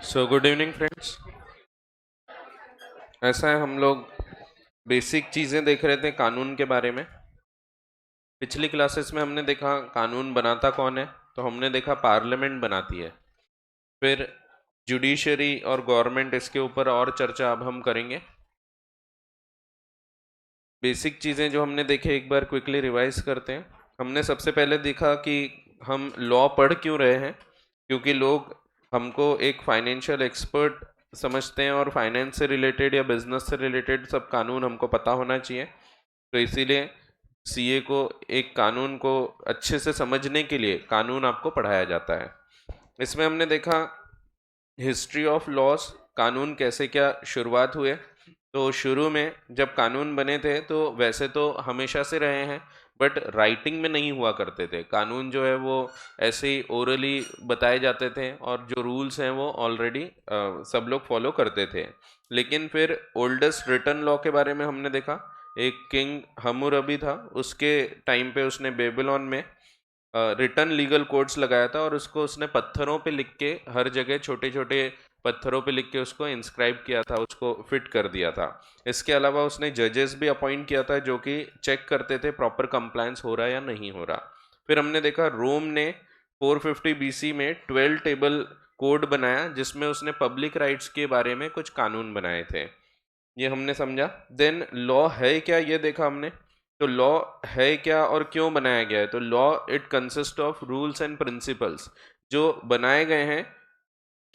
So good evening friends. ऐसा है, हम लोग बेसिक चीज़ें देख रहे थे कानून के बारे में। पिछली क्लासेस में हमने देखा कानून बनाता कौन है, तो हमने देखा पार्लियामेंट बनाती है। फिर जुडिशरी और गवर्नमेंट, इसके ऊपर और चर्चा अब हम करेंगे। बेसिक चीज़ें जो हमने देखे एक बार क्विकली रिवाइज करते हैं। हमने सबसे पहले देखा कि हम लॉ पढ़ क्यों रहे हैं, क्योंकि लोग हमको एक फाइनेंशियल एक्सपर्ट समझते हैं और फाइनेंस से रिलेटेड या बिजनेस से रिलेटेड सब कानून हमको पता होना चाहिए। तो इसीलिए सीए को एक कानून को अच्छे से समझने के लिए कानून आपको पढ़ाया जाता है। इसमें हमने देखा हिस्ट्री ऑफ लॉस, कानून कैसे क्या शुरुआत हुए। तो शुरू में जब कानून बने थे तो वैसे तो हमेशा से रहे हैं, बट राइटिंग में नहीं हुआ करते थे कानून। जो है वो ऐसे ही ओरली बताए जाते थे और जो रूल्स हैं वो ऑलरेडी सब लोग फॉलो करते थे। लेकिन फिर ओल्डेस्ट रिटन लॉ के बारे में हमने देखा। एक किंग हम्मुरबी था, उसके टाइम पे उसने बेबीलोन में रिटर्न लीगल कोड्स लगाया था और उसको उसने पत्थरों पे लिख के हर जगह छोटे छोटे पत्थरों पे लिख के उसको इंस्क्राइब किया था, उसको फिट कर दिया था। इसके अलावा उसने जजेस भी अपॉइंट किया था जो कि चेक करते थे प्रॉपर कंप्लायंस हो रहा है या नहीं हो रहा। फिर हमने देखा रोम ने 450 बीसी में 12 टेबल कोड बनाया, जिसमें उसने पब्लिक राइट्स के बारे में कुछ कानून बनाए थे। ये हमने समझा। देन लॉ है क्या, ये देखा हमने। तो लॉ है क्या और क्यों बनाया गया है। तो law it consist of rules and principles जो बनाए गए हैं।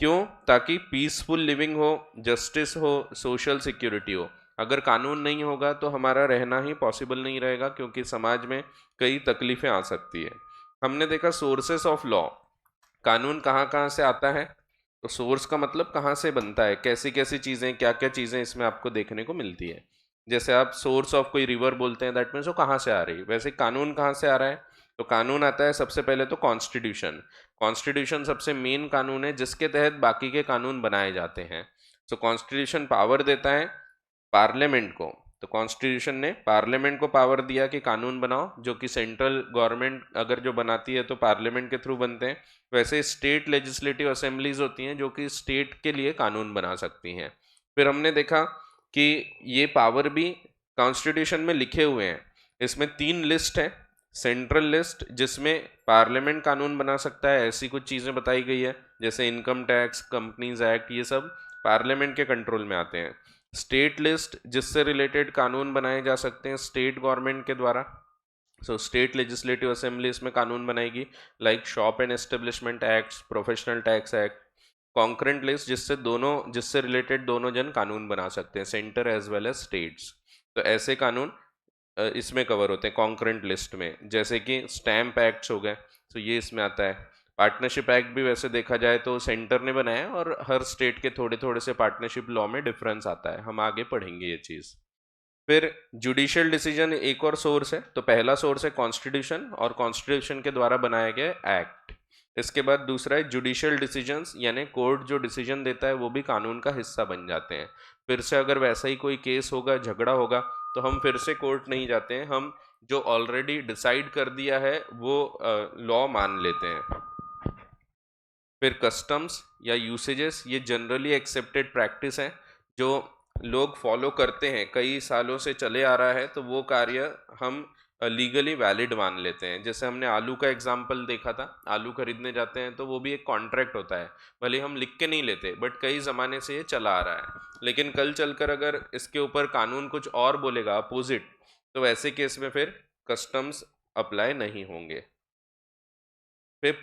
क्यों? ताकि पीसफुल लिविंग हो, जस्टिस हो, सोशल सिक्योरिटी हो। अगर कानून नहीं होगा तो हमारा रहना ही पॉसिबल नहीं रहेगा, क्योंकि समाज में कई तकलीफें आ सकती है। हमने देखा सोर्सेस ऑफ लॉ, कानून कहाँ कहाँ से आता है। तो सोर्स का मतलब कहाँ से बनता है, कैसी कैसी चीज़ें, क्या क्या चीज़ें इसमें आपको देखने को मिलती है। जैसे आप सोर्स ऑफ कोई रिवर बोलते हैं, दैट मीन्स वो कहाँ से आ रही है। वैसे कानून कहाँ से आ रहा है। तो कानून आता है सबसे पहले तो कॉन्स्टिट्यूशन। कॉन्स्टिट्यूशन सबसे मेन कानून है जिसके तहत बाकी के कानून बनाए जाते हैं। सो कॉन्स्टिट्यूशन पावर देता है पार्लियामेंट को। तो कॉन्स्टिट्यूशन ने पार्लियामेंट को पावर दिया कि कानून बनाओ, जो कि सेंट्रल गवर्नमेंट अगर जो बनाती है तो पार्लियामेंट के थ्रू बनते हैं। वैसे स्टेट लेजिस्लेटिव असेंबलीज होती हैं जो कि स्टेट के लिए कानून बना सकती हैं। फिर हमने देखा कि ये पावर भी कॉन्स्टिट्यूशन में लिखे हुए हैं। इसमें 3 लिस्ट है। सेंट्रल लिस्ट जिसमें पार्लियामेंट कानून बना सकता है, ऐसी कुछ चीज़ें बताई गई है जैसे इनकम टैक्स, कंपनीज एक्ट, ये सब पार्लियामेंट के कंट्रोल में आते हैं। स्टेट लिस्ट जिससे रिलेटेड कानून बनाए जा सकते हैं स्टेट गवर्नमेंट के द्वारा। सो स्टेट लेजिस्लेटिव असेंबली इसमें कानून बनाएगी, like shop and establishment act, professional tax act. Concurrent list जिससे रिलेटेड दोनों जन कानून बना सकते हैं, centre as well as states. तो ऐसे कानून इसमें कवर होते हैं कॉन्करेंट लिस्ट में, जैसे कि स्टैम्प एक्ट्स हो गए, तो ये इसमें आता है। पार्टनरशिप एक्ट भी वैसे देखा जाए तो सेंटर ने बनाया है और हर स्टेट के थोड़े थोड़े से पार्टनरशिप लॉ में डिफरेंस आता है, हम आगे पढ़ेंगे ये चीज़। फिर जुडिशियल डिसीजन एक और सोर्स है। तो पहला सोर्स है कॉन्स्टिट्यूशन और कॉन्स्टिट्यूशन के द्वारा बनाए गए एक्ट। इसके बाद दूसरा है जुडिशियल डिसीजंस, यानी कोर्ट जो डिसीजन देता है वो भी कानून का हिस्सा बन जाते हैं। फिर से अगर वैसा ही कोई केस होगा, झगड़ा होगा, तो हम फिर से कोर्ट नहीं जाते हैं, हम जो ऑलरेडी डिसाइड कर दिया है वो लॉ मान लेते हैं। फिर कस्टम्स या यूसेजेस, ये जनरली एक्सेप्टेड प्रैक्टिस है जो लोग फॉलो करते हैं, कई सालों से चले आ रहा है, तो वो कार्य हम लीगली वैलिड मान लेते हैं। जैसे हमने आलू का एग्जाम्पल देखा था, आलू खरीदने जाते हैं तो वो भी एक कॉन्ट्रैक्ट होता है, भले हम लिख के नहीं लेते, बट कई ज़माने से ये चला आ रहा है। लेकिन कल चलकर अगर इसके ऊपर कानून कुछ और बोलेगा अपोजिट, तो ऐसे केस में फिर कस्टम्स अप्लाई नहीं होंगे। फिर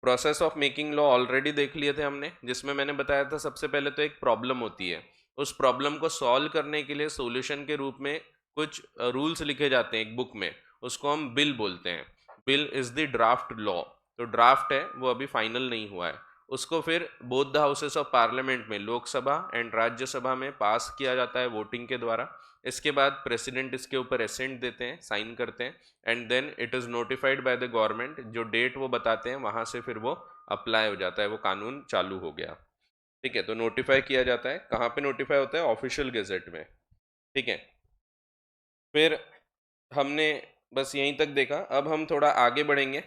process of making law already देख लिए थे हमने, जिसमें मैंने बताया था सबसे पहले तो एक प्रॉब्लम होती है, उस प्रॉब्लम को सॉल्व करने के लिए सॉल्यूशन के रूप में कुछ रूल्स लिखे जाते हैं एक बुक में, उसको हम बिल बोलते हैं। Bill is the draft law. तो ड्राफ्ट है वो अभी फाइनल नहीं हुआ है, उसको फिर both the houses of parliament में, लोकसभा एंड राज्यसभा में पास किया जाता है वोटिंग के द्वारा। इसके बाद प्रेसिडेंट इसके ऊपर एसेंट देते हैं, साइन करते हैं, and then it is notified by the government. जो डेट वो बताते हैं वहाँ से फिर वो अप्लाई हो जाता है, वो कानून चालू हो गया। ठीक है, तो नोटिफाई किया जाता है, कहाँ पे नोटिफाई होता है, ऑफिशियल गेजेट में। ठीक है, फिर हमने बस यहीं तक देखा, अब हम थोड़ा आगे बढ़ेंगे।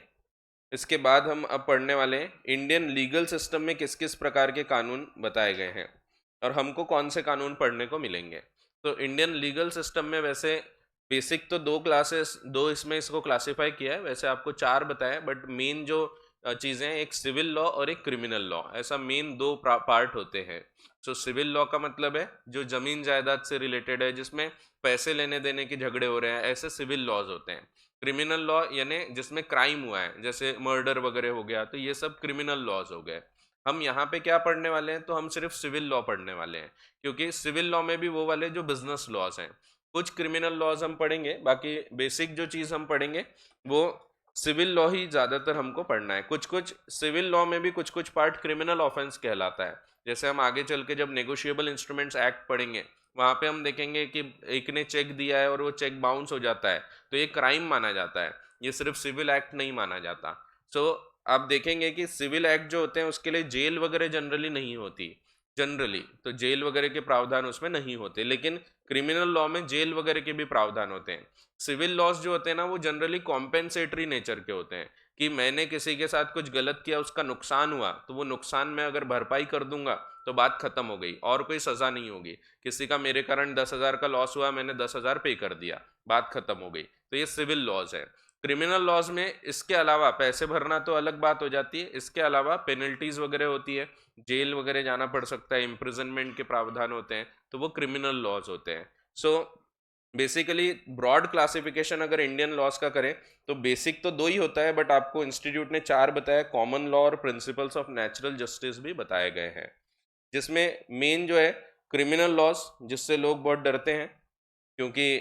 इसके बाद हम अब पढ़ने वाले हैं इंडियन लीगल सिस्टम में किस किस प्रकार के कानून बताए गए हैं और हमको कौन से कानून पढ़ने को मिलेंगे। तो इंडियन लीगल सिस्टम में वैसे बेसिक तो दो क्लासेस, दो इसमें इसको क्लासिफाई किया है, वैसे आपको चार बताया, बट मेन जो चीज़ें हैं, एक सिविल लॉ और एक क्रिमिनल लॉ, ऐसा मेन दो पार्ट होते हैं। सो सिविल लॉ का मतलब है जो जमीन जायदाद से रिलेटेड है, जिसमें पैसे लेने देने के झगड़े हो रहे हैं, ऐसे सिविल लॉज होते हैं। क्रिमिनल लॉ यानी जिसमें क्राइम हुआ है, जैसे मर्डर वगैरह हो गया, तो ये सब क्रिमिनल लॉज हो गए। हम यहाँ पे क्या पढ़ने वाले हैं, तो हम सिर्फ सिविल लॉ पढ़ने वाले हैं, क्योंकि सिविल लॉ में भी वो वाले जो बिजनेस लॉज हैं, कुछ क्रिमिनल लॉज हम पढ़ेंगे, बाकी बेसिक जो चीज़ हम पढ़ेंगे वो सिविल लॉ ही ज़्यादातर हमको पढ़ना है। कुछ कुछ सिविल लॉ में भी कुछ कुछ पार्ट क्रिमिनल ऑफेंस कहलाता है। जैसे हम आगे चल के जब नेगोशिएबल इंस्ट्रूमेंट्स एक्ट पढ़ेंगे, वहाँ पे हम देखेंगे कि एक ने चेक दिया है और वो चेक बाउंस हो जाता है, तो ये क्राइम माना जाता है, ये सिर्फ सिविल एक्ट नहीं माना जाता। सो आप देखेंगे कि सिविल एक्ट जो होते हैं उसके लिए जेल वगैरह जनरली नहीं होती, जनरली तो जेल वगैरह के प्रावधान उसमें नहीं होते, लेकिन क्रिमिनल लॉ में जेल वगैरह के भी प्रावधान होते हैं। सिविल लॉज जो होते हैं ना, वो जनरली कॉम्पेंसेटरी नेचर के होते हैं, कि मैंने किसी के साथ कुछ गलत किया, उसका नुकसान हुआ, तो वो नुकसान मैं अगर भरपाई कर दूंगा तो बात खत्म हो गई और कोई सजा नहीं होगी। किसी का मेरे कारण 10,000 का लॉस हुआ, मैंने 10,000 पे कर दिया, बात खत्म हो गई, तो ये सिविल लॉज है। क्रिमिनल लॉज में इसके अलावा पैसे भरना तो अलग बात हो जाती है, इसके अलावा पेनल्टीज वगैरह होती है, जेल वगैरह जाना पड़ सकता है, इम्प्रिजनमेंट के प्रावधान होते हैं, तो वो क्रिमिनल लॉज होते हैं। सो बेसिकली ब्रॉड क्लासिफिकेशन अगर इंडियन लॉज का करें तो बेसिक तो दो ही होता है, बट आपको इंस्टीट्यूट ने चार बताया, कॉमन लॉ और प्रिंसिपल्स ऑफ नेचुरल जस्टिस भी बताए गए हैं, जिसमें मेन जो है क्रिमिनल लॉज, जिससे लोग बहुत डरते हैं, क्योंकि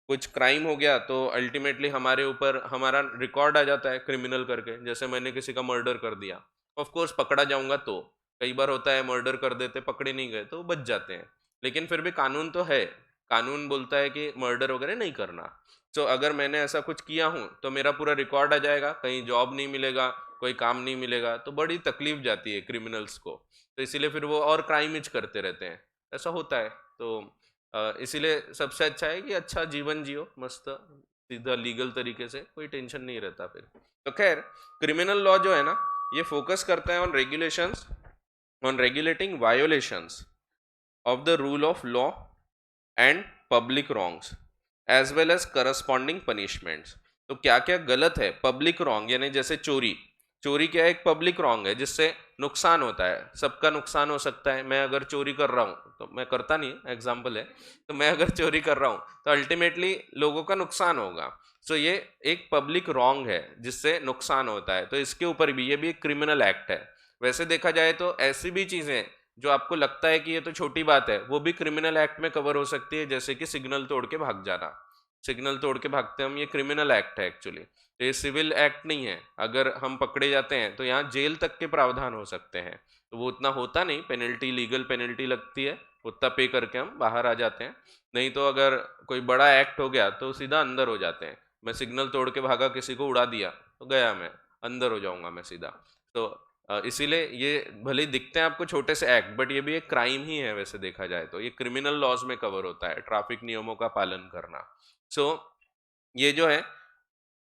कुछ क्राइम हो गया तो अल्टीमेटली हमारे ऊपर हमारा रिकॉर्ड आ जाता है क्रिमिनल करके। जैसे मैंने किसी का मर्डर कर दिया, ऑफ कोर्स पकड़ा जाऊंगा, तो कई बार होता है मर्डर कर देते, पकड़े नहीं गए तो बच जाते हैं, लेकिन फिर भी कानून तो है, कानून बोलता है कि मर्डर वगैरह नहीं करना। तो अगर मैंने ऐसा कुछ किया हूँ तो मेरा पूरा रिकॉर्ड आ जाएगा, कहीं जॉब नहीं मिलेगा, कोई काम नहीं मिलेगा, तो बड़ी तकलीफ जाती है क्रिमिनल्स को, तो इसीलिए फिर वो और क्राइम करते रहते हैं, ऐसा होता है। तो इसीलिए सबसे अच्छा है कि अच्छा जीवन जियो, मस्त सीधा लीगल तरीके से, कोई टेंशन नहीं रहता फिर। तो खैर, क्रिमिनल लॉ जो है ना, ये फोकस करता है on regulations, on regulating violations of the rule of law and public wrongs as well as corresponding punishments. तो क्या क्या गलत है, पब्लिक रॉन्ग यानी जैसे चोरी, चोरी क्या है, एक पब्लिक रॉन्ग है जिससे नुकसान होता है, सबका नुकसान हो सकता है। मैं अगर चोरी कर रहा हूँ, तो मैं करता नहीं, एग्जाम्पल है, तो मैं अगर चोरी कर रहा हूँ तो अल्टीमेटली लोगों का नुकसान होगा। सो ये एक पब्लिक रॉन्ग है जिससे नुकसान होता है, तो इसके ऊपर भी ये भी एक क्रिमिनल एक्ट है। वैसे देखा जाए तो ऐसी भी चीजें जो आपको लगता है कि ये तो छोटी बात है, वो भी क्रिमिनल एक्ट में कवर हो सकती है, जैसे कि सिग्नल तोड़ के भाग जाना, सिग्नल तोड़ के भागते हम, ये क्रिमिनल एक्ट है एक्चुअली, तो ये सिविल एक्ट नहीं है। अगर हम पकड़े जाते हैं तो यहाँ जेल तक के प्रावधान हो सकते हैं, तो वो उतना होता नहीं, पेनल्टी, लीगल पेनल्टी लगती है, उतना पे करके हम बाहर आ जाते हैं। नहीं तो अगर कोई बड़ा एक्ट हो गया तो सीधा अंदर हो जाते हैं। मैं सिग्नल तोड़ के भागा, किसी को उड़ा दिया, तो गया, मैं अंदर हो जाऊंगा मैं सीधा। तो इसीलिए ये भले ही दिखते हैं आपको छोटे से एक्ट, बट ये भी एक क्राइम ही है वैसे देखा जाए तो, ये क्रिमिनल लॉज में कवर होता है, ट्रैफिक नियमों का पालन करना। सो ये जो है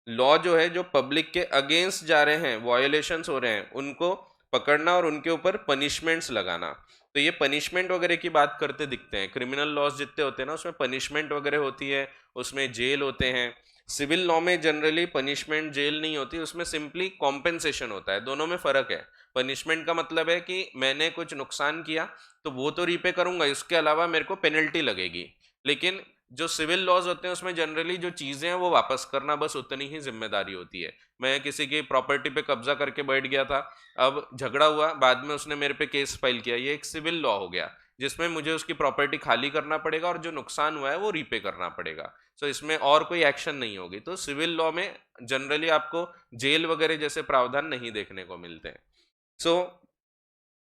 लॉ जो है, जो पब्लिक के अगेंस्ट जा रहे हैं, वायोलेशंस हो रहे हैं, उनको पकड़ना और उनके ऊपर पनिशमेंट्स लगाना। तो ये पनिशमेंट वगैरह की बात करते दिखते हैं, क्रिमिनल लॉज जितने होते हैं ना उसमें पनिशमेंट वगैरह होती है, उसमें जेल होते हैं। सिविल लॉ में जनरली पनिशमेंट जेल नहीं होती, उसमें सिंपली कॉम्पेंसेशन होता है, दोनों में फर्क है। पनिशमेंट का मतलब है कि मैंने कुछ नुकसान किया तो वो तो रीपे करूंगा, इसके अलावा मेरे को पेनल्टी लगेगी। लेकिन जो सिविल लॉज होते हैं उसमें जनरली जो चीजें हैं वो वापस करना, बस उतनी ही जिम्मेदारी होती है। मैं किसी की प्रॉपर्टी पे कब्जा करके बैठ गया था, अब झगड़ा हुआ, बाद में उसने मेरे पे केस फाइल किया, ये एक सिविल लॉ हो गया, जिसमें मुझे उसकी प्रॉपर्टी खाली करना पड़ेगा और जो नुकसान हुआ है वो रीपे करना पड़ेगा। सो इसमें और कोई एक्शन नहीं होगी। तो सिविल लॉ में जनरली आपको जेल वगैरह जैसे प्रावधान नहीं देखने को मिलते हैं। सो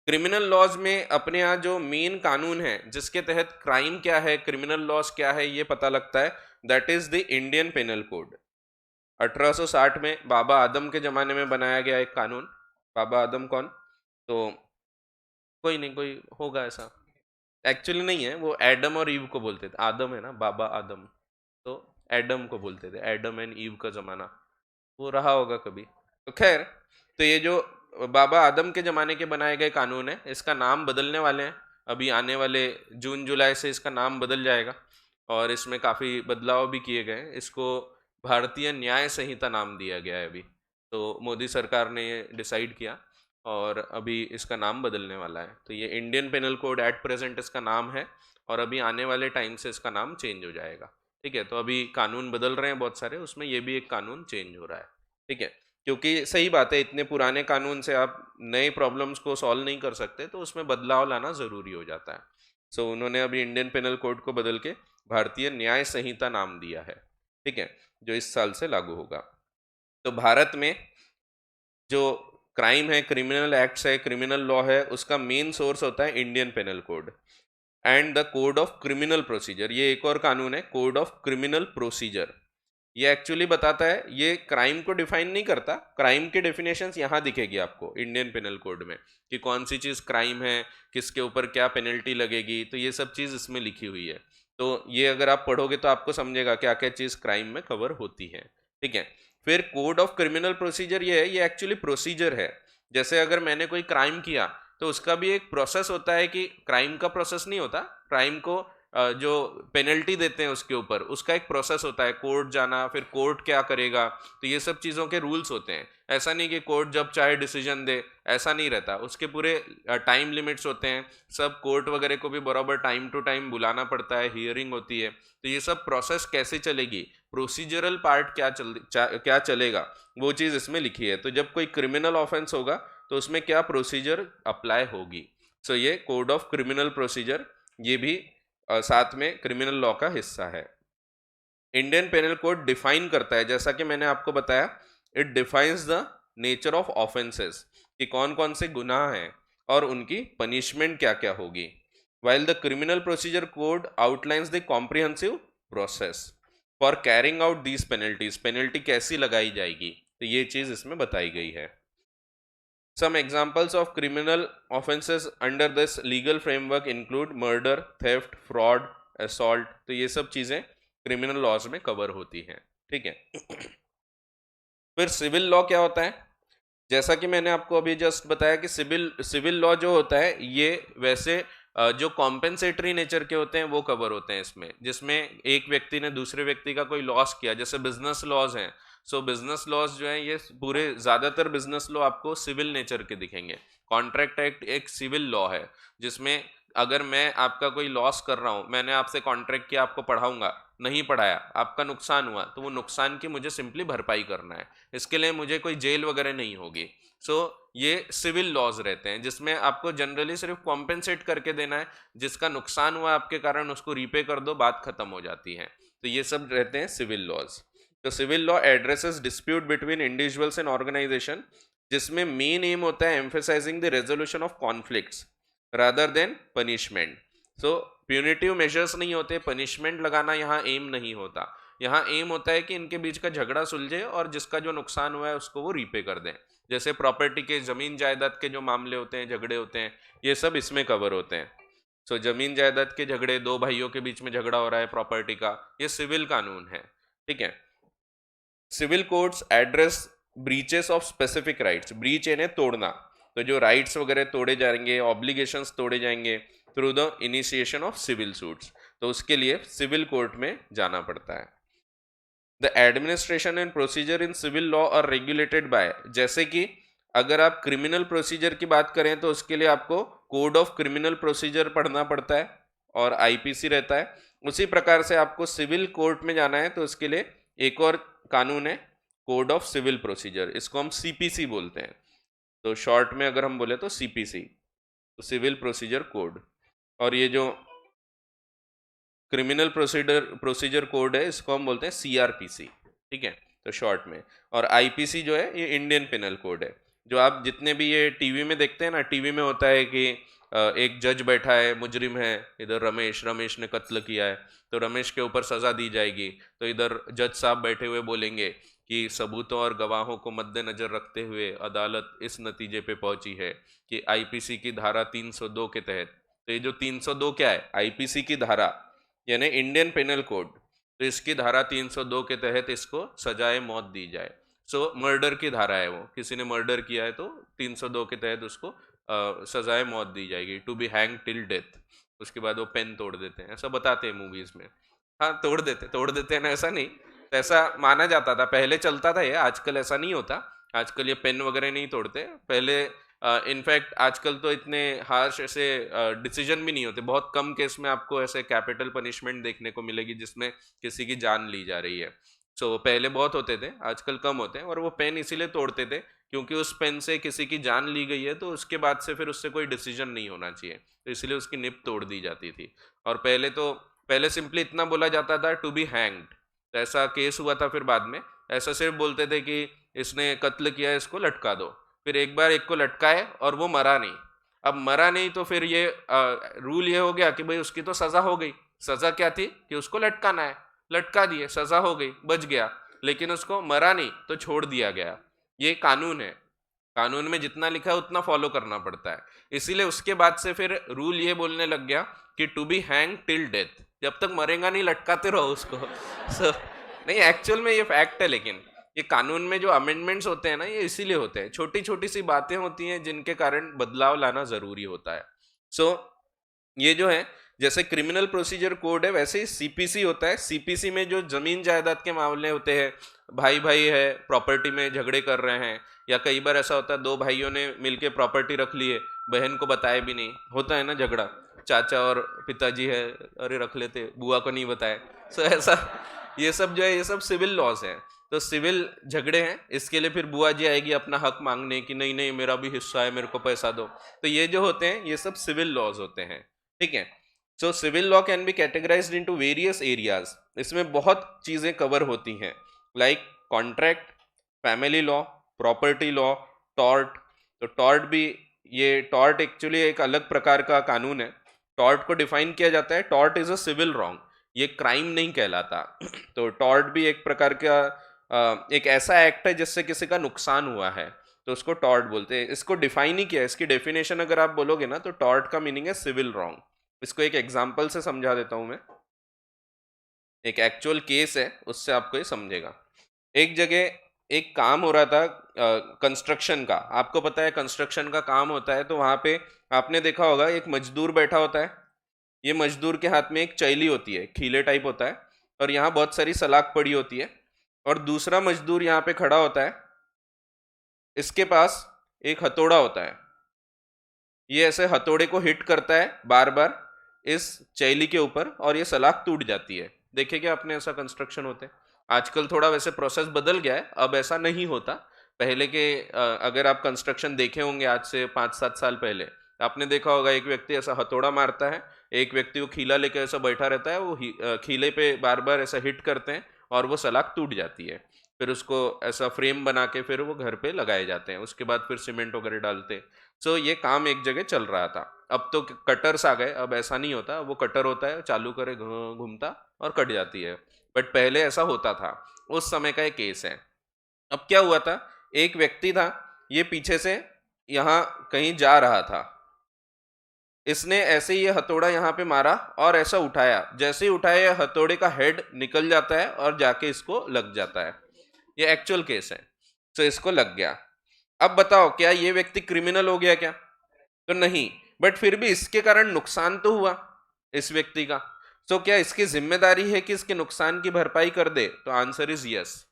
क्रिमिनल लॉज में अपने यहाँ जो मेन कानून है जिसके तहत क्राइम क्या है, क्रिमिनल लॉज क्या है, ये पता लगता है, that is the Indian penal code. 1860 में बाबा आदम के जमाने में बनाया गया एक कानून। बाबा आदम कौन, तो कोई नहीं, कोई होगा ऐसा, एक्चुअली नहीं है, वो एडम और ईव को बोलते थे, आदम है ना, बाबा आदम, तो एडम को बोलते थे, एडम एंड ईव का जमाना, वो रहा होगा कभी। तो खैर, तो ये जो बाबा आदम के ज़माने के बनाए गए कानून है, इसका नाम बदलने वाले हैं। अभी आने वाले जून जुलाई से इसका नाम बदल जाएगा और इसमें काफ़ी बदलाव भी किए गए हैं। इसको भारतीय न्याय संहिता नाम दिया गया है अभी। तो मोदी सरकार ने ये डिसाइड किया और अभी इसका नाम बदलने वाला है। तो ये Indian penal code at present इसका नाम है और अभी आने वाले टाइम से इसका नाम चेंज हो जाएगा। ठीक है, तो अभी कानून बदल रहे हैं बहुत सारे, उसमें ये भी एक कानून चेंज हो रहा है। ठीक है, क्योंकि सही बात है, इतने पुराने कानून से आप नए प्रॉब्लम्स को सॉल्व नहीं कर सकते, तो उसमें बदलाव लाना ज़रूरी हो जाता है। सो उन्होंने अभी इंडियन पेनल कोड को बदल के भारतीय न्याय संहिता नाम दिया है। ठीक है, जो इस साल से लागू होगा। तो भारत में जो क्राइम है, क्रिमिनल एक्ट्स है, क्रिमिनल लॉ है, उसका मेन सोर्स होता है Indian penal code and the code of criminal procedure. ये एक और कानून है, कोड ऑफ क्रिमिनल प्रोसीजर। ये एक्चुअली बताता है, ये क्राइम को डिफाइन नहीं करता, क्राइम के डेफिनेशंस यहाँ दिखेगी आपको इंडियन पेनल कोड में कि कौन सी चीज़ क्राइम है, किसके ऊपर क्या पेनल्टी लगेगी, तो ये सब चीज़ इसमें लिखी हुई है। तो ये अगर आप पढ़ोगे तो आपको समझेगा क्या क्या चीज़ क्राइम में कवर होती है। ठीक है, फिर कोड ऑफ क्रिमिनल प्रोसीजर ये है, ये एक्चुअली प्रोसीजर है। जैसे अगर मैंने कोई क्राइम किया तो उसका भी एक प्रोसेस होता है, कि क्राइम का प्रोसेस नहीं होता, क्राइम को जो पेनल्टी देते हैं उसके ऊपर उसका एक प्रोसेस होता है, कोर्ट जाना, फिर कोर्ट क्या करेगा, तो ये सब चीज़ों के रूल्स होते हैं। ऐसा नहीं कि कोर्ट जब चाहे डिसीजन दे, ऐसा नहीं रहता, उसके पूरे टाइम लिमिट्स होते हैं। सब कोर्ट वगैरह को भी बराबर टाइम टू टाइम बुलाना पड़ता है, हियरिंग होती है। तो ये सब प्रोसेस कैसे चलेगी, प्रोसीजरल पार्ट क्या चलेगा, वो चीज़ इसमें लिखी है। तो जब कोई क्रिमिनल ऑफेंस होगा तो उसमें क्या प्रोसीजर अप्लाई होगी। सो ये कोड ऑफ क्रिमिनल प्रोसीजर, ये भी साथ में क्रिमिनल लॉ का हिस्सा है। इंडियन पेनल कोड डिफाइन करता है, जैसा कि मैंने आपको बताया, it defines the nature of offences, कि कौन कौन से गुनाह हैं और उनकी पनिशमेंट क्या क्या होगी। While the criminal procedure code outlines the comprehensive process for carrying out these penalties, penalty कैसी लगाई जाएगी, तो ये चीज इसमें बताई गई है। Some examples of criminal offenses under this legal framework include murder, theft, fraud, assault। तो ये सब चीजें क्रिमिनल लॉज में कवर होती हैं। ठीक है, फिर सिविल लॉ क्या होता है? जैसा कि मैंने आपको अभी जस्ट बताया कि सिविल लॉ जो होता है, ये वैसे जो कॉम्पेंसेटरी नेचर के होते हैं वो कवर होते हैं इसमें, जिसमें एक व्यक्ति ने दूसरे व्यक्ति का कोई लॉस किया, जैसे बिजनेस लॉज हैं। सो बिजनेस लॉज जो है, ये पूरे ज्यादातर बिजनेस लॉ आपको सिविल नेचर के दिखेंगे। कॉन्ट्रैक्ट एक्ट एक सिविल लॉ है, जिसमें अगर मैं आपका कोई लॉस कर रहा हूं, मैंने आपसे कॉन्ट्रैक्ट किया आपको पढ़ाऊंगा, नहीं पढ़ाया, आपका नुकसान हुआ, तो वो नुकसान की मुझे सिंपली भरपाई करना है। इसके लिए मुझे कोई जेल वगैरह नहीं होगी। सो ये सिविल लॉज रहते हैं, जिसमें आपको जनरली सिर्फ कॉम्पेंसेट करके देना है, जिसका नुकसान हुआ आपके कारण उसको रीपे कर दो, बात खत्म हो जाती है। तो ये सब रहते हैं सिविल लॉज। तो civil law addresses dispute between individuals and organization, जिसमें मेन एम होता है emphasising the resolution of conflicts rather than punishment. So punitive measures नहीं होते, पनिशमेंट लगाना यहाँ एम नहीं होता। यहाँ एम होता है कि इनके बीच का झगड़ा सुलझे और जिसका जो नुकसान हुआ है उसको वो रीपे कर दें। जैसे प्रॉपर्टी के, जमीन जायदाद के जो मामले होते हैं, झगड़े होते हैं, ये सब इसमें कवर होते हैं। सो जमीन जायदाद के झगड़े, दो भाइयों के बीच में झगड़ा हो रहा है प्रॉपर्टी का, ये सिविल कानून है। ठीक है, civil codes address breaches of specific rights. Breach यानी तोड़ना, तो जो राइट्स वगैरह तोड़े जाएंगे, ऑब्लिगेशंस तोड़े जाएंगे through the initiation of civil suits, तो उसके लिए सिविल कोर्ट में जाना पड़ता है। The administration and procedure in civil law are regulated by, जैसे कि अगर आप क्रिमिनल प्रोसीजर की बात करें तो उसके लिए आपको कोड ऑफ क्रिमिनल प्रोसीजर पढ़ना पड़ता है और आईपीसी रहता है। उसी प्रकार से आपको सिविल कोर्ट में जाना है तो उसके लिए एक और कानून है, कोड ऑफ सिविल प्रोसीजर, इसको हम सीपीसी बोलते हैं। तो शॉर्ट में अगर हम बोले तो सीपीसी, तो सिविल प्रोसीजर कोड। और ये जो क्रिमिनल प्रोसीजर कोड है, इसको हम बोलते हैं सीआरपीसी। ठीक है, तो शॉर्ट में। और आईपीसी जो है, ये इंडियन पेनल कोड है। जो आप जितने भी ये टीवी में देखते हैं ना, टीवी में होता है कि एक जज बैठा है, मुजरिम है, इधर रमेश ने कत्ल किया है, तो रमेश के ऊपर सजा दी जाएगी, तो इधर जज साहब बैठे हुए बोलेंगे कि सबूतों और गवाहों को मद्देनजर रखते हुए अदालत इस नतीजे पे पहुंची है कि आईपीसी की धारा 302 के तहत, तो ये जो 302 क्या है, आईपीसी की धारा यानी इंडियन पेनल कोड, तो इसकी धारा 302 के तहत इसको सजाए मौत दी जाए। सो मर्डर की धारा है, वो किसी ने मर्डर किया है तो 302 के तहत उसको सजाए मौत दी जाएगी, to be hang till death. उसके बाद वो पेन तोड़ देते हैं, ऐसा बताते हैं मूवीज में। हाँ, तोड़ देते हैं ना, ऐसा नहीं, तो ऐसा माना जाता था पहले, चलता था ये, आजकल ऐसा नहीं होता। आजकल ये पेन वगैरह नहीं तोड़ते पहले। इनफैक्ट आजकल तो इतने हार्श ऐसे डिसीजन भी नहीं होते, बहुत कम केस में आपको ऐसे कैपिटल पनिशमेंट देखने को मिलेगी जिसमें किसी की जान ली जा रही है। सो पहले बहुत होते थे, आजकल कम होते हैं। और वो पेन इसीलिए तोड़ते थे क्योंकि उस पेन से किसी की जान ली गई है तो उसके बाद से फिर उससे कोई डिसीजन नहीं होना चाहिए, तो इसलिए उसकी निब तोड़ दी जाती थी। और पहले सिंपली इतना बोला जाता था, टू बी हैंग्ड। तो ऐसा केस हुआ था फिर बाद में, ऐसा सिर्फ बोलते थे कि इसने कत्ल किया, इसको लटका दो। फिर एक बार एक को लटकाए और वो मरा नहीं। अब मरा नहीं तो फिर ये रूल ये हो गया कि भाई उसकी तो सजा हो गई। सजा क्या थी कि उसको लटकाना है, लटका दिए, सजा हो गई, बच गया। लेकिन उसको मरा नहीं तो छोड़ दिया गया। ये कानून है, कानून में जितना लिखा है उतना फॉलो करना पड़ता है। इसीलिए उसके बाद से फिर रूल ये बोलने लग गया कि to be hang till death, जब तक मरेगा नहीं लटकाते रहो उसको। so, नहीं, एक्चुअल में ये फैक्ट है। लेकिन ये कानून में जो अमेंडमेंट्स होते हैं ना, ये इसीलिए होते हैं, छोटी छोटी सी बातें होती हैं जिनके कारण बदलाव लाना जरूरी होता है। सो ये जो है, जैसे क्रिमिनल प्रोसीजर कोड है वैसे ही सीपीसी होता है। सीपीसी में जो जमीन जायदाद के मामले होते हैं, भाई भाई है प्रॉपर्टी में झगड़े कर रहे हैं, या कई बार ऐसा होता है दो भाइयों ने मिलके प्रॉपर्टी रख ली है, बहन को बताया भी नहीं, होता है ना झगड़ा, चाचा और पिताजी है, अरे रख लेते, बुआ को नहीं बताए। सो ऐसा ये सब जो है, ये सब सिविल लॉज है। तो सिविल झगड़े हैं, इसके लिए फिर बुआ जी आएगी अपना हक मांगने की, नहीं नहीं मेरा भी हिस्सा है, मेरे को पैसा दो। तो ये जो होते हैं ये सब सिविल लॉज होते हैं, ठीक है। So civil law can be categorized into various areas. इसमें बहुत चीजें कवर होती हैं, like contract, family law, property law, tort. तो टॉर्ट भी, ये टॉर्ट एक्चुअली एक अलग प्रकार का कानून है। टॉर्ट को डिफाइन किया जाता है, tort is a civil wrong, ये क्राइम नहीं कहलाता। तो टॉर्ट भी एक प्रकार का एक ऐसा एक्ट है जिससे किसी का नुकसान हुआ है, तो उसको टॉर्ट बोलते हैं। इसको डिफाइन ही किया है, इसकी डेफिनेशन अगर आप बोलोगे ना, तो टॉर्ट का मीनिंग है सिविल रॉन्ग। इसको एक एग्जांपल से समझा देता हूं मैं, एक एक्चुअल केस है, उससे आपको ये समझेगा। एक जगह एक काम हो रहा था कंस्ट्रक्शन का। आपको पता है कंस्ट्रक्शन का काम होता है तो वहां पे आपने देखा होगा एक मजदूर बैठा होता है। ये मजदूर के हाथ में एक चैली होती है, खीले टाइप होता है, और यहाँ बहुत सारी सलाख पड़ी होती है। और दूसरा मजदूर यहाँ पे खड़ा होता है, इसके पास एक हथौड़ा होता है। ये ऐसे हथौड़े को हिट करता है बार बार इस चैली के ऊपर, और ये सलाख टूट जाती है। देखे क्या आपने ऐसा कंस्ट्रक्शन होते हैं? आजकल थोड़ा वैसे प्रोसेस बदल गया है, अब ऐसा नहीं होता। पहले के अगर आप कंस्ट्रक्शन देखे होंगे आज से 5-7 साल पहले, आपने देखा होगा एक व्यक्ति ऐसा हथौड़ा मारता है, एक व्यक्ति वो खीला लेके ऐसा बैठा रहता है, वो खीले पे बार बार ऐसा हिट करते हैं और वो सलाख टूट जाती है। फिर उसको ऐसा फ्रेम बना के फिर वो घर पे लगाए जाते हैं, उसके बाद फिर सीमेंट वगैरह डालते हैं। सो ये काम एक जगह चल रहा था। अब तो कटर्स आ गए, अब ऐसा नहीं होता, वो कटर होता है, चालू करे घूमता और कट जाती है। बट पहले ऐसा होता था, उस समय का एक केस है। अब क्या हुआ था, एक व्यक्ति था, ये पीछे से यहाँ कहीं जा रहा था, इसने ऐसे ही ये हथौड़ा यहाँ पे मारा और ऐसा उठाया, जैसे ही उठाया हथौड़े का हेड निकल जाता है और जाके इसको लग जाता है। ये एक्चुअल केस है। तो इसको लग गया। अब बताओ क्या ये व्यक्ति क्रिमिनल हो गया क्या? तो नहीं, बट फिर भी इसके कारण नुकसान तो हुआ इस व्यक्ति का। तो क्या इसकी जिम्मेदारी है कि इसके नुकसान की भरपाई कर दे? तो आंसर इज यस।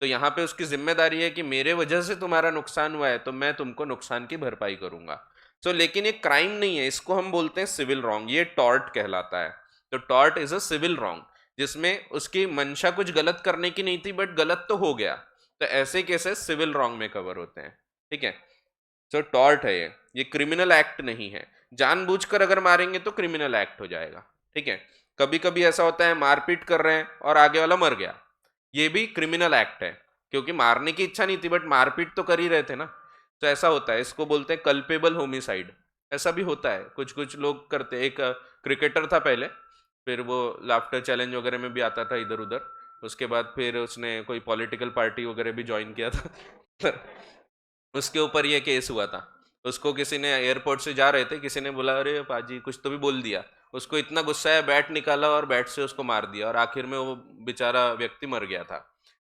तो यहाँ पे उसकी जिम्मेदारी है कि मेरे वजह से तुम्हारा नुकसान हुआ है तो मैं तुमको नुकसान की भरपाई करूंगा। तो लेकिन ये क्राइम नहीं है, इसको हम बोलते हैं सिविल रॉन्ग, ये टॉर्ट कहलाता है। तो tort is a civil wrong, जिसमें उसकी मंशा कुछ गलत करने की नहीं थी बट गलत तो हो गया। तो ऐसे केसेस सिविल रॉन्ग में कवर होते हैं, ठीक है। तो टॉर्ट है ये क्रिमिनल एक्ट नहीं है। जानबूझकर अगर मारेंगे तो क्रिमिनल एक्ट हो जाएगा, ठीक है। कभी कभी ऐसा होता है मारपीट कर रहे हैं और आगे वाला मर गया, ये भी क्रिमिनल एक्ट है, क्योंकि मारने की इच्छा नहीं थी बट मारपीट तो कर ही रहे थे ना। तो ऐसा होता है, इसको बोलते हैं कल्पेबल होमिसाइड। ऐसा भी होता है, कुछ कुछ लोग करते हैं। एक क्रिकेटर था पहले, फिर वो लाफ्टर चैलेंज वगैरह में भी आता था इधर उधर, उसके बाद फिर उसने कोई पॉलिटिकल पार्टी वगैरह भी ज्वाइन किया था। उसके ऊपर ये केस हुआ था। उसको किसी ने, एयरपोर्ट से जा रहे थे, किसी ने बोला अरे पाजी कुछ तो भी बोल दिया, उसको इतना गुस्सा है बैट निकाला और बैट से उसको मार दिया और आखिर में वो बेचारा व्यक्ति मर गया था।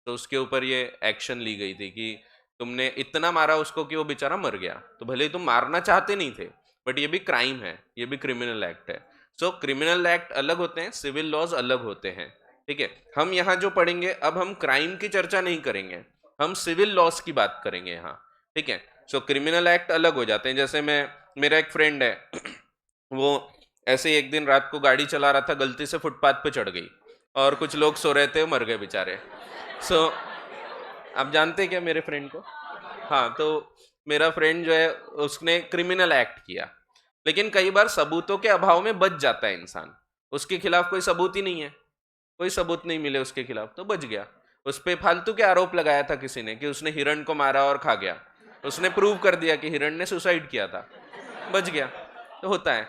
तो उसके ऊपर ये एक्शन ली गई थी कि तुमने इतना मारा उसको कि वो बेचारा मर गया, तो भले ही तुम मारना चाहते नहीं थे, बट ये भी क्राइम है, ये भी क्रिमिनल एक्ट है। सो क्रिमिनल एक्ट अलग होते हैं, सिविल लॉज अलग होते हैं, ठीक है। हम यहाँ जो पढ़ेंगे, अब हम क्राइम की चर्चा नहीं करेंगे, हम सिविल लॉज की बात करेंगे यहाँ, ठीक है। सो क्रिमिनल एक्ट अलग हो जाते हैं। जैसे मेरा एक फ्रेंड है वो ऐसे ही एक दिन रात को गाड़ी चला रहा था, गलती से फुटपाथ पे चढ़ गई और कुछ लोग सो रहे थे, मर गए बेचारे। सो आप जानते हैं क्या मेरे फ्रेंड को? हाँ, तो मेरा फ्रेंड जो है उसने क्रिमिनल एक्ट किया, लेकिन कई बार सबूतों के अभाव में बच जाता है इंसान। उसके खिलाफ कोई सबूत ही नहीं है, कोई सबूत नहीं मिले उसके खिलाफ, तो बच गया। उस पे फालतू के आरोप लगाया था किसी ने कि उसने हिरण को मारा और खा गया, उसने प्रूव कर दिया कि हिरण ने सुसाइड किया था, बच गया। तो होता है।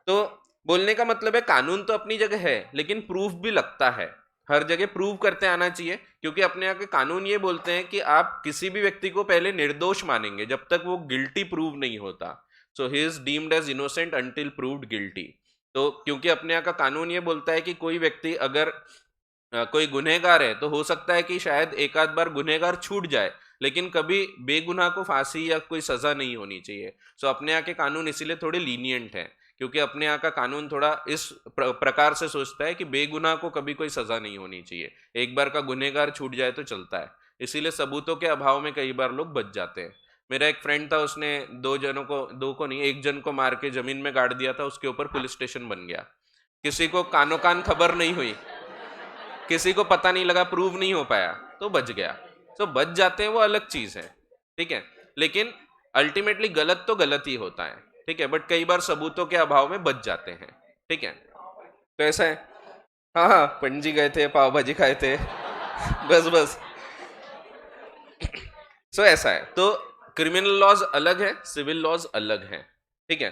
तो बोलने का मतलब है कानून तो अपनी जगह है, लेकिन प्रूफ भी लगता है, हर जगह प्रूव करते आना चाहिए, क्योंकि अपने यहाँ के कानून ये बोलते हैं कि आप किसी भी व्यक्ति को पहले निर्दोष मानेंगे जब तक वो गिल्टी प्रूव नहीं होता। So he is deemed as innocent until proved guilty. तो क्योंकि अपने यहाँ का कानून ये बोलता है कि कोई व्यक्ति अगर कोई गुनहगार है, तो हो सकता है कि शायद एक आध बार गुनहगार छूट जाए, लेकिन कभी बेगुनाह को फांसी या कोई सजा नहीं होनी चाहिए। सो अपने यहाँ के कानून इसीलिए थोड़े लीनियंट हैं, क्योंकि अपने यहाँ का कानून थोड़ा इस प्रकार से सोचता है कि बेगुनाह को कभी कोई सजा नहीं होनी चाहिए, एक बार का गुनहगार छूट जाए तो चलता है। इसीलिए सबूतों के अभाव में कई बार लोग बच जाते हैं। मेरा एक फ्रेंड था, उसने दो को नहीं, एक जन को मार के जमीन में गाड़ दिया था, उसके ऊपर पुलिस स्टेशन बन गया, किसी को कानो कान खबर नहीं हुई, किसी को पता नहीं लगा, प्रूव नहीं हो पाया, तो बच गया। तो बच जाते हैं वो अलग चीज है, ठीक है, लेकिन अल्टीमेटली गलत तो गलत ही होता है, ठीक है, बट कई बार सबूतों के अभाव में बच जाते हैं, ठीक है। तो ऐसा है। हाँ हाँ, पणजी गए थे, पाव भाजी खाए थे बस बस। सो ऐसा है। तो क्रिमिनल लॉज अलग है, सिविल लॉज अलग है, ठीक है।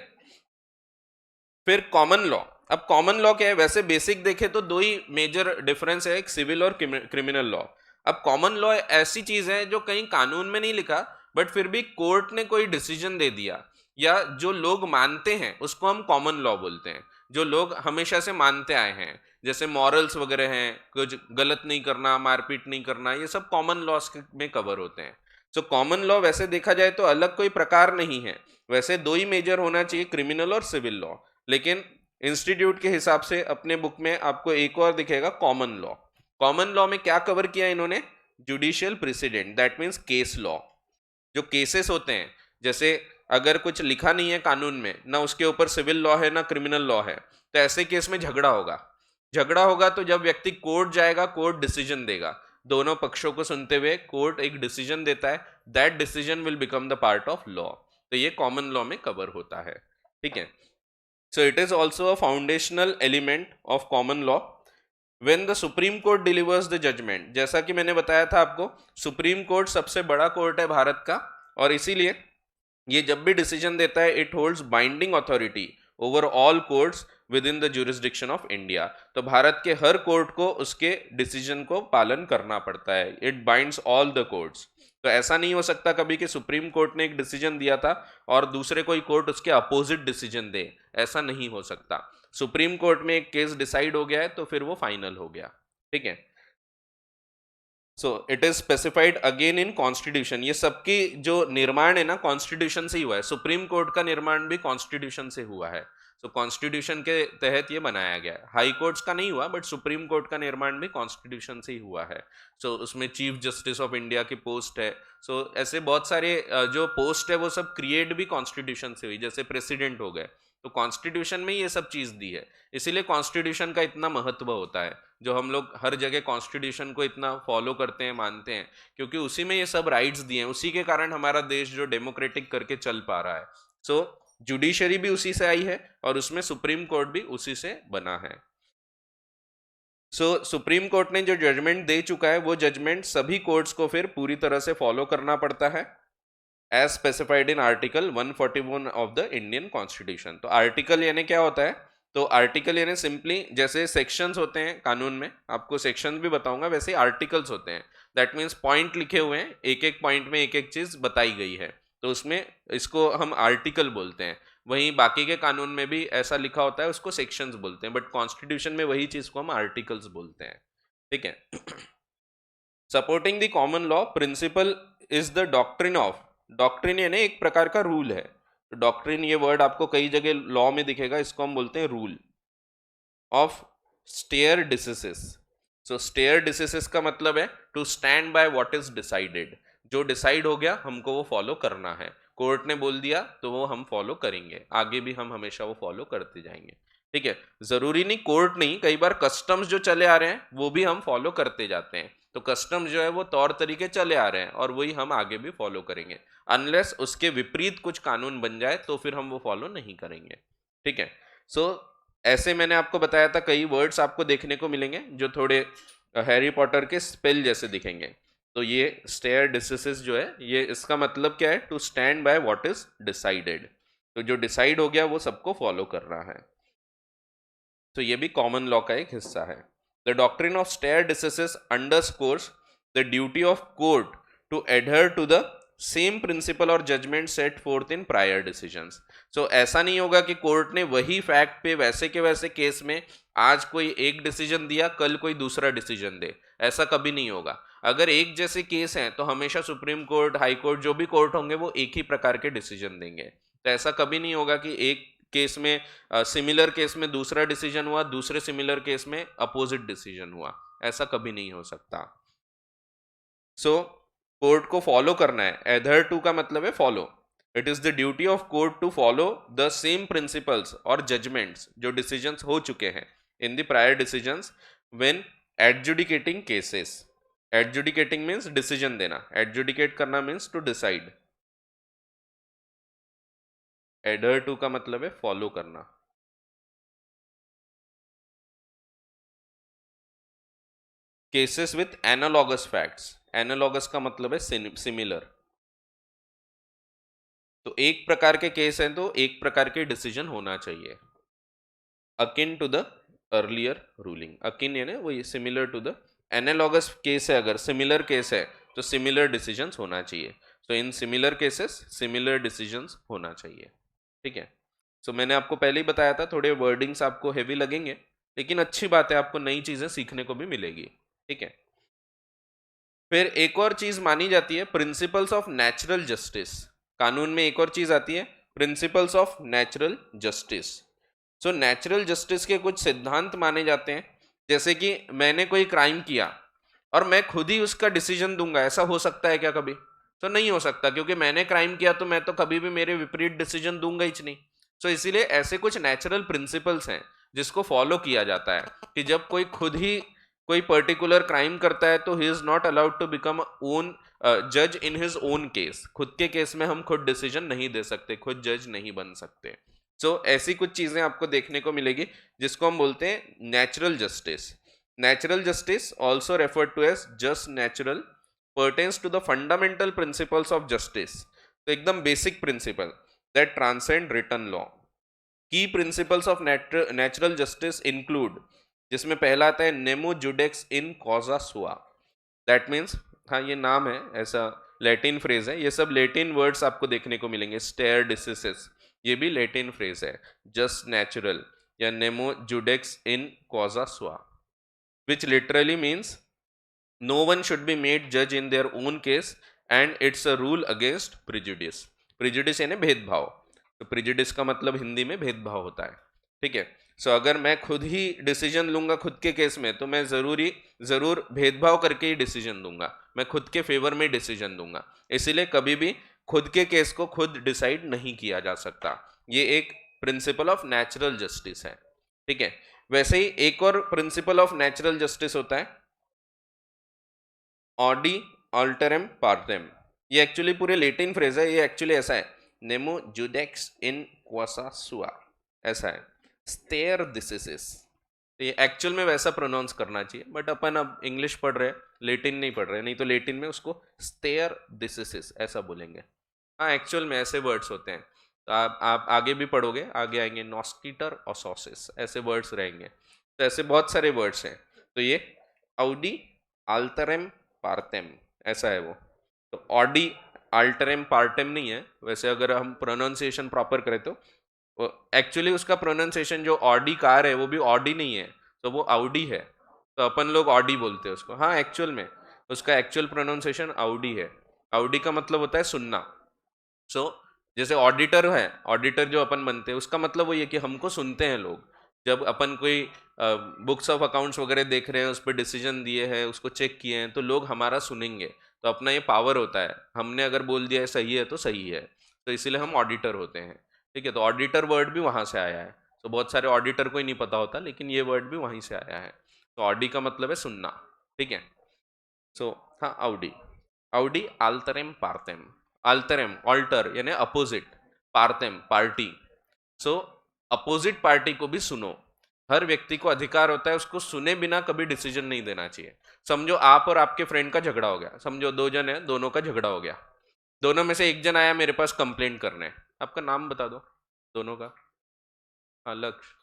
फिर कॉमन लॉ। अब कॉमन लॉ क्या है? वैसे बेसिक देखे तो दो ही मेजर डिफरेंस है, एक सिविल और क्रिमिनल लॉ। अब कॉमन लॉ ऐसी चीज है जो कहीं कानून में नहीं लिखा, बट फिर भी कोर्ट ने कोई डिसीजन दे दिया, या जो लोग मानते हैं उसको हम कॉमन लॉ बोलते हैं, जो लोग हमेशा से मानते आए हैं, जैसे मॉरल्स वगैरह हैं, कुछ गलत नहीं करना, मारपीट नहीं करना, ये सब कॉमन लॉस में कवर होते हैं। सो कॉमन लॉ वैसे देखा जाए तो अलग कोई प्रकार नहीं है, वैसे दो ही मेजर होना चाहिए, क्रिमिनल और सिविल लॉ। लेकिन इंस्टीट्यूट के हिसाब से अपने बुक में आपको एक और दिखेगा, कॉमन लॉ। कॉमन लॉ में क्या कवर किया इन्होंने? Judicial president, that means case law. जो केसेस होते हैं, जैसे अगर कुछ लिखा नहीं है कानून में, ना उसके ऊपर सिविल लॉ है ना क्रिमिनल लॉ है, तो ऐसे केस में झगड़ा होगा। झगड़ा होगा तो जब व्यक्ति कोर्ट जाएगा, कोर्ट डिसीजन देगा, दोनों पक्षों को सुनते हुए कोर्ट एक डिसीजन देता है, that decision will become the part of law. तो ये कॉमन लॉ में कवर होता है, ठीक है। So it is also a foundational element of common law. When the Supreme Court delivers the judgment, जैसा कि मैंने बताया था आपको, सुप्रीम कोर्ट सबसे बड़ा कोर्ट है भारत का, और इसीलिए ये जब भी डिसीजन देता है, it holds binding authority over all courts with in the jurisdiction of India. तो भारत के हर कोर्ट को उसके डिसीजन को पालन करना पड़ता है, it binds all the courts. तो ऐसा नहीं हो सकता कभी कि सुप्रीम कोर्ट ने एक डिसीजन दिया था और दूसरे कोई कोर्ट उसके अपोजिट डिसीजन दे, ऐसा नहीं हो सकता। सुप्रीम कोर्ट में एक केस डिसाइड हो गया है तो फिर वो फाइनल हो गया, ठीक है। So it is specified again in constitution. ये सबकी जो निर्माण है ना, कॉन्स्टिट्यूशन से ही हुआ है। सुप्रीम कोर्ट का निर्माण भी कॉन्स्टिट्यूशन से हुआ है। सो कॉन्स्टिट्यूशन के तहत ये बनाया गया है। हाई कोर्ट्स का नहीं हुआ, बट सुप्रीम कोर्ट का निर्माण भी कॉन्स्टिट्यूशन से ही हुआ है। सो उसमें चीफ जस्टिस ऑफ इंडिया की पोस्ट है। सो ऐसे बहुत सारे जो पोस्ट है वो सब क्रिएट भी कॉन्स्टिट्यूशन से हुई, जैसे प्रेसिडेंट हो गए, तो कॉन्स्टिट्यूशन में ये सब चीज दी है। इसीलिए कॉन्स्टिट्यूशन का इतना महत्व होता है, जो हम लोग हर जगह कॉन्स्टिट्यूशन को इतना फॉलो करते हैं, मानते हैं, क्योंकि उसी में ये सब राइट्स दिए हैं। उसी के कारण हमारा देश जो डेमोक्रेटिक करके चल पा रहा है। सो जुडिशरी भी उसी से आई है और उसमें सुप्रीम कोर्ट भी उसी से बना है। सो सुप्रीम कोर्ट ने जो जजमेंट दे चुका है, वो जजमेंट सभी कोर्ट्स को फिर पूरी तरह से फॉलो करना पड़ता है, as specified in article 141 of the Indian constitution. तो आर्टिकल यानी क्या होता है? तो आर्टिकल यानी सिंपली जैसे सेक्शंस होते हैं कानून में, आपको सेक्शंस भी बताऊंगा, वैसे आर्टिकल्स होते हैं। दैट मीन्स पॉइंट लिखे हुए हैं, एक एक पॉइंट में एक एक चीज बताई गई है, तो उसमें इसको हम आर्टिकल बोलते हैं। वहीं बाकी के कानून में भी ऐसा लिखा होता है, उसको सेक्शंस बोलते हैं, बट कॉन्स्टिट्यूशन में वही चीज को हम आर्टिकल्स बोलते हैं, ठीक है। Supporting the common law principal is the doctrine of, doctrine यानी एक प्रकार का रूल है। डॉक्ट्रिन ये वर्ड आपको कई जगह लॉ में दिखेगा, इसको हम बोलते हैं rule of stare decisis. So stare decisis का मतलब है to stand by what is decided, जो डिसाइड हो गया हमको वो फॉलो करना है, कोर्ट ने बोल दिया तो वो हम फॉलो करेंगे, आगे भी हम हमेशा वो फॉलो करते जाएंगे। ठीक है, जरूरी नहीं कोर्ट नहीं, कई बार कस्टम्स जो चले आ रहे हैं वो भी हम फॉलो करते जाते हैं, तो कस्टम्स जो है वो तौर तरीके चले आ रहे हैं और वही हम आगे भी फॉलो करेंगे, अनलेस उसके विपरीत कुछ कानून बन जाए तो फिर हम वो फॉलो नहीं करेंगे। ठीक है, सो ऐसे मैंने आपको बताया था कई वर्ड्स आपको देखने को मिलेंगे जो थोड़े हैरी पॉटर के स्पेल जैसे दिखेंगे। तो ये स्टेयर डिसीसेस जो है ये इसका मतलब क्या है, to stand by what is decided, तो जो डिसाइड हो गया वो सबको फॉलो कर रहा है। तो ये भी कॉमन लॉ का एक हिस्सा है। The doctrine of stare decisis underscores the duty of court to adhere to the same principle और judgment set forth in prior decisions. So ऐसा नहीं होगा कि कोर्ट ने वही फैक्ट पे वैसे के वैसे केस में आज कोई एक डिसीजन दिया कल कोई दूसरा डिसीजन दे, ऐसा कभी नहीं होगा। अगर एक जैसे केस हैं तो हमेशा सुप्रीम कोर्ट, हाई कोर्ट, जो भी कोर्ट होंगे वो एक ही प्रकार के डिसीजन देंगे। तो ऐसा कभी नहीं होगा कि एक केस में सिमिलर केस में दूसरा डिसीजन हुआ, दूसरे सिमिलर केस में अपोजिट डिसीजन हुआ, ऐसा कभी नहीं हो सकता। सो कोर्ट को फॉलो करना है, एडहर टू का मतलब है follow. It is the duty of court to follow the same principles और जजमेंट्स जो डिसीजंस हो चुके हैं in the prior decisions when adjudicating cases. Adjudicating means decision देना, एडजुडिकेट करना means to decide, adhere to का मतलब है फॉलो करना। Cases with analogous facts, analogous का मतलब है सिमिलर, तो एक प्रकार के केस हैं तो एक प्रकार के डिसीजन होना चाहिए। Akin to the earlier ruling, akin यानी वही similar to the, analogous case है अगर सिमिलर केस है तो सिमिलर डिसीजंस होना चाहिए। तो in similar cases similar decisions होना चाहिए। ठीक है, सो मैंने आपको पहले ही बताया था थोड़े वर्डिंग्स आपको हेवी लगेंगे, लेकिन अच्छी बात है आपको नई चीजें सीखने को भी मिलेगी। ठीक है, फिर एक और चीज मानी जाती है प्रिंसिपल्स ऑफ नेचुरल जस्टिस। कानून में एक और चीज आती है principles of natural justice. So natural justice के कुछ सिद्धांत माने जाते हैं, जैसे कि मैंने कोई क्राइम किया और मैं खुद ही उसका डिसीजन दूंगा, ऐसा हो सकता है क्या कभी? तो नहीं हो सकता, क्योंकि मैंने क्राइम किया तो मैं तो कभी भी मेरे विपरीत डिसीजन दूंगा ही नहीं। सो इसीलिए ऐसे कुछ नेचुरल प्रिंसिपल्स हैं जिसको फॉलो किया जाता है कि जब कोई खुद ही कोई पर्टिकुलर क्राइम करता है तो he is not allowed to become own जज इन हिज ओन केस, खुद के केस में हम खुद डिसीजन नहीं दे सकते, खुद जज नहीं बन सकते। सो ऐसी कुछ चीजें आपको देखने को मिलेगी जिसको हम बोलते हैं natural justice. Natural justice also referred to as just natural pertains to the fundamental principles of justice, तो एकदम basic principle that transcend written law। की principles of natural justice include, जिसमें पहला आता है नेमो जुडेक्स इन कॉजा सुआ। दैट मीन्स, हाँ ये नाम है, ऐसा लैटिन फ्रेज है, ये सब लैटिन वर्ड्स आपको देखने को मिलेंगे। स्टेयर डिसीसेस ये भी लैटिन फ्रेज है, जस्ट नेचुरल या नेमो जुडेक्स इन कॉजा सुआ, which literally means no one should be made जज in their own case and it's a rule against prejudice. Prejudice यानी भेदभाव, तो प्रिजुडिस का मतलब हिंदी में भेदभाव होता है। ठीक है, सो अगर मैं खुद ही डिसीजन लूंगा खुद के केस में तो मैं जरूर भेदभाव करके ही डिसीजन दूंगा, मैं खुद के फेवर में डिसीजन दूंगा, इसीलिए कभी भी खुद के केस को खुद डिसाइड नहीं किया जा सकता। ये एक प्रिंसिपल ऑफ नेचुरल जस्टिस है। ठीक है, वैसे ही एक और प्रिंसिपल ऑफ नेचुरल जस्टिस होता है ऑडी अल्टरम पार्टेम। ये एक्चुअली पूरे लेटिन फ्रेज है, ये एक्चुअली ऐसा है नेमो जुडेक्स इन क्वासा सुआ, ऐसा है स्टेयर डिसीसेस। तो ये एक्चुअल में वैसा प्रोनाउंस करना चाहिए, बट अपन अब इंग्लिश पढ़ रहे हैं, लेटिन नहीं पढ़ रहे, नहीं तो लेटिन में उसको स्टेयर डिसीसेस ऐसा बोलेंगे। हाँ एक्चुअल में ऐसे वर्ड्स होते हैं, तो आप आगे भी पढ़ोगे, आगे आएंगे नॉस्कीटर और सॉसेस, ऐसे वर्ड्स रहेंगे। तो ऐसे बहुत सारे वर्ड्स हैं, तो ये ऑडी अल्टरम पार्टेम ऐसा है वो। तो ऑडी अल्टरम पार्टेम नहीं है वैसे, अगर हम प्रोनाउंसिएशन प्रॉपर करें तो एक्चुअली उसका प्रोनाउंसिएशन जो ऑडी कार है वो भी ऑडी नहीं है, तो वो आउडी है, तो अपन लोग ऑडी बोलते हैं उसको। हाँ एक्चुअल में उसका एक्चुअल प्रोनाउंसिएशन आउडी है। आउडी का मतलब होता है सुनना। सो जैसे ऑडिटर है, ऑडिटर जो अपन बनते हैं उसका मतलब वही है कि हमको सुनते हैं लोग। जब अपन कोई बुक्स ऑफ अकाउंट्स वगैरह देख रहे हैं, उस पर डिसीजन दिए हैं, उसको चेक किए हैं, तो लोग हमारा सुनेंगे। तो अपना ये पावर होता है, हमने अगर बोल दिया है सही है तो सही है, तो इसीलिए हम ऑडिटर होते हैं। ठीक है, तो ऑडिटर वर्ड भी वहां से आया है। तो बहुत सारे ऑडिटर को ही नहीं पता होता, लेकिन ये वर्ड भी वहीं से आया है। तो ऑडी का मतलब है सुनना। ठीक है, सो हाँ, आउडी। आउडी आल्तरेम पार्टेम। आल्तरेम ऑल्टर यानी अपोजिट, पार्टेम पार्टी। सो अपोजिट पार्टी को भी सुनो। हर व्यक्ति को अधिकार होता है उसको सुने बिना कभी डिसीजन नहीं देना चाहिए। समझो आप और आपके फ्रेंड का झगड़ा हो गया, समझो दो जन है, दोनों का झगड़ा हो गया। दोनों में से एक जन आया मेरे पास कंप्लेंट करने। आपका नाम बता दो दोनों का। हाँ, लक्ष्य,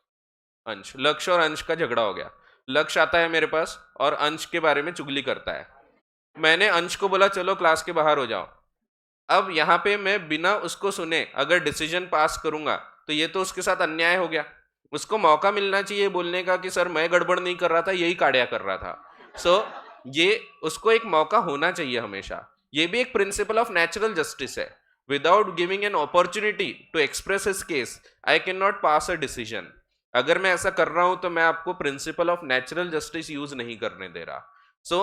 अंश। लक्ष्य और अंश का झगड़ा हो गया। लक्ष्य आता है मेरे पास और अंश के बारे में चुगली करता है। मैंने अंश को बोला चलो क्लास के बाहर हो जाओ। अब यहाँ पे मैं बिना उसको सुने अगर डिसीजन पास करूंगा तो ये तो उसके साथ अन्याय हो गया। उसको मौका मिलना चाहिए बोलने का कि सर मैं गड़बड़ नहीं कर रहा था, यही काड़िया कर रहा था। सो ये उसको एक मौका होना चाहिए हमेशा। ये भी एक प्रिंसिपल ऑफ नेचुरल जस्टिस है। Without giving an opportunity to express his case I can not pass a decision. अगर मैं ऐसा कर रहा हूं तो मैं आपको principle of natural justice use नहीं करने दे रहा। सो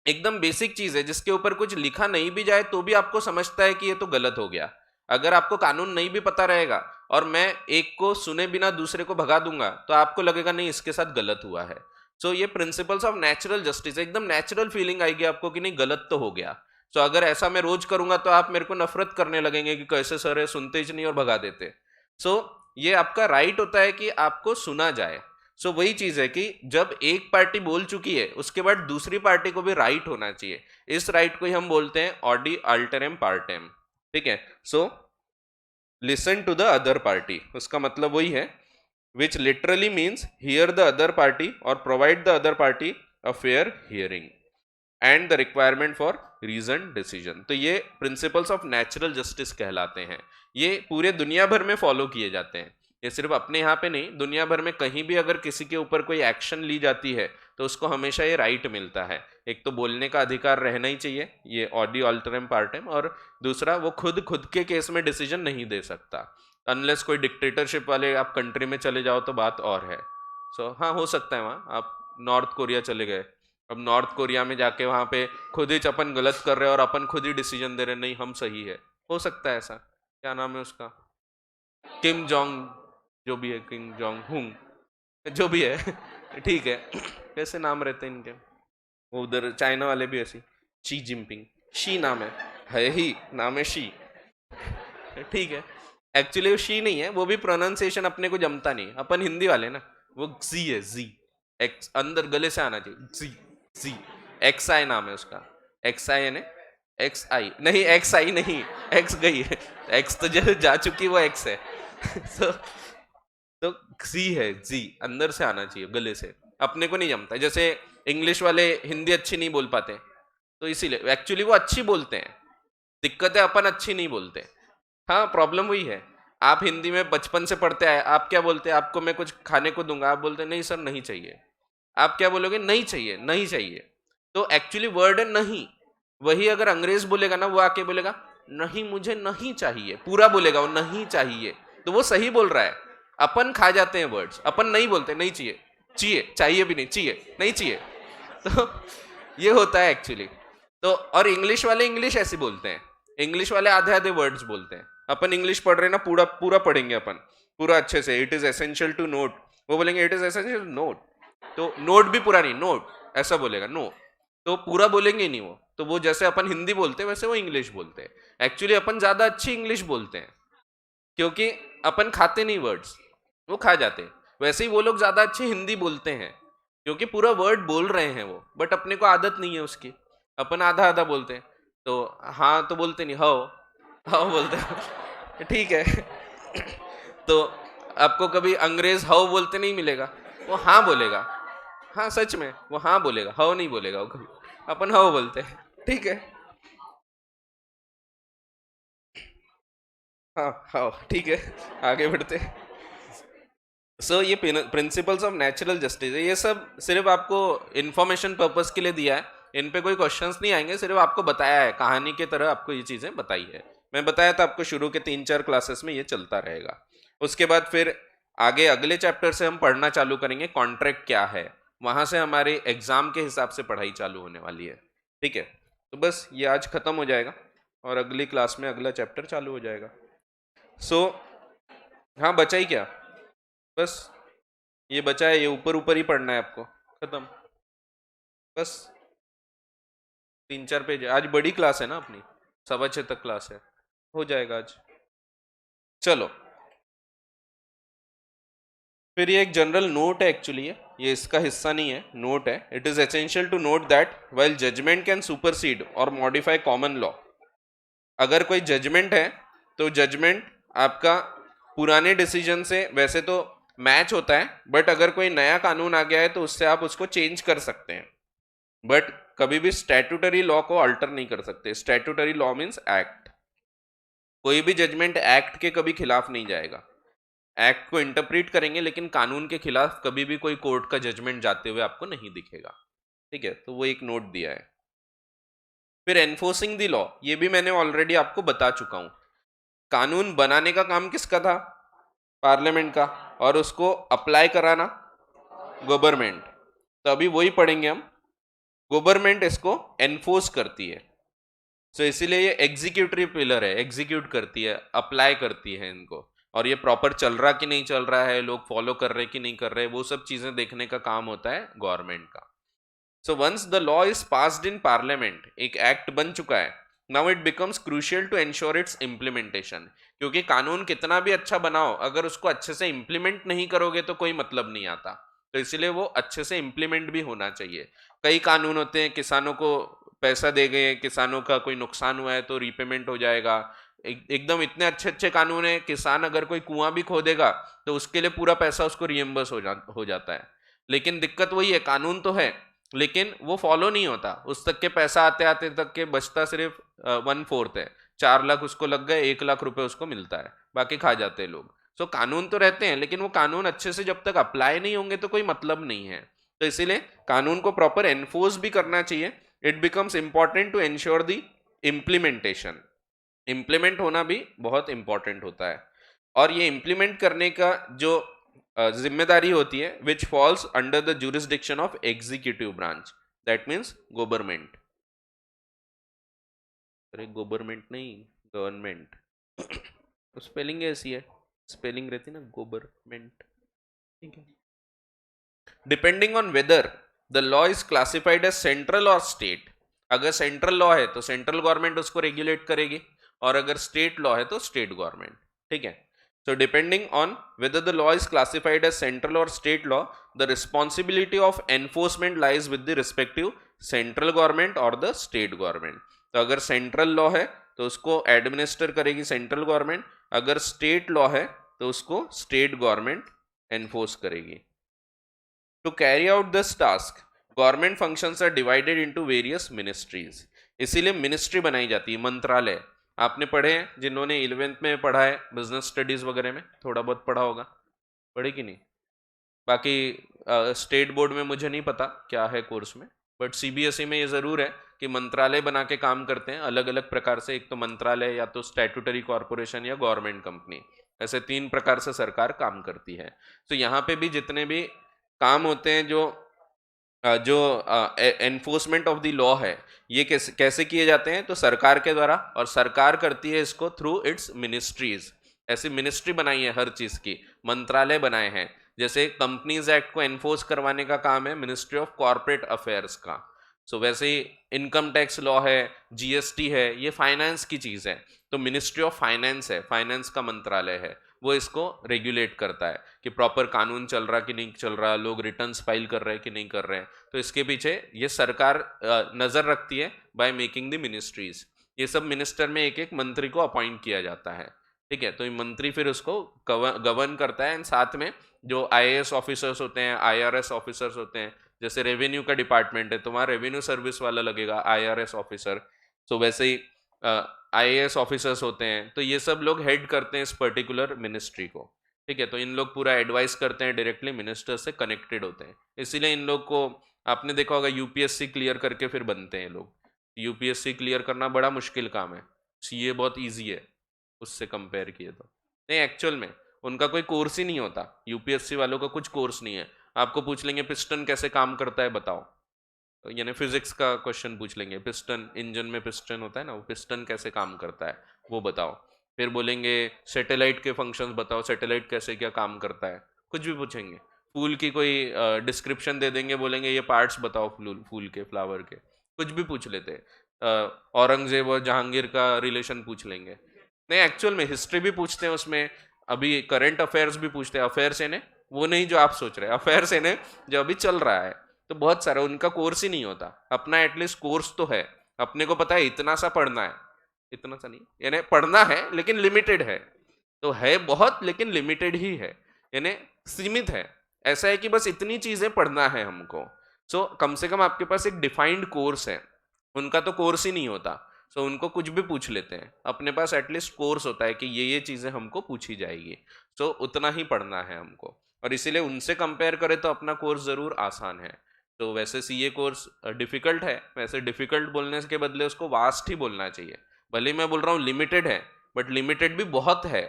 एकदम बेसिक चीज है जिसके ऊपर कुछ लिखा नहीं भी जाए तो भी आपको समझता है कि ये तो गलत हो गया। अगर आपको कानून नहीं भी पता रहेगा और मैं एक को सुने बिना दूसरे को भगा दूंगा तो आपको लगेगा नहीं इसके साथ गलत हुआ है। सो ये प्रिंसिपल्स ऑफ नेचुरल जस्टिस, एकदम नेचुरल फीलिंग आएगी आपको कि नहीं गलत तो हो गया। सो अगर ऐसा मैं रोज करूंगा तो आप मेरे को नफरत करने लगेंगे कि कैसे सर है, सुनते ही नहीं और भगा देते। सो ये आपका राइट होता है कि आपको सुना जाए। सो वही चीज है कि जब एक पार्टी बोल चुकी है उसके बाद दूसरी पार्टी को भी राइट होना चाहिए। इस राइट को ही हम बोलते हैं ऑडी अल्टरम पार्टेम। ठीक है, so listen to the other party, उसका मतलब वही है which literally means hear the other party और provide the other party a fair hearing and the requirement for reason decision. तो ये प्रिंसिपल्स ऑफ नेचुरल जस्टिस कहलाते हैं। ये पूरे दुनिया भर में फॉलो किए जाते हैं। ये सिर्फ अपने यहाँ पे नहीं, दुनिया भर में कहीं भी अगर किसी के ऊपर कोई एक्शन ली जाती है तो उसको हमेशा ये राइट मिलता है। एक तो बोलने का अधिकार रहना ही चाहिए, ये ऑडी अल्टरम पार्टेम, और दूसरा वो खुद के केस में डिसीजन नहीं दे सकता अनलेस कोई डिक्टेटरशिप वाले आप कंट्री में चले जाओ तो बात और है। सो हाँ, हो सकता है वहाँ आप नॉर्थ कोरिया चले गए, अब नॉर्थ कोरिया में जाके वहां पे खुद ही अपन गलत कर रहे हैं और अपन खुद ही डिसीजन दे रहे हैं नहीं हम सही है। हो सकता है ऐसा। क्या नाम है उसका, किम जोंग, जो भी है, किम जोंग हुंग, जो भी है ठीक है कैसे नाम रहते हैं इनके, वो उधर चाइना वाले भी ऐसी, शी जिनपिंग, शी नाम है ही, नाम है शी। ठीक है, एक्चुअली वो शी नहीं है, वो भी प्रोनाउंसिएशन अपने को जमता नहीं, अपन हिंदी वाले ना, वो जी है, जी। एक्स अंदर गले से आना चाहिए, जी जी। एक्स आई नाम है उसका, एक्स आई यानी एक्स आई नहीं, एक्स आई नहीं, एक्स गई है, एक्स तो जो जा चुकी वो एक्स है so, तो जी है, जी अंदर से आना चाहिए गले से, अपने को नहीं जमता। जैसे इंग्लिश वाले हिंदी अच्छी नहीं बोल पाते तो इसीलिए, एक्चुअली वो अच्छी बोलते हैं, दिक्कत है अपन अच्छी नहीं बोलते। हाँ, प्रॉब्लम वही है। आप हिंदी में बचपन से पढ़ते आए, आप क्या बोलते हैं, आपको मैं कुछ खाने को दूंगा, आप बोलते नहीं सर नहीं चाहिए। आप क्या बोलोगे, नहीं चाहिए, नहीं चाहिए। तो एक्चुअली वर्ड है नहीं। वही अगर अंग्रेज बोलेगा ना, वो आके बोलेगा नहीं मुझे नहीं चाहिए, पूरा बोलेगा वो नहीं चाहिए, तो वो सही बोल रहा है। अपन खा जाते हैं वर्ड्स, अपन नहीं बोलते नहीं चाहिए, चाहिए, चाहिए भी नहीं, चाहिए नहीं चाहिए तो ये होता है एक्चुअली। तो और इंग्लिश वाले इंग्लिश ऐसे बोलते हैं, इंग्लिश वाले आधे आधे वर्ड्स बोलते हैं। अपन इंग्लिश पढ़ रहे हैं ना, पूरा पूरा पढ़ेंगे अपन, पूरा अच्छे से, it is essential to note, वो बोलेंगे it is essential to note, तो नोट भी पूरा नहीं, नोट ऐसा बोलेगा, नो, तो पूरा बोलेंगे नहीं वो। तो वो जैसे अपन हिंदी बोलते हैं वैसे वो इंग्लिश बोलते हैं। एक्चुअली अपन ज्यादा अच्छी इंग्लिश बोलते हैं क्योंकि अपन खाते नहीं वर्ड्स, वो खा जाते हैं। वैसे ही वो लोग ज्यादा अच्छी हिंदी बोलते हैं क्योंकि पूरा वर्ड बोल रहे हैं वो, बट अपने को आदत नहीं है उसकी, अपन आधा आधा बोलते हैं। तो हाँ तो बोलते नहीं, हाओ हाओ बोलते हैं ठीक है तो आपको कभी अंग्रेज हाउ बोलते नहीं मिलेगा, वो हाँ बोलेगा, हाँ सच में वो हाँ बोलेगा, हाउ नहीं बोलेगा वो कभी, अपन हाउ बोलते हैं। ठीक है, हाँ हाँ ठीक है, आगे बढ़ते हैं। सो ये प्रिंसिपल्स ऑफ नेचुरल जस्टिस है, ये सब सिर्फ आपको इंफॉर्मेशन पर्पस के लिए दिया है। इन पे कोई क्वेश्चंस नहीं आएंगे, सिर्फ आपको बताया है, कहानी की तरह आपको ये चीजें बताई है। मैं बताया था आपको शुरू के 3-4 क्लासेस में ये चलता रहेगा। उसके बाद फिर आगे अगले चैप्टर से हम पढ़ना चालू करेंगे कॉन्ट्रैक्ट क्या है, वहां से हमारे एग्जाम के हिसाब से पढ़ाई चालू होने वाली है। ठीक है, तो बस ये आज खत्म हो जाएगा और अगली क्लास में अगला चैप्टर चालू हो जाएगा। सो हाँ, बचा ही क्या, बस ये बचा है, ये ऊपर ऊपर ही पढ़ना है आपको, खत्म। बस 3-4 पेज, आज बड़ी क्लास है ना अपनी, 6:15 तक क्लास है, हो जाएगा आज। चलो, फिर ये एक जनरल नोट है, एक्चुअली ये इसका हिस्सा नहीं है, नोट है। It is essential to note that while judgment can supersede और मॉडिफाई कॉमन लॉ। अगर कोई जजमेंट है तो जजमेंट आपका पुराने डिसीजन से वैसे तो मैच होता है, बट अगर कोई नया कानून आ गया है तो उससे आप उसको चेंज कर सकते हैं, बट कभी भी स्टैट्यूटरी लॉ को अल्टर नहीं कर सकते। स्टैट्यूटरी लॉ मीन्स एक्ट, कोई भी जजमेंट एक्ट के कभी खिलाफ नहीं जाएगा। एक्ट को इंटरप्रीट करेंगे लेकिन कानून के खिलाफ कभी भी कोई कोर्ट का जजमेंट जाते हुए आपको नहीं दिखेगा। ठीक है, तो वो एक नोट दिया है। फिर एनफोर्सिंग द लॉ, ये भी मैंने ऑलरेडी आपको बता चुका हूं। कानून बनाने का काम किसका था, पार्लियामेंट का, और उसको अप्लाई कराना गवर्नमेंट। तो अभी वही पढ़ेंगे हम, गवर्नमेंट इसको एनफोर्स करती है। सो इसीलिए ये एग्जीक्यूटिव पिलर है, एग्जीक्यूट करती है, अप्लाई करती है इनको, और ये प्रॉपर चल रहा कि नहीं चल रहा है, लोग फॉलो कर रहे कि नहीं कर रहे, वो सब चीजें देखने का काम होता है गवर्नमेंट का। So once the law is passed in parliament, एक एक्ट बन चुका है, now it becomes crucial to ensure its implementation. क्योंकि कानून कितना भी अच्छा बनाओ, अगर उसको अच्छे से इंप्लीमेंट नहीं करोगे तो कोई मतलब नहीं आता। तो इसलिए वो अच्छे से इंप्लीमेंट भी होना चाहिए। कई कानून होते हैं, किसानों को पैसा दे गए, किसानों का कोई नुकसान हुआ है तो रीपेमेंट हो जाएगा, एकदम इतने अच्छे अच्छे कानून है, किसान अगर कोई कुआं भी खोदेगा तो उसके लिए पूरा पैसा उसको रिएम्बर्स हो जाता है। लेकिन दिक्कत वही है, कानून तो है लेकिन वो फॉलो नहीं होता, उस तक के पैसा आते आते तक के बचता सिर्फ 1/4 है। 4 लाख उसको लग गए, 1 लाख रुपए उसको मिलता है, बाकी खा जाते हैं लोग। सो कानून तो रहते हैं लेकिन वो कानून अच्छे से जब तक अप्लाई नहीं होंगे तो कोई मतलब नहीं है। तो इसीलिए कानून को प्रॉपर एनफोर्स भी करना चाहिए। It becomes important to ensure the implementation. Implement होना भी बहुत इंपॉर्टेंट होता है, और ये इम्प्लीमेंट करने का जो जिम्मेदारी होती है which falls under the jurisdiction of executive branch, that means government. अरे गवर्नमेंट नहीं, गवर्नमेंट तो स्पेलिंग ऐसी है, स्पेलिंग रहती ना गवर्नमेंट। ठीक है, depending on whether the law is classified as central और स्टेट। अगर सेंट्रल लॉ है तो सेंट्रल गवर्नमेंट उसको रेगुलेट करेगी, और अगर स्टेट लॉ है तो स्टेट गवर्नमेंट। ठीक है, so depending on whether the law is classified as central or state law, the responsibility of enforcement lies with the respective central government or the state government। तो अगर central law है तो उसको administer करेगी central government, अगर state law है तो उसको स्टेट गवर्नमेंट एनफोर्स करेगी। To carry out this task government functions are divided into various ministries. इसीलिए मिनिस्ट्री बनाई जाती है, मंत्रालय। आपने पढ़े हैं, जिन्होंने 11th में पढ़ा है बिजनेस स्टडीज वगैरह में, थोड़ा बहुत पढ़ा होगा, पढ़े कि नहीं? बाकी स्टेट बोर्ड में मुझे नहीं पता क्या है कोर्स में, बट सीबीएसई में ये जरूर है कि मंत्रालय बना के काम करते हैं अलग अलग प्रकार से। एक तो मंत्रालय, या तो स्टैट्यूटरी कॉरपोरेशन, या गवर्नमेंट कंपनी, ऐसे 3 प्रकार से सरकार काम करती है। तो यहाँ पे भी जितने भी काम होते हैं, जो एनफोर्समेंट ऑफ द लॉ है, ये कैसे कैसे किए जाते हैं, तो सरकार के द्वारा, और सरकार करती है इसको थ्रू इट्स मिनिस्ट्रीज। ऐसी मिनिस्ट्री बनाई है हर चीज की, मंत्रालय बनाए हैं। जैसे कंपनीज एक्ट को एनफोर्स करवाने का काम है मिनिस्ट्री ऑफ कॉर्पोरेट अफेयर्स का। सो वैसे ही इनकम टैक्स लॉ है, जीएसटी है, ये फाइनेंस की चीज है, तो मिनिस्ट्री ऑफ फाइनेंस है, फाइनेंस का मंत्रालय है, वो इसको रेगुलेट करता है कि प्रॉपर कानून चल रहा कि नहीं चल रहा, लोग रिटर्न्स फाइल कर रहे हैं कि नहीं कर रहे हैं। तो इसके पीछे ये सरकार नजर रखती है बाय मेकिंग द मिनिस्ट्रीज। ये सब मिनिस्टर में एक एक मंत्री को अपॉइंट किया जाता है। ठीक है, तो ये मंत्री फिर उसको गवर्न करता है, एंड साथ में जो आईएएस ऑफिसर्स होते हैं, आईआरएस ऑफिसर्स होते हैं, जैसे रेवेन्यू का डिपार्टमेंट है तो वहाँ रेवेन्यू सर्विस वाला लगेगा, आईआरएस ऑफिसर। सो वैसे ही आईएएस ऑफिसर्स होते हैं, तो ये सब लोग हेड करते हैं इस पर्टिकुलर मिनिस्ट्री को। ठीक है, तो इन लोग पूरा एडवाइस करते हैं, डायरेक्टली मिनिस्टर से कनेक्टेड होते हैं, इसीलिए इन लोग को आपने देखा होगा यूपीएससी क्लियर करके फिर बनते हैं लोग। यूपीएससी क्लियर करना बड़ा मुश्किल काम है, सीए बहुत ईजी है उससे कंपेयर किए तो। नहीं, एक्चुअल में उनका कोई कोर्स ही नहीं होता, यूपीएससी वालों का कुछ कोर्स नहीं है। आपको पूछ लेंगे पिस्टन कैसे काम करता है बताओ, तो यानी फिजिक्स का क्वेश्चन पूछ लेंगे, पिस्टन इंजन में पिस्टन होता है ना, वो पिस्टन कैसे काम करता है वो बताओ। फिर बोलेंगे सैटेलाइट के फंक्शंस बताओ, सैटेलाइट कैसे क्या काम करता है, कुछ भी पूछेंगे। फूल की कोई डिस्क्रिप्शन दे देंगे, बोलेंगे ये पार्ट्स बताओ फूल के, फ्लावर के, कुछ भी पूछ लेते हैं। औरंगजेब और जहांगीर का रिलेशन पूछ लेंगे। नहीं, एक्चुअल में हिस्ट्री भी पूछते हैं उसमें, अभी करंट अफेयर्स भी पूछते हैं। अफेयर्स यानी वो नहीं जो आप सोच रहे हैं, अफेयर्स यानी जो अभी चल रहा है। तो बहुत सारा उनका कोर्स ही नहीं होता, अपना एटलीस्ट कोर्स तो है, अपने को पता है इतना सा पढ़ना है, इतना सा नहीं यानी पढ़ना है लेकिन लिमिटेड है, तो है बहुत लेकिन लिमिटेड ही है, यानी सीमित है। ऐसा है कि बस इतनी चीजें पढ़ना है हमको। सो कम से कम आपके पास एक डिफाइंड कोर्स है, उनका तो कोर्स ही नहीं होता। सो उनको कुछ भी पूछ लेते हैं, अपने पास एटलीस्ट कोर्स होता है कि ये चीजें हमको पूछी जाएगी, सो उतना ही पढ़ना है हमको। और इसीलिए उनसे कंपेयर करें तो अपना कोर्स जरूर आसान है। तो वैसे सीए कोर्स डिफिकल्ट है, वैसे डिफिकल्ट बोलने के बदले उसको वास्ट ही बोलना चाहिए। भले मैं बोल रहा हूँ लिमिटेड है, बट लिमिटेड भी बहुत है।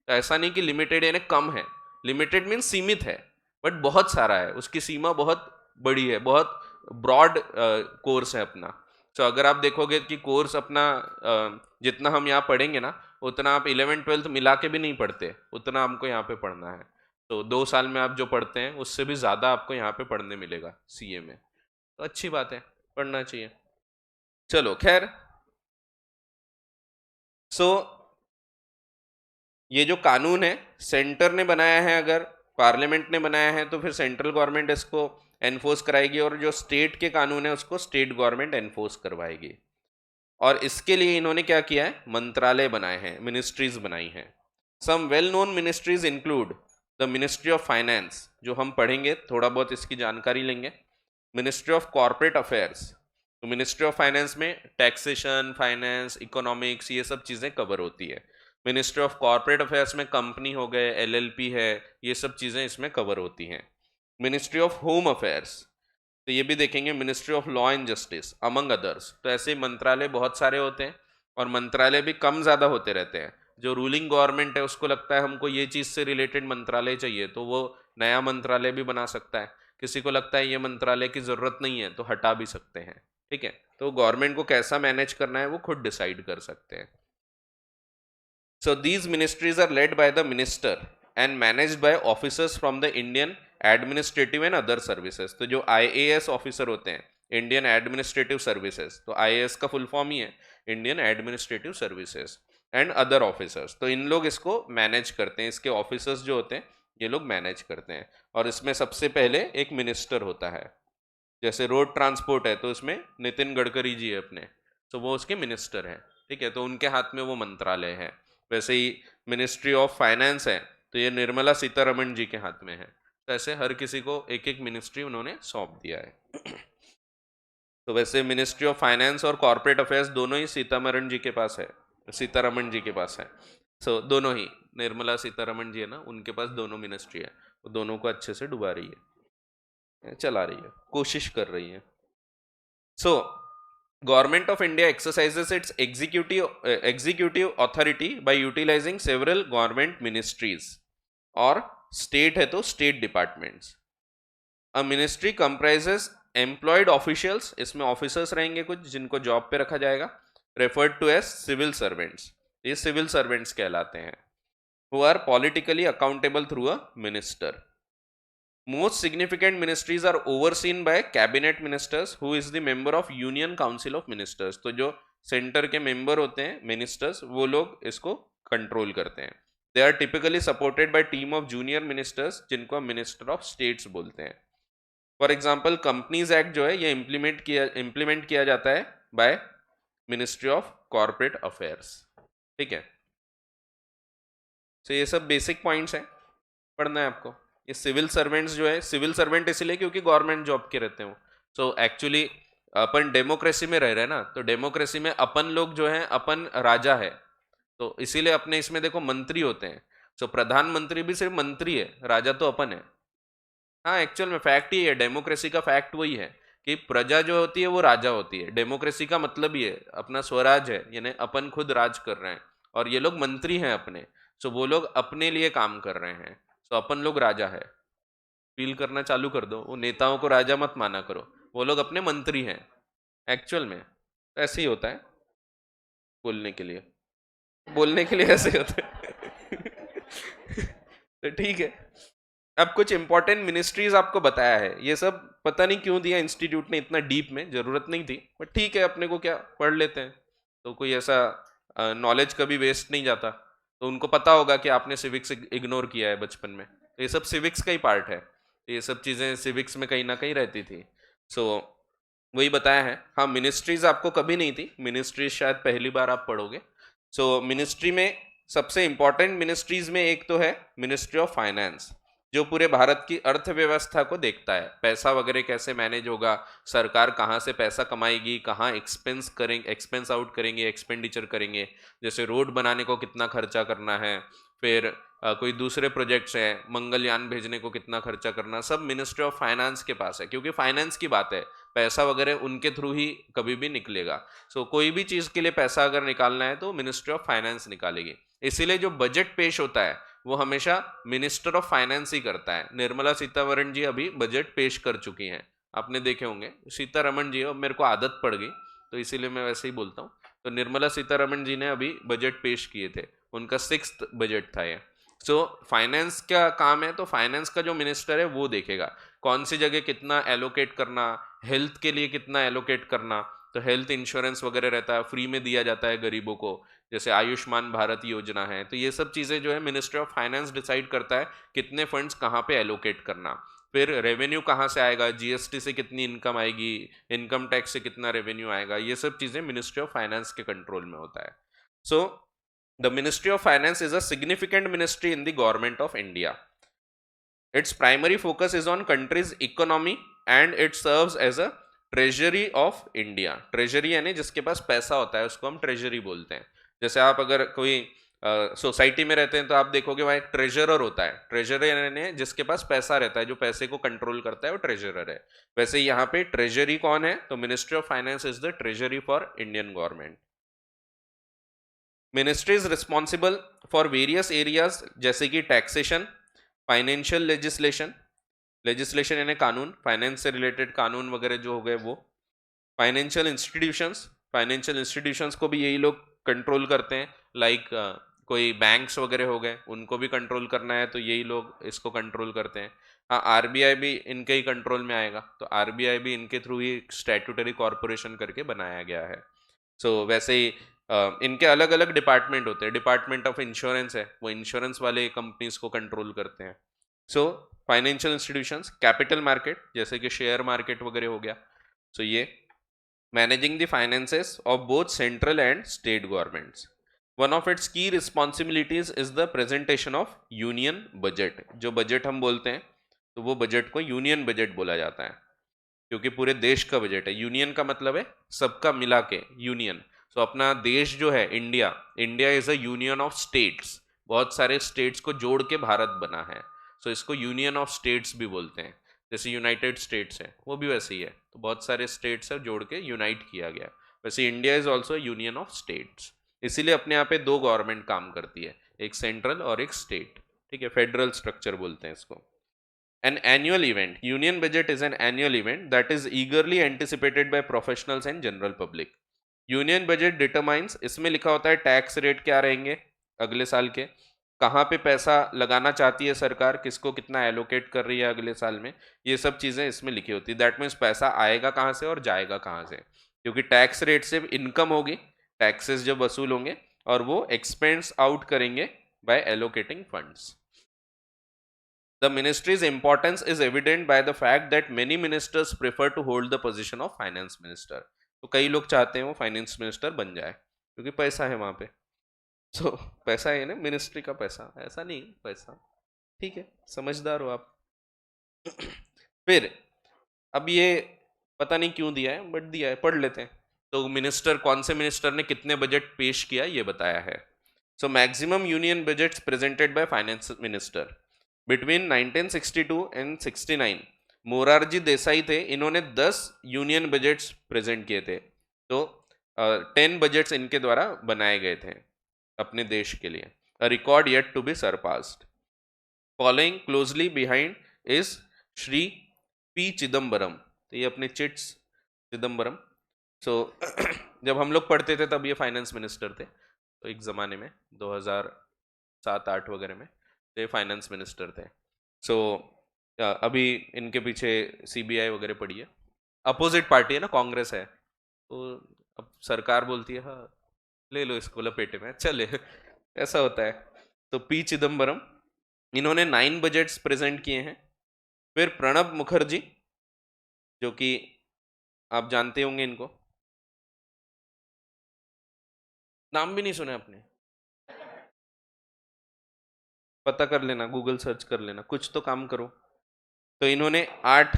तो ऐसा नहीं कि लिमिटेड यानी कम है, लिमिटेड मीन सीमित है, बट बहुत सारा है, उसकी सीमा बहुत बड़ी है, बहुत ब्रॉड कोर्स है अपना। तो अगर आप देखोगे कि कोर्स अपना जितना हम यहाँ पढ़ेंगे ना, उतना आप 11th-12th मिला के भी नहीं पढ़ते, उतना हमको यहाँ पे पढ़ना है। तो 2 साल में आप जो पढ़ते हैं उससे भी ज़्यादा आपको यहाँ पे पढ़ने मिलेगा सीए में, तो अच्छी बात है, पढ़ना चाहिए। चलो खैर, सो ये जो कानून है सेंटर ने बनाया है, अगर पार्लियामेंट ने बनाया है तो फिर सेंट्रल गवर्नमेंट इसको एनफोर्स कराएगी, और जो स्टेट के कानून है उसको स्टेट गवर्नमेंट एनफोर्स करवाएगी। और इसके लिए इन्होंने क्या किया है, मंत्रालय बनाए हैं, मिनिस्ट्रीज बनाई हैं। Some well known ministries include the ministry of finance, जो हम पढ़ेंगे थोड़ा बहुत इसकी जानकारी लेंगे। मिनिस्ट्री ऑफ कॉर्पोरेट अफेयर्स, तो मिनिस्ट्री ऑफ फाइनेंस में टैक्सेशन, फाइनेंस, इकोनॉमिक्स, ये सब चीज़ें कवर होती है। मिनिस्ट्री ऑफ कॉर्पोरेट अफेयर्स में कंपनी हो गए, एलएलपी है, ये सब चीज़ें इसमें कवर होती हैं। मिनिस्ट्री ऑफ होम अफेयर्स, तो ये भी देखेंगे, ministry of law and justice among others. तो ऐसे मंत्रालय बहुत सारे होते हैं, और मंत्रालय भी कम ज़्यादा होते रहते हैं। जो रूलिंग गवर्नमेंट है उसको लगता है हमको ये चीज़ से रिलेटेड मंत्रालय चाहिए, तो वो नया मंत्रालय भी बना सकता है। किसी को लगता है ये मंत्रालय की ज़रूरत नहीं है तो हटा भी सकते हैं, ठीक है। तो गवर्नमेंट को कैसा मैनेज करना है वो खुद डिसाइड कर सकते हैं। So these ministries are led by the minister and managed by officers from the Indian Administrative and Other Services। तो जो IAS ऑफिसर होते हैं, इंडियन एडमिनिस्ट्रेटिव सर्विसेज, तो IAS का फुल फॉर्म ही है Indian administrative services, and other officers, तो इन लोग इसको मैनेज करते हैं। इसके ऑफिसर्स जो होते हैं ये लोग मैनेज करते हैं। और इसमें सबसे पहले एक मिनिस्टर होता है, जैसे रोड ट्रांसपोर्ट है तो इसमें नितिन गडकरी जी है अपने, तो वो उसके मिनिस्टर हैं, ठीक है, तो उनके हाथ में वो मंत्रालय है। वैसे ही मिनिस्ट्री ऑफ फाइनेंस है तो ये निर्मला सीतारमण जी के हाथ में है। तो ऐसे हर किसी को एक एक मिनिस्ट्री उन्होंने सौंप दिया है। तो वैसे मिनिस्ट्री ऑफ फाइनेंस और कॉर्पोरेट अफेयर्स दोनों ही सीतारमण जी के पास है, सीतारमण जी के पास है। सो दोनों ही, निर्मला सीतारमण जी है ना, उनके पास दोनों मिनिस्ट्री है, वो दोनों को अच्छे से डुबा रही है, चला रही है, कोशिश कर रही है। सो Government of India exercises its executive authority by utilizing several government ministries, और state है तो state departments। A ministry comprises employed officials, इसमें officers रहेंगे कुछ जिनको जॉब पे रखा जाएगा, referred to as civil servants, ये civil servants कहलाते हैं, who are politically accountable through a minister। Most significant ministries are overseen by cabinet ministers who is the member of Union Council of Ministers। तो जो centre के member होते हैं ministers, वो लोग इसको कंट्रोल करते हैं। They are typically supported by team of junior ministers, जिनको हम मिनिस्टर ऑफ स्टेट्स बोलते हैं। फॉर एग्जांपल कंपनीज एक्ट जो है ये इम्प्लीमेंट किया जाता है by ministry of corporate affairs, ठीक है। तो ये सब बेसिक पॉइंट्स हैं, पढ़ना है आपको। ये सिविल सर्वेंट्स जो है, सिविल सर्वेंट इसलिए क्योंकि गवर्नमेंट जॉब के रहते हो। सो एक्चुअली अपन डेमोक्रेसी में रह रहे हैं ना, तो डेमोक्रेसी में अपन लोग जो है अपन राजा है, तो इसीलिए अपने इसमें देखो मंत्री होते हैं, सो प्रधानमंत्री भी सिर्फ मंत्री है, राजा तो अपन है। हाँ, एक्चुअल में फैक्ट ही है, डेमोक्रेसी का फैक्ट वही है कि प्रजा जो होती है वो राजा होती है। डेमोक्रेसी का मतलब ही है अपना स्वराज है, यानी अपन खुद राज कर रहे हैं और ये लोग मंत्री हैं अपने। सो वो लोग अपने लिए काम कर रहे हैं, सो अपन लोग राजा है। फील करना चालू कर दो, वो नेताओं को राजा मत माना करो, वो लोग अपने मंत्री हैं एक्चुअल में। तो ऐसे ही होता है बोलने के लिए, बोलने के लिए ऐसे होता है। तो ठीक है, अब कुछ इंपॉर्टेंट मिनिस्ट्रीज आपको बताया है, ये सब पता नहीं क्यों दिया इंस्टीट्यूट ने इतना डीप में, जरूरत नहीं थी, बट ठीक है अपने को क्या, पढ़ लेते हैं। तो कोई ऐसा नॉलेज कभी वेस्ट नहीं जाता। तो उनको पता होगा कि आपने सिविक्स इग्नोर किया है बचपन में, तो ये सब सिविक्स का ही पार्ट है। तो ये सब चीज़ें सिविक्स में कहीं ना कहीं रहती थी। सो वही बताया है। हाँ, मिनिस्ट्रीज आपको कभी नहीं थी, मिनिस्ट्रीज शायद पहली बार आप पढ़ोगे। सो मिनिस्ट्री में सबसे इंपॉर्टेंट मिनिस्ट्रीज में एक तो है मिनिस्ट्री ऑफ फाइनेंस, जो पूरे भारत की अर्थव्यवस्था को देखता है, पैसा वगैरह कैसे मैनेज होगा, सरकार कहाँ से पैसा कमाएगी, कहाँ एक्सपेंस करेंगे, एक्सपेंस आउट करेंगे, एक्सपेंडिचर करेंगे, जैसे रोड बनाने को कितना खर्चा करना है, फिर कोई दूसरे प्रोजेक्ट्स हैं, मंगलयान भेजने को कितना खर्चा करना, सब मिनिस्ट्री ऑफ फाइनेंस के पास है, क्योंकि फाइनेंस की बात है, पैसा वगैरह उनके थ्रू ही कभी भी निकलेगा। सो कोई भी चीज़ के लिए पैसा अगर निकालना है तो मिनिस्ट्री ऑफ फाइनेंस निकालेगी। इसीलिए जो बजट पेश होता है वो हमेशा मिनिस्टर ऑफ फाइनेंस ही करता है। निर्मला सीतारमण जी अभी बजट पेश कर चुकी हैं, आपने देखे होंगे। सीतारमण जी, अब मेरे को आदत पड़ गई तो इसीलिए मैं वैसे ही बोलता हूँ। तो निर्मला सीतारमण जी ने अभी बजट पेश किए थे, उनका 6th बजट था ये। सो फाइनेंस का काम है, तो फाइनेंस का जो मिनिस्टर है वो देखेगा कौन सी जगह कितना एलोकेट करना, हेल्थ के लिए कितना एलोकेट करना। तो हेल्थ इंश्योरेंस वगैरह रहता है, फ्री में दिया जाता है गरीबों को, जैसे आयुष्मान भारत योजना है। तो ये सब चीज़ें जो है मिनिस्ट्री ऑफ फाइनेंस डिसाइड करता है कितने फंड्स कहाँ पे एलोकेट करना। फिर रेवेन्यू कहाँ से आएगा, जीएसटी से कितनी इनकम आएगी, इनकम टैक्स से कितना रेवेन्यू आएगा, ये सब चीज़ें मिनिस्ट्री ऑफ फाइनेंस के कंट्रोल में होता है। So the ministry of finance is a significant ministry in the government of India. Its primary focus is on country's economy and it serves as a treasury of India. Treasury यानी जिसके पास पैसा होता है उसको हम ट्रेजरी बोलते हैं। जैसे आप अगर कोई सोसाइटी में रहते हैं तो आप देखोगे वहाँ एक ट्रेजरर होता है। ट्रेजरर यानी जिसके पास पैसा रहता है, जो पैसे को कंट्रोल करता है, वो ट्रेजरर है। वैसे यहाँ पे ट्रेजरी कौन है, तो ministry of finance is the treasury for Indian government. Ministry is responsible for various areas, जैसे कि टैक्सेशन, फाइनेंशियल लेजिस्लेशन, लेजिस्लेशन यानी कानून, फाइनेंस से रिलेटेड कानून वगैरह जो हो गए वो, फाइनेंशियल इंस्टीट्यूशंस, फाइनेंशियल इंस्टीट्यूशंस को भी यही लोग कंट्रोल करते हैं। लाइक कोई बैंक्स वगैरह हो गए, उनको भी कंट्रोल करना है तो यही लोग इसको कंट्रोल करते हैं। हाँ, आरबीआई भी इनके ही कंट्रोल में आएगा, तो आरबीआई भी इनके थ्रू ही स्टैट्यूटरी कॉरपोरेशन करके बनाया गया है। सो वैसे ही इनके अलग अलग डिपार्टमेंट होते हैं। डिपार्टमेंट ऑफ इंश्योरेंस है, वो इंश्योरेंस वाले कंपनीज को कंट्रोल करते हैं। So financial institutions, capital market जैसे कि शेयर मार्केट वगैरह हो गया। सो ये managing the finances of both central and state governments. One of its key responsibilities is the presentation of union budget. जो बजट हम बोलते हैं तो वो बजट को यूनियन बजट बोला जाता है, क्योंकि पूरे देश का बजट है। यूनियन का मतलब है सबका मिला के यूनियन। सो अपना देश जो है India, India is a union of states, बहुत सारे स्टेट्स को जोड़ के भारत बना है। सो इसको यूनियन ऑफ स्टेट्स भी बोलते हैं। जैसे यूनाइटेड स्टेट्स है वो भी वैसे ही है, तो बहुत सारे स्टेट्स है जोड़ के यूनाइट किया गया। वैसे India is also union of states, इसीलिए अपने यहाँ पे दो गवर्नमेंट काम करती है, एक सेंट्रल और एक स्टेट। ठीक है, फेडरल स्ट्रक्चर बोलते हैं इसको। An annual event. Union budget is an annual event that is eagerly anticipated by professionals and general public. Union budget determines, इसमें लिखा होता है टैक्स रेट क्या रहेंगे अगले साल के, कहाँ पे पैसा लगाना चाहती है सरकार, किसको कितना एलोकेट कर रही है अगले साल में, ये सब चीज़ें इसमें लिखी होती है। दैट मीन्स पैसा आएगा कहाँ से और जाएगा कहाँ से, क्योंकि टैक्स रेट से इनकम होगी, टैक्सेस जब वसूल होंगे और वो एक्सपेंस आउट करेंगे by allocating funds. The ministry's importance is evident by the fact that many ministers prefer to hold the position of finance minister. तो कई लोग चाहते हैं वो फाइनेंस मिनिस्टर बन जाए, क्योंकि पैसा है वहां पे। तो पैसा है ना, मिनिस्ट्री का पैसा, ऐसा नहीं पैसा। ठीक है, समझदार हो आप। फिर अब ये पता नहीं क्यों दिया है, बट दिया है, पढ़ लेते हैं। तो मिनिस्टर, कौन से मिनिस्टर ने कितने बजट पेश किया ये बताया है। So maximum union budgets presented by finance minister between 1962 and 69 Morarji Desai थे, इन्होंने 10 यूनियन बजट्स प्रेजेंट किए थे। तो 10 बजट्स इनके द्वारा बनाए गए थे अपने देश के लिए। A record yet to be surpassed. Following closely behind is Shri P Chidambaram. तो ये अपने चिट्स चिदम्बरम। सो जब हम लोग पढ़ते थे तब ये फाइनेंस मिनिस्टर थे, तो एक ज़माने में 2007-8 वगैरह में ये फाइनेंस मिनिस्टर थे। सो अभी इनके पीछे सीबीआई वगैरह पड़ी है। अपोजिट पार्टी है ना, कांग्रेस है, तो अब सरकार बोलती है हाँ ले लो इसको लपेटे में, चले ऐसा होता है। तो पी चिदम्बरम, इन्होंने 9 बजट्स प्रेजेंट किए हैं। फिर प्रणब मुखर्जी, जो कि आप जानते होंगे इनको, नाम भी नहीं सुने आपने? पता कर लेना, गूगल सर्च कर लेना, कुछ तो काम करो। तो इन्होंने 8,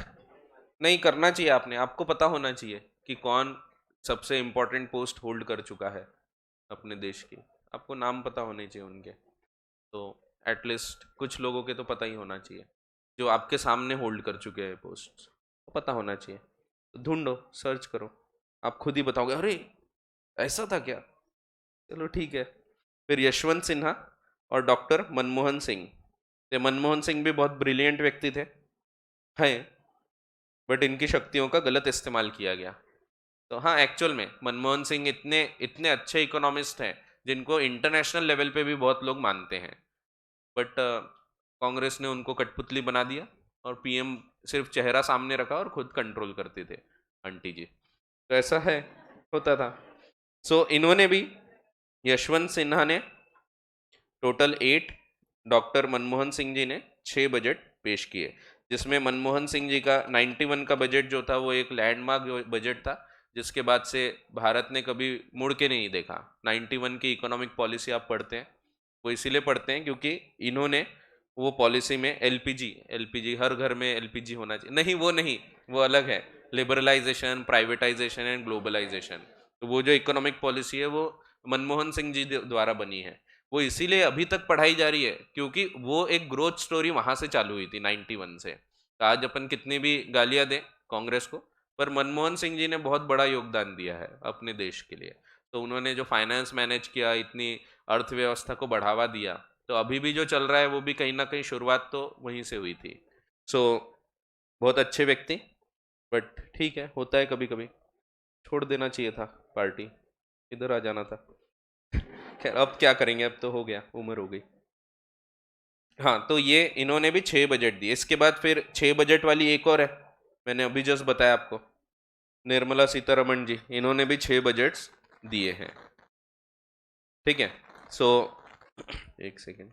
नहीं करना चाहिए आपने, आपको पता होना चाहिए कि कौन सबसे इंपॉर्टेंट पोस्ट होल्ड कर चुका है अपने देश की। आपको नाम पता होने चाहिए उनके, तो एटलीस्ट कुछ लोगों के तो पता ही होना चाहिए जो आपके सामने होल्ड कर चुके हैं पोस्ट, तो पता होना चाहिए। तो ढूंढो, सर्च करो, आप खुद ही बताओगे अरे ऐसा था क्या। चलो ठीक है। फिर यशवंत सिन्हा और डॉक्टर मनमोहन सिंह। ये मनमोहन सिंह भी बहुत ब्रिलियंट व्यक्ति थे, हैं, बट इनकी शक्तियों का गलत इस्तेमाल किया गया। तो हाँ, एक्चुअल में मनमोहन सिंह इतने इतने अच्छे इकोनॉमिस्ट हैं जिनको इंटरनेशनल लेवल पे भी बहुत लोग मानते हैं, बट कांग्रेस ने उनको कठपुतली बना दिया और पीएम सिर्फ चेहरा सामने रखा और खुद कंट्रोल करते थे आंटी जी। तो ऐसा है, होता था। सो इन्होंने भी, यशवंत सिन्हा ने टोटल 8, डॉक्टर मनमोहन सिंह जी ने 6 बजट पेश किए, जिसमें मनमोहन सिंह जी का 91 का बजट जो था वो एक लैंडमार्क बजट था, जिसके बाद से भारत ने कभी मुड़ के नहीं देखा। 91 की इकोनॉमिक पॉलिसी आप पढ़ते हैं, वो इसीलिए पढ़ते हैं क्योंकि इन्होंने वो पॉलिसी में एलपीजी एलपीजी हर घर में एलपीजी होना चाहिए, नहीं वो नहीं, वो अलग है, लिबरलाइजेशन, प्राइवेटाइजेशन एंड ग्लोबलाइजेशन। तो वो जो इकोनॉमिक पॉलिसी है वो मनमोहन सिंह जी द्वारा बनी है। वो इसीलिए अभी तक पढ़ाई जा रही है क्योंकि वो एक ग्रोथ स्टोरी वहां से चालू हुई थी 91 से। तो आज अपन कितनी भी गालियां दें कांग्रेस को, पर मनमोहन सिंह जी ने बहुत बड़ा योगदान दिया है अपने देश के लिए। तो उन्होंने जो फाइनेंस मैनेज किया, इतनी अर्थव्यवस्था को बढ़ावा दिया, तो अभी भी जो चल रहा है वो भी कहीं ना कहीं शुरुआत तो वहीं से हुई थी। सो बहुत अच्छे व्यक्ति, बट ठीक है, होता है कभी कभी, छोड़ देना चाहिए था पार्टी, इधर आ जाना था। खैर अब क्या करेंगे, अब तो हो गया, उम्र हो गई। हाँ, तो ये इन्होंने भी 6 बजट दिए। इसके बाद फिर 6 बजट वाली एक और है, मैंने अभी जस्ट बताया आपको, निर्मला सीतारमण जी, इन्होंने भी 6 बजट्स दिए हैं। ठीक है। सो एक सेकेंड।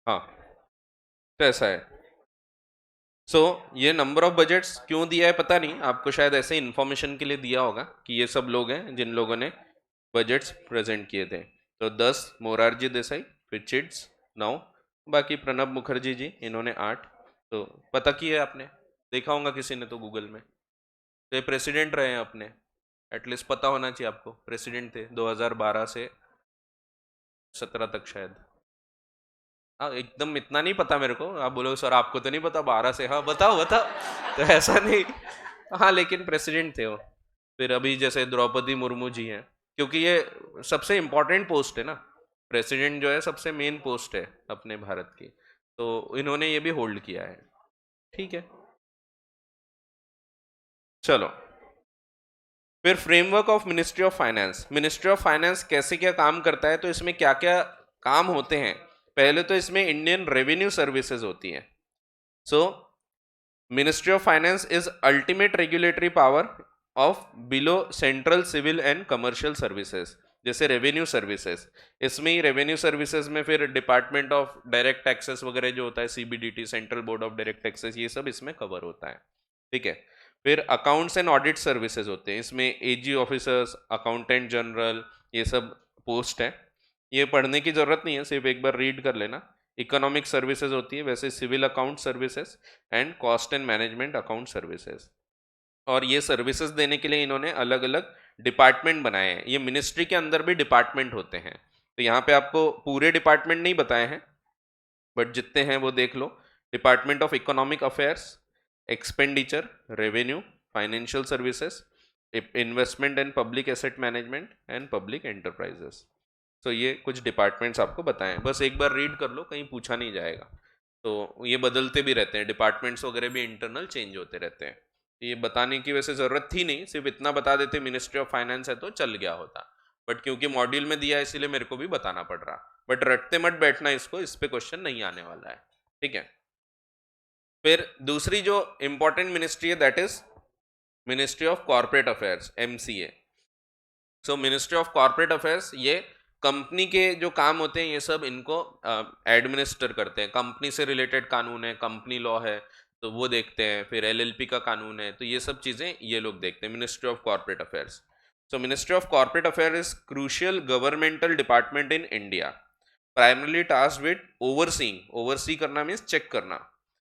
हाँ, तो ऐसा है। सो ये नंबर ऑफ बजट्स क्यों दिया है पता नहीं, आपको शायद ऐसे इन्फॉर्मेशन के लिए दिया होगा कि ये सब लोग हैं जिन लोगों ने बजट्स प्रेजेंट किए थे। तो 10 मोरारजी देसाई, फिर चिट्स 9, बाकी प्रणब मुखर्जी जी, इन्होंने 8। तो पता किया है आपने, देखा होगा किसी ने तो गूगल में। तो ये प्रेसिडेंट रहे हैं अपने, एटलीस्ट पता होना चाहिए आपको, प्रेसिडेंट थे 2012 से 17 तक शायद। हाँ, एकदम इतना नहीं पता मेरे को, आप बोलोगे सर आपको तो नहीं पता 12 से, हाँ बताओ बताओ। तो ऐसा नहीं, हाँ लेकिन प्रेसिडेंट थे वो। फिर अभी जैसे द्रौपदी मुर्मू जी हैं, क्योंकि ये सबसे इम्पोर्टेंट पोस्ट है ना, प्रेसिडेंट जो है सबसे मेन पोस्ट है अपने भारत की, तो इन्होंने ये भी होल्ड किया है। ठीक है, चलो। फिर framework of ministry of finance. Ministry of finance कैसे क्या काम करता है, तो इसमें क्या क्या काम होते हैं। पहले तो इसमें इंडियन रेवेन्यू सर्विसेज होती हैं। So ministry of finance is ultimate regulatory power of below central civil and commercial services, जैसे रेवेन्यू सर्विसेज। इसमें ही रेवेन्यू सर्विसेज में फिर डिपार्टमेंट ऑफ डायरेक्ट टैक्सेस वगैरह जो होता है, CBDT, central board of direct taxes, ये सब इसमें कवर होता है। ठीक है। फिर अकाउंट्स एंड ऑडिट सर्विसेज होते हैं, इसमें एजी ऑफिसर्स, अकाउंटेंट जनरल, ये सब पोस्ट है। ये पढ़ने की ज़रूरत नहीं है, सिर्फ एक बार रीड कर लेना। इकोनॉमिक सर्विसेज होती है, वैसे civil account services and cost and management account services. और ये सर्विसेज देने के लिए इन्होंने अलग अलग डिपार्टमेंट बनाए हैं। ये मिनिस्ट्री के अंदर भी डिपार्टमेंट होते हैं, तो यहाँ पे आपको पूरे डिपार्टमेंट नहीं बताए हैं, बट जितने हैं वो देख लो। Department of economic affairs, expenditure, revenue, financial services, investment and public asset management and public enterprises. तो ये कुछ डिपार्टमेंट्स आपको बताएं, बस एक बार रीड कर लो, कहीं पूछा नहीं जाएगा। तो ये बदलते भी रहते हैं, डिपार्टमेंट्स वगैरह भी इंटरनल चेंज होते रहते हैं। ये बताने की वैसे ज़रूरत थी नहीं, सिर्फ इतना बता देते मिनिस्ट्री ऑफ फाइनेंस है तो चल गया होता, बट क्योंकि मॉड्यूल में दिया है इसीलिए मेरे को भी बताना पड़ रहा। बट रटते मत बैठना इसको, इस पे क्वेश्चन नहीं आने वाला है, ठीक है। फिर दूसरी जो इंपॉर्टेंट मिनिस्ट्री है that is ministry of corporate affairs, MCA. So ministry of corporate affairs ये कंपनी के जो काम होते हैं ये सब इनको एडमिनिस्टर करते हैं। कंपनी से रिलेटेड कानून है, कंपनी लॉ है तो वो देखते हैं, फिर एलएलपी का कानून है, तो ये सब चीज़ें ये लोग देखते हैं, ministry of corporate affairs. So ministry of corporate affair is crucial governmental department in India, primarily tasked with overseeing, oversee करना मीन्स चेक करना,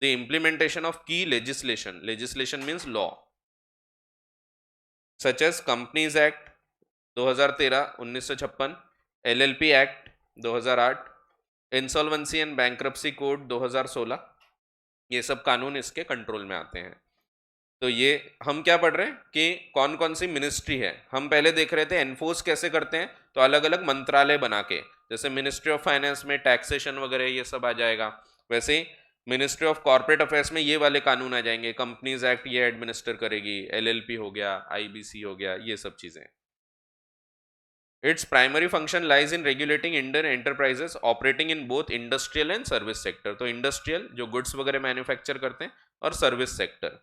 the implementation of key legislation, legislation means law, such as companies act 2013 1956, LLP act 2008, insolvency and bankruptcy code 2016, ये सब कानून इसके control में आते हैं। तो ये हम क्या पढ़ रहे हैं कि कौन कौन सी मिनिस्ट्री है। हम पहले देख रहे थे एनफोर्स कैसे करते हैं, तो अलग अलग मंत्रालय बना के, जैसे मिनिस्ट्री ऑफ फाइनेंस में टैक्सेशन वगैरह ये सब आ जाएगा, वैसे ही मिनिस्ट्री ऑफ कॉर्पोरेट अफेयर्स में ये वाले कानून आ जाएंगे, कंपनीज एक्ट ये एडमिनिस्टर करेगी, एलएलपी हो गया, आईबीसी हो गया, ये सब चीजें। Its primary function lies in regulating Indian enterprises operating in both industrial and service sector. तो इंडस्ट्रियल जो गुड्स वगैरह मैन्युफैक्चर करते हैं और सर्विस सेक्टर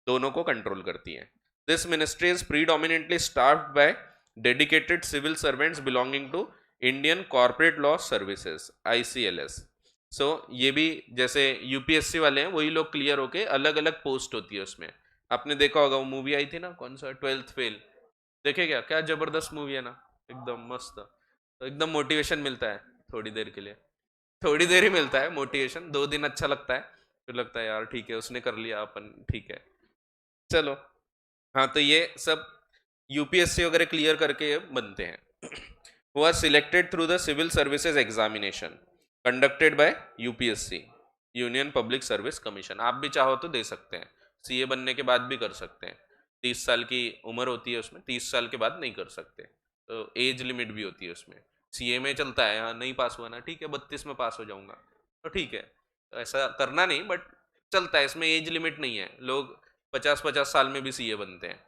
दोनों को कंट्रोल करती है। This ministry is predominantly staffed by dedicated civil servants belonging to Indian corporate law services, ICLS। So ये भी जैसे यूपीएससी वाले हैं वही लोग क्लियर होके अलग अलग पोस्ट होती है उसमें। आपने देखा होगा वो मूवी आई थी ना, कौन सा, 12th फेल, देखे क्या, क्या जबरदस्त मूवी है ना, एकदम मस्त। तो एकदम मोटिवेशन मिलता है थोड़ी देर के लिए, थोड़ी देर ही मिलता है मोटिवेशन, 2 दिन अच्छा लगता है, फिर लगता है यार ठीक है उसने कर लिया, अपन ठीक है चलो। हाँ तो ये सब यूपीएससी वगैरह क्लियर करके ये बनते हैं। Who are selected through the civil services examination conducted by UPSC, union public service commission. आप भी चाहो तो दे सकते हैं, सीए बनने के बाद भी कर सकते हैं। 30 साल की उम्र होती है उसमें, 30 साल के बाद नहीं कर सकते, तो एज लिमिट भी होती है उसमें। सीए में चलता है, हाँ नहीं पास हुआ ना ठीक है 32 में पास हो जाऊंगा, तो ठीक है, तो ऐसा करना नहीं, बट चलता है, इसमें एज लिमिट नहीं है। लोग 50-50 साल में भी सीए बनते हैं,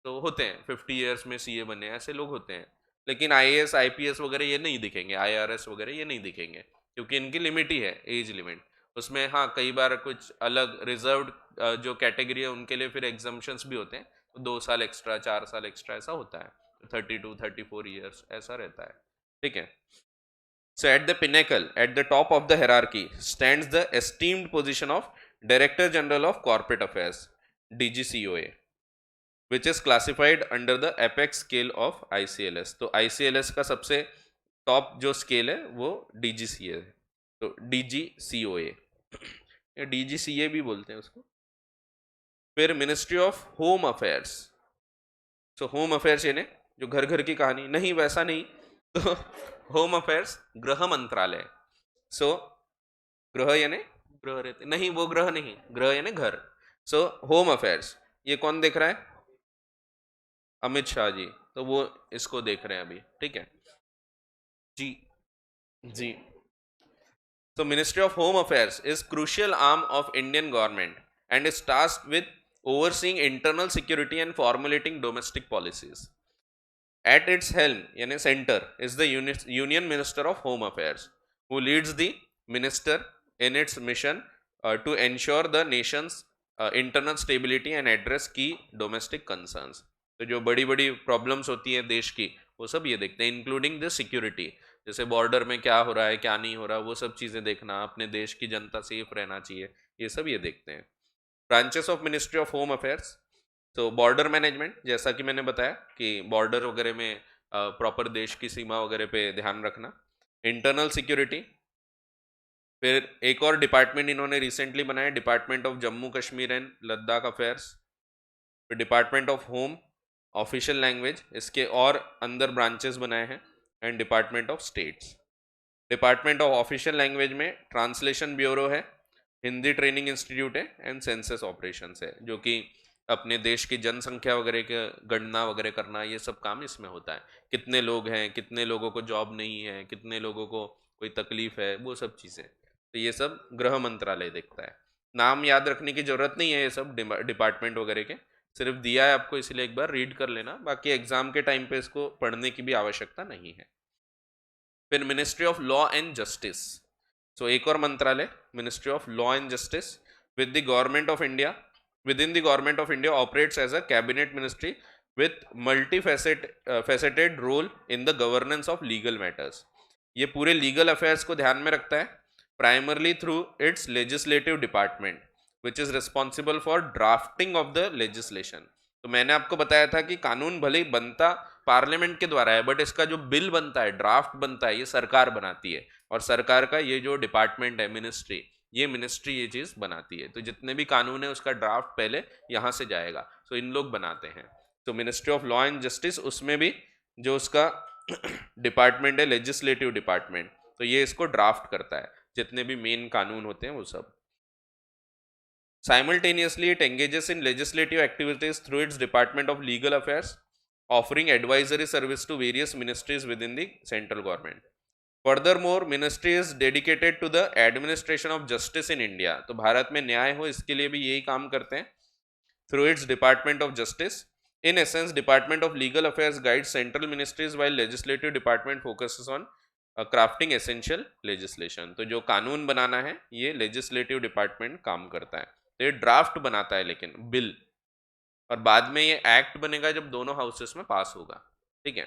तो होते हैं 50 ईयर्स में सीए बने, ऐसे लोग होते हैं। लेकिन आईएएस आईपीएस वगैरह ये नहीं दिखेंगे, आईआरएस वगैरह ये नहीं दिखेंगे, क्योंकि इनकी लिमिट ही है, एज लिमिट। उसमें हाँ कई बार कुछ अलग रिजर्व्ड जो कैटेगरी है उनके लिए फिर एग्जाम्पशंस भी होते हैं, तो 2 साल एक्स्ट्रा, 4 साल एक्स्ट्रा ऐसा होता है, 32-34 ईयर्स ऐसा रहता है, ठीक है। So at the pinnacle, at the top of the hierarchy, stands the esteemed position of Director General of Corporate Affairs, DGCOA, which is classified under the apex scale of ICLS. तो ICLS का सबसे top जो scale है वो DGCA है, तो DGCOA या DGCA भी बोलते हैं उसको। फिर ministry of home affairs. So home affairs यानी जो घर घर की कहानी नहीं, वैसा नहीं, तो होम अफेयर्स गृह मंत्रालय। सो गृह यानी गृह रहते नहीं, वो ग्रह नहीं, गृह यानी घर। सो होम अफेयर्स ये कौन देख रहा है, अमित शाह जी, तो वो इसको देख रहे हैं अभी, ठीक है जी जी। So Ministry of Home Affairs is crucial arm of Indian government and is tasked with overseeing internal security and formulating domestic policies. At its helm, yani center, is the Union Minister of Home Affairs, who leads the minister in its mission to ensure the nation's internal stability and address key domestic concerns. तो जो बड़ी बड़ी problems होती है देश की वो सब ये देखते हैं, इंक्लूडिंग द सिक्योरिटी, जैसे बॉर्डर में क्या हो रहा है क्या नहीं हो रहा, वो सब चीज़ें देखना, अपने देश की जनता सेफ रहना चाहिए, ये सब ये देखते हैं। Branches of ministry of home affairs, तो बॉर्डर मैनेजमेंट, जैसा कि मैंने बताया कि बॉर्डर वगैरह में प्रॉपर देश की सीमा वगैरह पे ध्यान रखना। इंटरनल सिक्योरिटी, फिर एक और डिपार्टमेंट इन्होंने रिसेंटली बनाया, department of Jammu Kashmir and Ladakh affairs. फिर department of home, official language, इसके और अंदर ब्रांचेस बनाए हैं, and department of states. Department of official language में ट्रांसलेशन ब्यूरो है, हिंदी ट्रेनिंग इंस्टीट्यूट है, एंड सेंसस ऑपरेशंस है, जो कि अपने देश की जनसंख्या वगैरह के गणना वगैरह करना, ये सब काम इसमें होता है। कितने लोग हैं, कितने लोगों को जॉब नहीं है, कितने लोगों को कोई तकलीफ है, वो सब चीज़ें, तो ये सब गृह मंत्रालय देखता है। नाम याद रखने की जरूरत नहीं है ये सब डिपार्टमेंट वगैरह के, सिर्फ दिया है आपको इसलिए एक बार रीड कर लेना, बाकी एग्जाम के टाइम पे इसको पढ़ने की भी आवश्यकता नहीं है। फिर ministry of law and justice, so एक और मंत्रालय, ministry of law and justice with the government of India, within the government of India operates as a cabinet ministry with multifaceted role in the governance of legal matters. ये पूरे legal affairs को ध्यान में रखता है, primarily through its legislative department which is responsible for drafting of the legislation. तो मैंने आपको बताया था कि कानून भले ही बनता पार्लियामेंट के द्वारा है, बट इसका जो बिल बनता है, ड्राफ्ट बनता है, ये सरकार बनाती है, और सरकार का ये जो डिपार्टमेंट है मिनिस्ट्री, ये मिनिस्ट्री ये चीज बनाती है। तो जितने भी कानून है उसका ड्राफ्ट पहले यहां से जाएगा, तो इन लोग बनाते हैं। तो ministry of law and justice, उसमें भी जो उसका डिपार्टमेंट है लेजिस्लेटिव डिपार्टमेंट, तो ये इसको ड्राफ्ट करता है, जितने भी मेन कानून होते हैं वो सब। Simultaneously, it engages in legislative activities through its Department of Legal Affairs, offering advisory service to various ministries within the central government. Furthermore, ministry is dedicated to the administration of justice in India. तो भारत में न्याय हो इसके लिए भी यही काम करते हैं, through its Department of Justice. In essence, Department of Legal Affairs guides central ministries while legislative department focuses on crafting essential legislation. तो जो कानून बनाना है ये legislative department काम करता है, तो ये ड्राफ्ट बनाता है लेकिन बिल, और बाद में ये एक्ट बनेगा जब दोनों हाउसेस में पास होगा। ठीक है,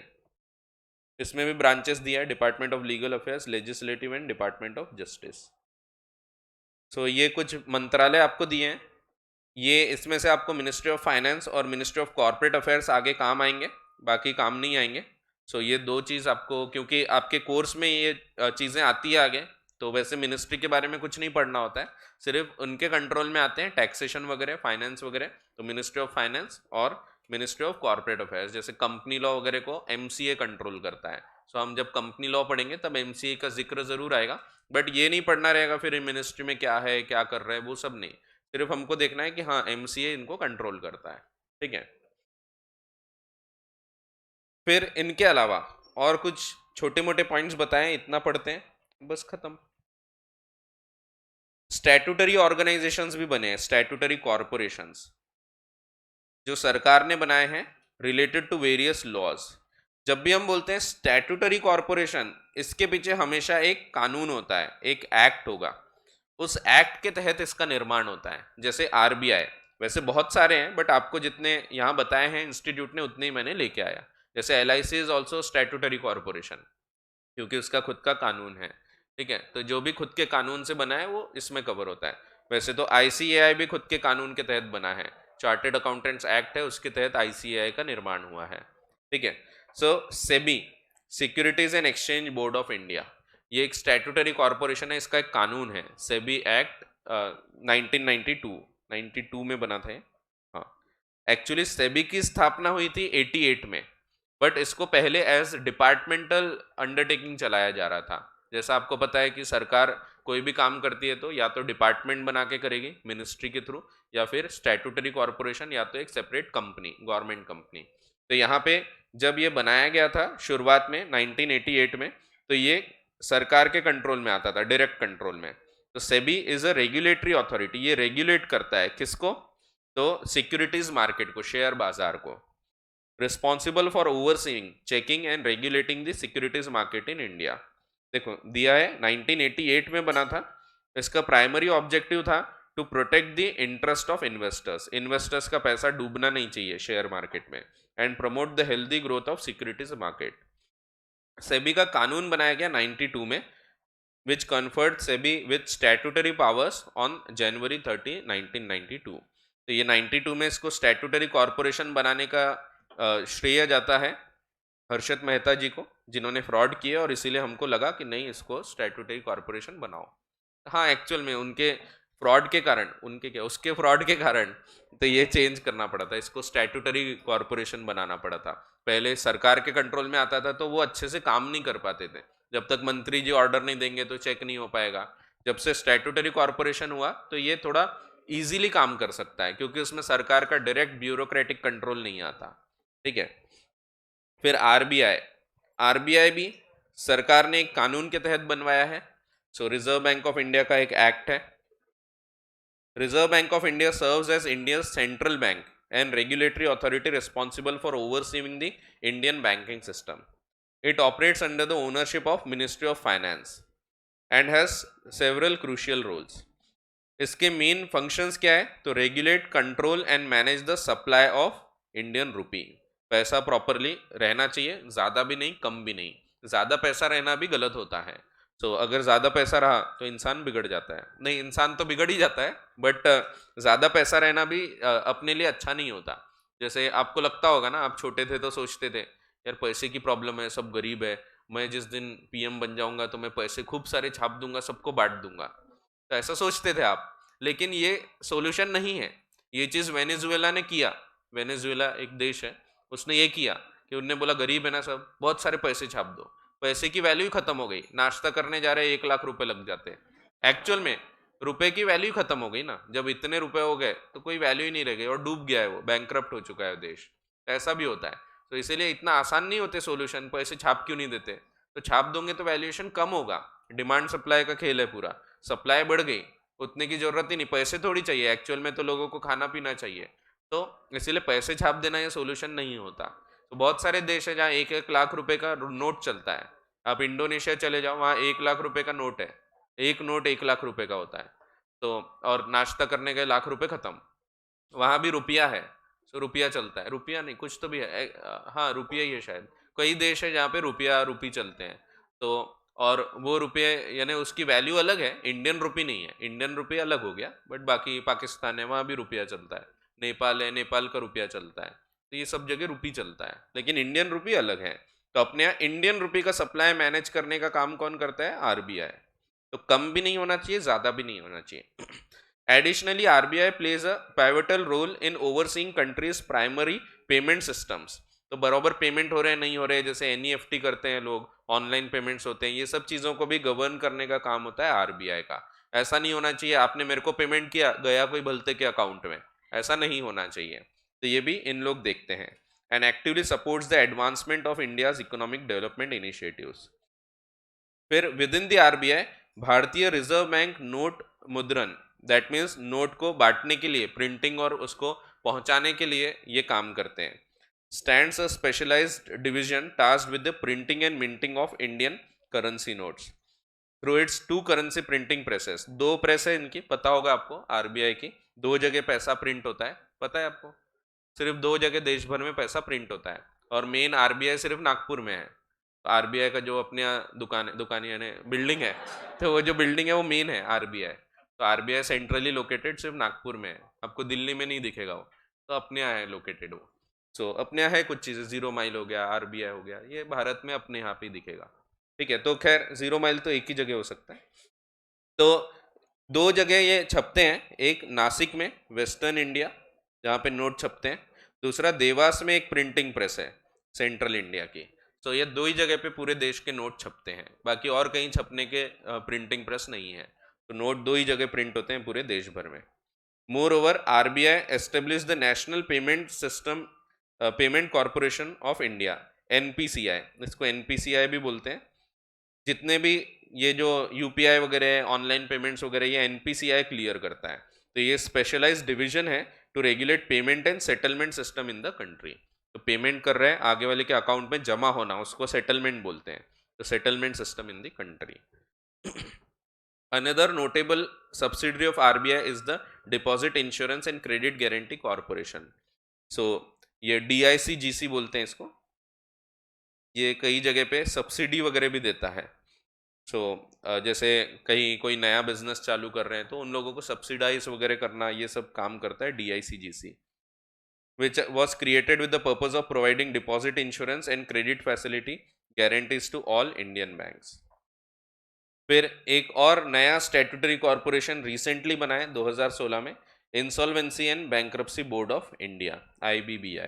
इसमें भी ब्रांचेस दिया है, department of legal affairs, legislative and department of justice. So ये कुछ मंत्रालय आपको दिए हैं, ये इसमें से आपको मिनिस्ट्री ऑफ फाइनेंस और मिनिस्ट्री ऑफ कॉर्पोरेट अफेयर्स आगे काम आएंगे, बाकी काम नहीं आएंगे। सो ये दो चीज़ आपको, क्योंकि आपके कोर्स में ये चीज़ें आती है आगे, तो वैसे मिनिस्ट्री के बारे में कुछ नहीं पढ़ना होता है, सिर्फ उनके कंट्रोल में आते हैं टैक्सेशन वगैरह, फाइनेंस वगैरह। तो मिनिस्ट्री ऑफ फाइनेंस और मिनिस्ट्री ऑफ कॉर्पोरेट अफेयर्स, जैसे कंपनी लॉ वगैरह को एमसीए कंट्रोल करता है। सो हम जब कंपनी लॉ पढ़ेंगे तब एमसीए का जिक्र जरूर आएगा, बट ये नहीं पढ़ना रहेगा फिर मिनिस्ट्री में क्या है, क्या कर रहा है, वो सब नहीं, सिर्फ हमको देखना है कि हाँ एमसीए इनको कंट्रोल करता है। ठीक है, फिर इनके अलावा और कुछ छोटे मोटे पॉइंट्स बताएं, इतना पढ़ते हैं बस खत्म। स्टैट्यूटरी ऑर्गेनाइजेशंस भी बने हैं, स्टैट्यूटरी कॉर्पोरेशंस जो सरकार ने बनाए हैं रिलेटेड टू वेरियस लॉज। जब भी हम बोलते हैं स्टैट्यूटरी कॉर्पोरेशन, इसके पीछे हमेशा एक कानून होता है, एक एक्ट होगा, उस एक्ट के तहत इसका निर्माण होता है। जैसे आरबीआई, वैसे बहुत सारे हैं बट आपको जितने यहाँ बताए हैं इंस्टीट्यूट ने उतने ही मैंने लेके आया। जैसे LIC is also statutory corporation, क्योंकि उसका खुद का कानून है। ठीक है, तो जो भी खुद के कानून से बना है वो इसमें कवर होता है। वैसे तो आईसीएआई भी खुद के कानून के तहत बना है, चार्टेड अकाउंटेंट्स एक्ट है, उसके तहत आईसीएआई का निर्माण हुआ है। ठीक है, so SEBI, securities and exchange board of India, ये एक स्टैट्यूटरी कॉर्पोरेशन है, इसका एक कानून है सेबी एक्ट 1992 में बना था। हाँ, एक्चुअली सेबी की स्थापना हुई थी 88 में, बट इसको पहले एज डिपार्टमेंटल अंडरटेकिंग चलाया जा रहा था। जैसा आपको पता है कि सरकार कोई भी काम करती है तो या तो डिपार्टमेंट बना के करेगी मिनिस्ट्री के थ्रू, या फिर स्टैट्यूटरी कॉर्पोरेशन, या तो एक सेपरेट कंपनी, गवर्नमेंट कंपनी। तो यहाँ पे जब ये बनाया गया था शुरुआत में 1988 में, तो ये सरकार के कंट्रोल में आता था, डायरेक्ट कंट्रोल में। तो SEBI is a regulatory authority, ये रेगुलेट करता है किसको, तो सिक्योरिटीज मार्केट को, शेयर बाजार को। Responsible for overseeing, checking and regulating the securities market in India. देखो दिया है 1988 में बना था, इसका प्राइमरी ऑब्जेक्टिव था to protect the interest of investors, investors का पैसा डूबना नहीं चाहिए शेयर मार्केट में, and promote the healthy growth of securities market. SEBI का कानून बनाया गया 92 में, which conferred SEBI with statutory powers on January 30, 1992. तो ये 92 में इसको स्टैट्यूटरी कॉरपोरेशन बनाने का श्रेय जाता है हर्षद मेहता जी को, जिन्होंने फ्रॉड किया और इसीलिए हमको लगा कि नहीं इसको स्टैट्यूटरी कॉरपोरेशन बनाओ। हाँ, एक्चुअल में उनके फ्रॉड के कारण, उनके क्या उसके फ्रॉड के कारण तो ये चेंज करना पड़ा था, इसको स्टैट्यूटरी कॉरपोरेशन बनाना पड़ा था। पहले सरकार के कंट्रोल में आता था तो वो अच्छे से काम नहीं कर पाते थे, जब तक मंत्री जी ऑर्डर नहीं देंगे तो चेक नहीं हो पाएगा। जब से स्टैट्यूटरी कॉरपोरेशन हुआ तो ये थोड़ा इजीली काम कर सकता है, क्योंकि उसमें सरकार का डायरेक्ट ब्यूरोक्रेटिक कंट्रोल नहीं आता। ठीक है, फिर आरबीआई, आरबीआई भी सरकार ने एक कानून के तहत बनवाया है। So reserve bank of India का एक एक्ट है। Reserve bank of India serves as India central bank and regulatory authority responsible for overseeing the Indian banking system. It operates under the ownership of Ministry of Finance and has several crucial roles. इसके main functions क्या है? तो regulate, control and manage the supply of Indian rupee. पैसा properly रहना चाहिए, ज़्यादा भी नहीं कम भी नहीं। ज़्यादा पैसा रहना भी गलत होता है। तो अगर ज़्यादा पैसा रहा तो इंसान बिगड़ जाता है, नहीं इंसान तो बिगड़ ही जाता है, बट ज़्यादा पैसा रहना भी अपने लिए अच्छा नहीं होता। जैसे आपको लगता होगा ना, आप छोटे थे तो सोचते थे यार पैसे की प्रॉब्लम है, सब गरीब है, मैं जिस दिन पीएम बन जाऊंगा तो मैं पैसे खूब सारे छाप दूंगा, सबको बांट दूंगा। तो ऐसा सोचते थे आप, लेकिन ये सॉल्यूशन नहीं है। ये चीज़ वेनेजुएला ने किया। वेनेजुएला एक देश है, उसने ये किया कि उनने बोला गरीब है ना सब, बहुत सारे पैसे छाप दो। पैसे की वैल्यू खत्म हो गई, नाश्ता करने जा रहे 1 लाख रुपए लग जाते हैं। एक्चुअल में रुपए की वैल्यू खत्म हो गई ना, जब इतने रुपए हो गए तो कोई वैल्यू ही नहीं रह गई और डूब गया है, वो बैंकक्रप्ट हो चुका है देश। ऐसा भी होता है। तो इसीलिए इतना आसान नहीं होते सोल्यूशन, पैसे छाप क्यों नहीं देते? तो छाप दोगे तो वैल्यूएशन कम होगा। डिमांड सप्लाई का खेल है पूरा, सप्लाई बढ़ गई, उतने की जरूरत ही नहीं, पैसे थोड़ी चाहिए, एक्चुअल में तो लोगों को खाना पीना चाहिए। तो इसीलिए पैसे छाप देना ये सोल्यूशन नहीं होता। तो बहुत सारे देश है जहाँ 1-1 लाख रुपए का नोट चलता है। आप इंडोनेशिया चले जाओ, वहाँ 1 लाख रुपए का नोट है, एक नोट 1 लाख रुपए का होता है। तो और नाश्ता करने गए लाख रुपए खत्म। वहां भी रुपया है, सो रुपया चलता है, रुपया नहीं कुछ तो भी है, हाँ रुपया ही है शायद। कई देश है जहाँ पे रुपया रुपी चलते हैं। तो और वो रुपये यानी उसकी वैल्यू अलग है, इंडियन रुपी नहीं है, इंडियन रुपया अलग हो गया, बट बाकी पाकिस्तान है वहाँ भी रुपया चलता है, नेपाल है नेपाल का रुपया चलता है। तो ये सब जगह रुपी चलता है, लेकिन इंडियन रुपी अलग है। तो अपने यहाँ इंडियन रुपी का सप्लाई मैनेज करने का काम कौन करता है? आरबीआई। तो कम भी नहीं होना चाहिए, ज़्यादा भी नहीं होना चाहिए। Additionally, RBI plays a pivotal role in overseeing countries' primary payment systems. तो बराबर पेमेंट हो रहे हैं नहीं हो रहे, जैसे एनईएफटी करते हैं लोग, ऑनलाइन पेमेंट्स होते हैं, ये सब चीज़ों को भी गवर्न करने का काम होता है आरबीआई का। ऐसा नहीं होना चाहिए आपने मेरे को पेमेंट किया गया कोई भलते के अकाउंट में, ऐसा नहीं होना चाहिए। तो ये भी इन लोग देखते हैं। And actively supports the advancement of India's economic development initiatives. फिर विद इन द आरबीआई, भारतीय रिजर्व बैंक नोट मुद्रण, दैट मीन्स नोट को बांटने के लिए, प्रिंटिंग और उसको पहुंचाने के लिए ये काम करते हैं। Stands a specialized division tasked with the printing and minting of Indian currency notes through its 2 currency printing presses. 2 press है इनकी, पता होगा आपको, आरबीआई की 2 जगह पैसा प्रिंट होता है, पता है आपको? सिर्फ 2 जगह देश भर में पैसा प्रिंट होता है, और मेन आरबीआई सिर्फ नागपुर में है। तो आरबीआई का जो अपने यहाँ दुकान यानी बिल्डिंग है, तो वो जो बिल्डिंग है वो मेन है आरबीआई। तो आरबीआई सेंट्रली लोकेटेड सिर्फ नागपुर में है, आपको दिल्ली में नहीं दिखेगा वो, तो अपने यहाँ है लोकेटेड वो। सो अपने यहाँ है कुछ चीज़ें, 0 माइल हो गया, आरबीआई हो गया, ये भारत में अपने यहाँ पे ही दिखेगा। ठीक है, तो खैर 0 माइल तो एक ही जगह हो सकता है। तो 2 जगह ये छपते हैं, एक नासिक में वेस्टर्न इंडिया जहाँ पे नोट छपते हैं, दूसरा देवास में एक प्रिंटिंग प्रेस है सेंट्रल इंडिया की। तो ये 2 ही जगह पे पूरे देश के नोट छपते हैं, बाकी और कहीं छपने के प्रिंटिंग प्रेस नहीं है। तो नोट 2 ही जगह प्रिंट होते हैं पूरे देश भर में। More over, RBI establish the national payment system payment corporation of India, NPCI, इसको एनपीसीआई भी बोलते हैं। जितने भी ये जो यूपीआई वगैरह है, ऑनलाइन पेमेंट्स वगैरह, ये एनपीसीआई क्लियर करता है। तो ये स्पेशलाइज्ड डिवीजन है to regulate payment and settlement system in the country. तो पेमेंट कर रहे हैं, आगे वाले के अकाउंट में जमा होना, उसको सेटलमेंट बोलते हैं। तो settlement system in the country. Another notable subsidiary of RBI is the deposit insurance and credit guarantee corporation. So ये डीआईसीजीसी बोलते हैं इसको। ये कई जगह पे सब्सिडी वगैरह भी देता है। सो जैसे कहीं कोई नया बिजनेस चालू कर रहे हैं तो उन लोगों को सब्सिडाइज वगैरह करना, ये सब काम करता है DICGC, which was created with the purpose of providing deposit insurance and credit facility guarantees to all Indian banks. फिर एक और नया स्टैट्यूटरी कॉरपोरेशन रिसेंटली बना है 2016 में, insolvency and bankruptcy board of India, IBBI.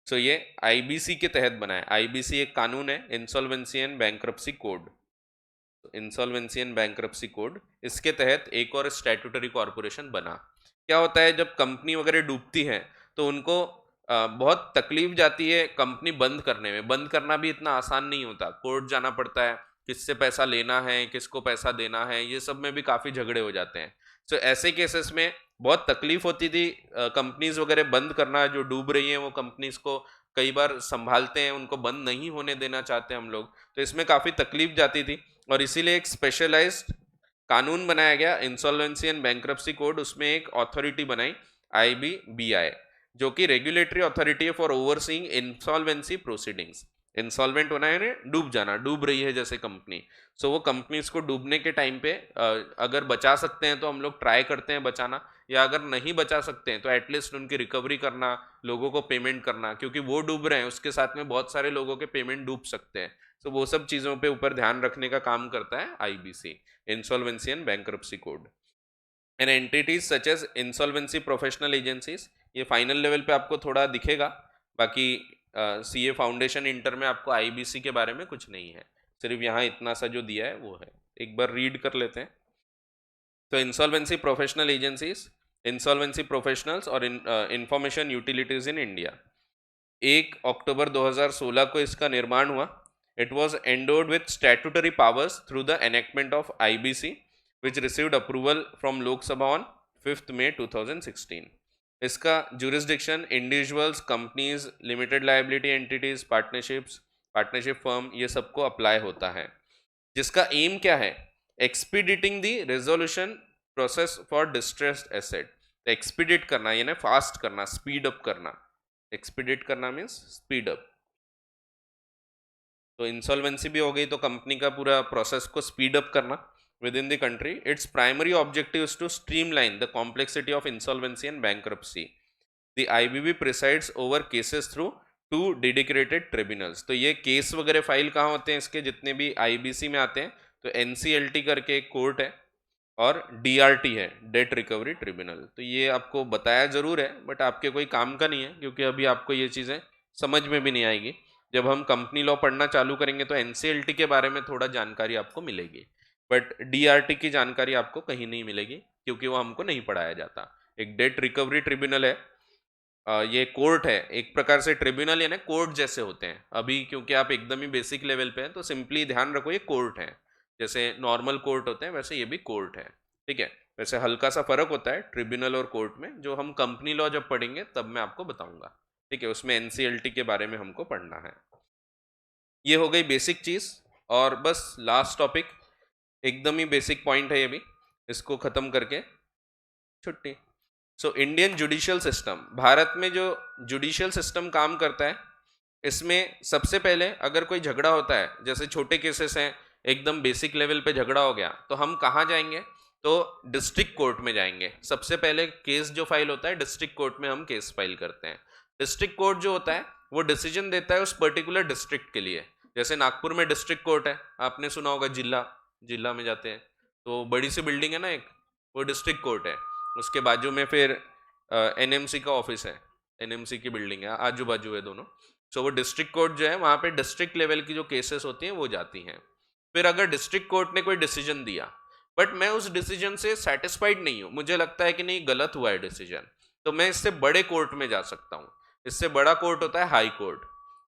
सो ये IBC के तहत बना है. IBC एक कानून है, insolvency and bankruptcy code. Insolvency and bankruptcy code, इसके तहत एक और स्टैट्यूटरी कॉरपोरेशन बना. क्या होता है जब कंपनी वगैरह डूबती है तो उनको बहुत तकलीफ जाती है कंपनी बंद करने में. बंद करना भी इतना आसान नहीं होता, कोर्ट जाना पड़ता है, किससे पैसा लेना है, किसको पैसा देना है, ये सब में भी काफ़ी झगड़े हो जाते हैं. तो ऐसे केसेस में बहुत तकलीफ होती थी कंपनीज वगैरह बंद करना. जो डूब रही हैं वो कंपनीज को कई बार संभालते हैं, उनको बंद नहीं होने देना चाहते हम लोग, तो इसमें काफ़ी तकलीफ जाती थी. और इसीलिए एक स्पेशलाइज्ड कानून बनाया गया, इंसॉल्वेंसी एंड बैंक्रप्सी कोड. उसमें एक अथॉरिटी बनाई, IBBI, जो कि रेगुलेटरी अथॉरिटी है for overseeing insolvency proceedings. Insolvent होना है डूब जाना, डूब रही है जैसे कंपनी. सो वो कंपनीज को डूबने के टाइम पे अगर बचा सकते हैं तो हम लोग ट्राई करते हैं बचाना, या अगर नहीं बचा सकते हैं तो एटलीस्ट उनकी रिकवरी करना, लोगों को पेमेंट करना, क्योंकि वो डूब रहे हैं उसके साथ में बहुत सारे लोगों के पेमेंट डूब सकते हैं. तो वो सब चीज़ों पे ऊपर ध्यान रखने का काम करता है IBC, insolvency and bankruptcy code. And entities such as insolvency professional agencies, ये फाइनल लेवल पे आपको थोड़ा दिखेगा, बाकी CA फाउंडेशन इंटर में आपको IBC के बारे में कुछ नहीं है, सिर्फ यहाँ इतना सा जो दिया है वो है. एक बार रीड कर लेते हैं. तो insolvency professional agencies, insolvency professionals और इंफॉर्मेशन यूटिलिटीज इन इंडिया. 1 अक्टूबर 2016 को इसका निर्माण हुआ. It was endowed with statutory powers through the enactment of IBC, which received approval from Lok Sabha on 5th May 2016. इसका jurisdiction individuals, companies, limited liability entities, partnerships, partnership firm, ये सबको apply होता है. जिसका एम क्या है? Expediting the resolution process for distressed asset. Expedite करना यानी फास्ट करना, स्पीड अप करना. एक्सपीडिट करना मीन्स स्पीड अप. तो इंसॉल्वेंसी भी हो गई तो कंपनी का पूरा प्रोसेस को स्पीड अप करना within the country. Its primary objective is to streamline the complexity of insolvency and bankruptcy. The IBB presides over cases through 2 dedicated tribunals. तो ये केस वगैरह फाइल कहाँ होते हैं इसके, जितने भी IBC में आते हैं, तो NCLT करके एक कोर्ट है और DRT है, डेट रिकवरी ट्रिब्यूनल. तो ये आपको बताया जरूर है बट आपके कोई काम का नहीं है, क्योंकि अभी आपको ये चीज़ें समझ में भी नहीं आएगी. जब हम कंपनी लॉ पढ़ना चालू करेंगे तो NCLT के बारे में थोड़ा जानकारी आपको मिलेगी, बट DRT की जानकारी आपको कहीं नहीं मिलेगी क्योंकि वो हमको नहीं पढ़ाया जाता. एक डेट रिकवरी ट्रिब्यूनल है, ये कोर्ट है, एक प्रकार से ट्रिब्यूनल यानी कोर्ट जैसे होते हैं. अभी क्योंकि आप एकदम ही बेसिक लेवल पे हैं तो सिंपली ध्यान रखो ये कोर्ट है, जैसे नॉर्मल कोर्ट होते हैं वैसे ये भी कोर्ट है. ठीक है, वैसे हल्का सा फर्क होता है ट्रिब्यूनल और कोर्ट में, जो हम कंपनी लॉ जब पढ़ेंगे तब मैं आपको बताऊंगा. ठीक है, उसमें NCLT के बारे में हमको पढ़ना है. ये हो गई बेसिक चीज. और बस लास्ट टॉपिक, एकदम ही बेसिक पॉइंट है ये भी, इसको खत्म करके छुट्टी. सो इंडियन जुडिशियल सिस्टम, भारत में जो जुडिशियल सिस्टम काम करता है, इसमें सबसे पहले अगर कोई झगड़ा होता है, जैसे छोटे केसेस हैं, एकदम बेसिक लेवल पे झगड़ा हो गया, तो हम कहाँ जाएंगे? तो डिस्ट्रिक्ट कोर्ट में जाएंगे. सबसे पहले केस जो फाइल होता है डिस्ट्रिक्ट कोर्ट में हम केस फाइल करते हैं. डिस्ट्रिक्ट कोर्ट जो होता है वो डिसीजन देता है उस पर्टिकुलर डिस्ट्रिक्ट के लिए. जैसे नागपुर में डिस्ट्रिक्ट कोर्ट है, आपने सुना होगा, जिला में जाते हैं तो बड़ी सी बिल्डिंग है ना एक, वो डिस्ट्रिक्ट कोर्ट है. उसके बाजू में फिर NMC का ऑफिस है, NMC की बिल्डिंग है, आजू बाजू है दोनों. सो वो डिस्ट्रिक्ट कोर्ट जो है वहाँ पे डिस्ट्रिक्ट लेवल की जो केसेस होती हैं वो जाती हैं. फिर अगर डिस्ट्रिक्ट कोर्ट ने कोई डिसीजन दिया बट मैं उस डिसीजन से सेटिस्फाइड नहीं हूँ, मुझे लगता है कि नहीं गलत हुआ है डिसीजन, तो मैं इससे बड़े कोर्ट में जा सकता हूँ. इससे बड़ा कोर्ट होता है हाई कोर्ट.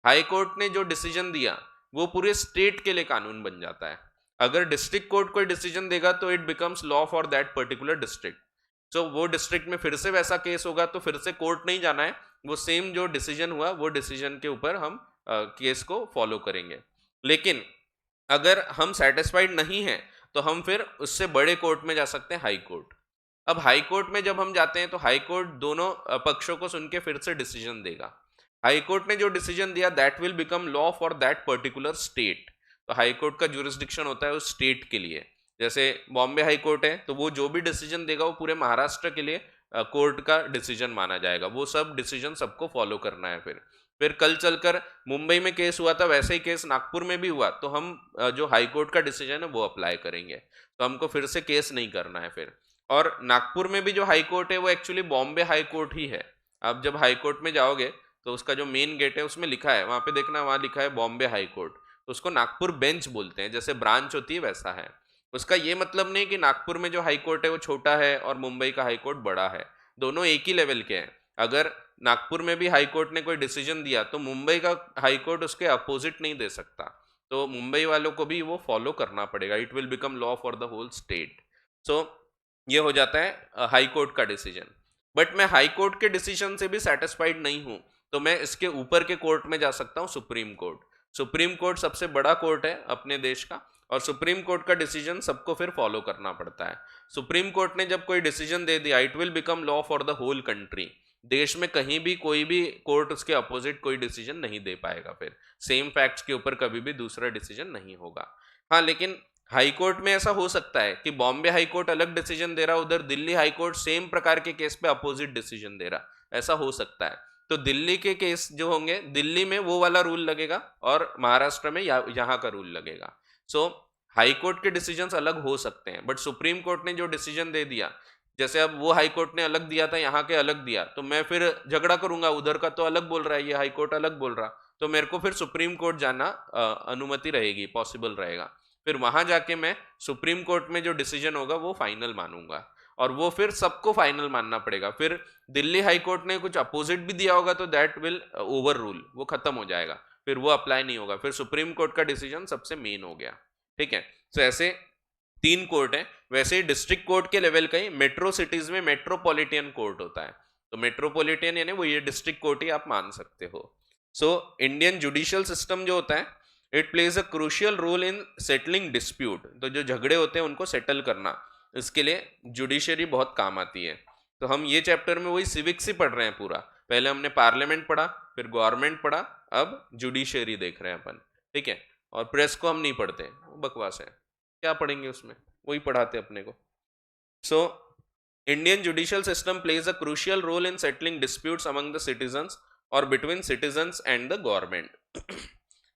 हाई कोर्ट ने जो डिसीजन दिया वो पूरे स्टेट के लिए कानून बन जाता है. अगर डिस्ट्रिक्ट कोर्ट कोई डिसीजन देगा तो it becomes law for that particular district. So वो डिस्ट्रिक्ट में फिर से वैसा केस होगा तो फिर से कोर्ट नहीं जाना है, वो सेम जो डिसीजन हुआ वो डिसीजन के ऊपर हम केस को फॉलो करेंगे. लेकिन अगर हम सेटिस्फाइड नहीं हैं तो हम फिर उससे बड़े कोर्ट में जा सकते हैं, हाई कोर्ट. अब हाई कोर्ट में जब हम जाते हैं तो हाई कोर्ट दोनों पक्षों को सुन के फिर से डिसीजन देगा. हाई कोर्ट ने जो डिसीजन दिया that will become law for that particular state. तो हाई कोर्ट का जुरिस्डिक्शन होता है उस स्टेट के लिए। जैसे बॉम्बे हाई कोर्ट है तो वो जो भी डिसीजन देगा वो पूरे महाराष्ट्र के लिए कोर्ट का डिसीजन माना जाएगा, वो सब डिसीजन सबको फॉलो करना है। फिर कल चलकर मुंबई में केस हुआ था, वैसे ही केस नागपुर में भी हुआ, तो हम जो हाई कोर्ट का डिसीजन है वो अप्लाई करेंगे, तो हमको फिर से केस नहीं करना है फिर। और नागपुर में भी जो हाई कोर्ट है वो एक्चुअली बॉम्बे हाई कोर्ट ही है। आप जब हाई कोर्ट में जाओगे तो उसका जो मेन गेट है उसमें लिखा है, वहां पे देखना, वहां लिखा है बॉम्बे हाई कोर्ट, तो उसको नागपुर बेंच बोलते हैं, जैसे ब्रांच होती है वैसा है। उसका ये मतलब नहीं कि नागपुर में जो हाई कोर्ट है वो छोटा है और मुंबई का हाई कोर्ट बड़ा है, दोनों एक ही लेवल के हैं। अगर नागपुर में भी हाई कोर्ट ने कोई डिसीजन दिया तो मुंबई का हाई कोर्ट उसके अपोजिट नहीं दे सकता, तो मुंबई वालों को भी वो फॉलो करना पड़ेगा, it will become law for the whole state. So ये हो जाता है हाई कोर्ट का डिसीजन। बट मैं हाई कोर्ट के डिसीजन से भी सेटिस्फाइड नहीं हूं, तो मैं इसके ऊपर के कोर्ट में जा सकता हूं, सुप्रीम कोर्ट। सुप्रीम कोर्ट सबसे बड़ा कोर्ट है अपने देश का, और सुप्रीम कोर्ट का डिसीजन सबको फिर फॉलो करना पड़ता है। सुप्रीम कोर्ट ने जब कोई डिसीजन दे दिया, it will become law for the whole country. देश में कहीं भी कोई भी कोर्ट उसके अपोजिट कोई डिसीजन नहीं दे पाएगा, फिर सेम फैक्ट्स के ऊपर कभी भी दूसरा डिसीजन नहीं होगा। हाँ, लेकिन हाई कोर्ट में ऐसा हो सकता है कि बॉम्बे हाई कोर्ट अलग डिसीजन दे रहा, उधर दिल्ली हाई कोर्ट सेम प्रकार के केस पे अपोजिट डिसीजन दे रहा, ऐसा हो सकता है। तो दिल्ली के केस जो होंगे, दिल्ली में वो वाला रूल लगेगा और महाराष्ट्र में यहाँ का रूल लगेगा। सो हाई कोर्ट के डिसीजंस अलग हो सकते हैं, बट सुप्रीम कोर्ट ने जो डिसीजन दे दिया, जैसे अब वो हाई कोर्ट ने अलग दिया था, यहाँ के अलग दिया, तो मैं फिर झगड़ा करूंगा, उधर का तो अलग बोल रहा है, ये हाई कोर्ट अलग बोल रहा, तो मेरे को फिर सुप्रीम कोर्ट जाना अनुमति रहेगी, पॉसिबल रहेगा। फिर वहां जाके मैं सुप्रीम कोर्ट में जो डिसीजन होगा वो फाइनल मानूंगा, और वो फिर सबको फाइनल मानना पड़ेगा। फिर दिल्ली हाई कोर्ट ने कुछ अपोजिट भी दिया होगा तो दैट विल ओवर रूल, वो खत्म हो जाएगा, फिर वो अप्लाई नहीं होगा, फिर सुप्रीम कोर्ट का डिसीजन सबसे मेन हो गया। ठीक है, तो ऐसे 3 कोर्ट है। वैसे डिस्ट्रिक्ट कोर्ट के लेवल का ही मेट्रो सिटीज में मेट्रोपॉलिटन कोर्ट होता है, तो मेट्रोपॉलिटन यानी वो ये डिस्ट्रिक्ट कोर्ट ही आप मान सकते हो। सो इंडियन जुडिशियल सिस्टम जो होता है, it plays a crucial role in settling dispute, तो जो झगड़े होते हैं उनको सेटल करना, इसके लिए जुडिशरी बहुत काम आती है। तो हम ये चैप्टर में वही सिविक्स ही पढ़ रहे हैं पूरा, पहले हमने पार्लियामेंट पढ़ा, फिर गवर्नमेंट पढ़ा, अब जुडिशरी देख रहे हैं अपन। ठीक है, और प्रेस को हम नहीं पढ़ते, वो बकवास है, क्या पढ़ेंगे उसमें, वही पढ़ाते अपने को। So Indian judicial system plays a crucial role in settling disputes among the citizens और between citizens and the government.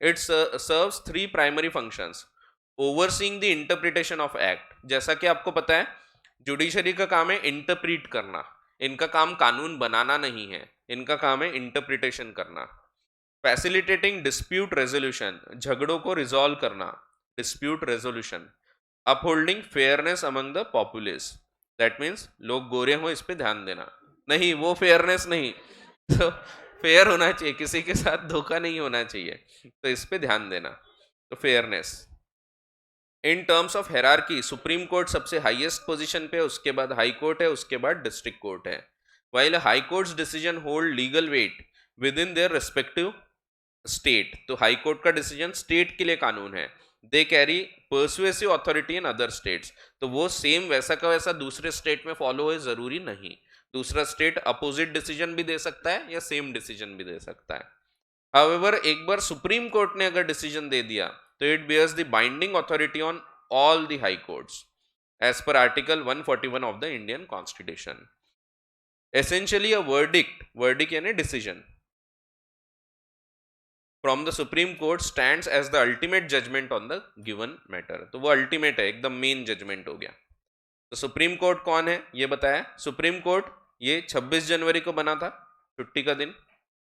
It serves 3 primary functions. Overseeing the interpretation of act, जैसा कि आपको पता है जुडिशरी का काम है इंटरप्रीट करना, इनका काम कानून बनाना नहीं है, इनका काम है इंटरप्रिटेशन करना। फैसिलिटेटिंग डिस्प्यूट रेजोल्यूशन, झगड़ों को रिजॉल्व करना, dispute resolution. Upholding fairness among the populace, that means लोग गोरे हो इस पे ध्यान देना, नहीं वो फेयरनेस नहीं, तो फेयर होना चाहिए, किसी के साथ धोखा नहीं होना चाहिए, तो इस पे ध्यान देना, तो fairness. In terms of hierarchy, supreme court सबसे हाईएस्ट पोजीशन पे, उसके बाद हाई कोर्ट है, उसके बाद डिस्ट्रिक्ट कोर्ट है। While high courts decision hold legal weight within their respective state, तो हाई कोर्ट का डिसीजन स्टेट के लिए कानून है। They carry persuasive authority in other states, तो वो सेम वैसा का वैसा दूसरे स्टेट में फॉलो हो जरूरी नहीं, दूसरा स्टेट अपोजिट डिसीजन भी दे सकता है या सेम डिसीजन भी दे सकता है। हाउएवर एक बार सुप्रीम कोर्ट ने अगर डिसीजन दे दिया तो it bears the binding authority on all the high courts as per article 141 of the Indian constitution. Essentially a verdict यानी decision from the supreme court stands as the ultimate judgement on the given matter, तो वो ultimate है, एकदम main judgement हो गया। तो supreme court कौन है ये बताया, सुप्रीम कोर्ट ये 26 जनवरी को बना था, छुट्टी का दिन।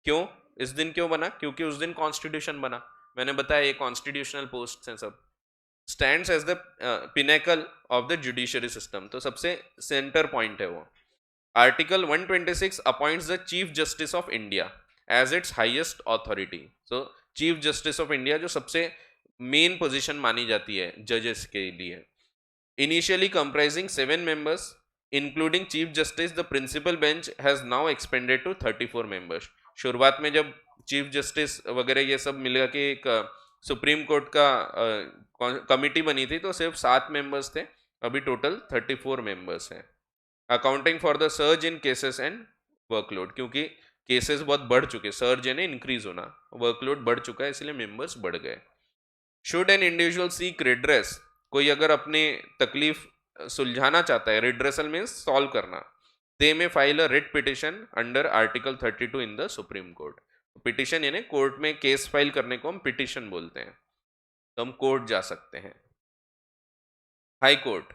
क्यों, इस दिन क्यों बना, क्योंकि उस दिन कॉन्स्टिट्यूशन बना, मैंने बताया ये कॉन्स्टिट्यूशनल पोस्ट हैं सब। Stands as the pinnacle of the judiciary system, तो सबसे सेंटर पॉइंट है वो। Article 126 appoints the chief justice of India as its highest authority, so chief justice of India जो सबसे मेन पोजीशन मानी जाती है जजेस के लिए। Initially comprising 7 members including chief justice, the principal bench has now expanded to 34 members। शुरुआत में जब चीफ जस्टिस वगैरह ये सब मिलकर के एक सुप्रीम कोर्ट का कमिटी बनी थी तो सिर्फ 7 members थे, अभी टोटल 34 members हैं। Accounting for the surge in cases and workload, क्योंकि केसेस बहुत बढ़ चुके, सर्ज यानी इंक्रीज होना, वर्कलोड बढ़ चुका है इसलिए मेंबर्स बढ़ गए। Should an individual seek redress, कोई अगर अपनी तकलीफ सुलझाना चाहता है, रिड्रेसल मीन्स सॉल्व करना, दे में file a writ petition under article 32 in the supreme court. Petition यानी कोर्ट में केस फाइल करने को हम पिटिशन बोलते हैं, तो हम कोर्ट जा सकते हैं। High court,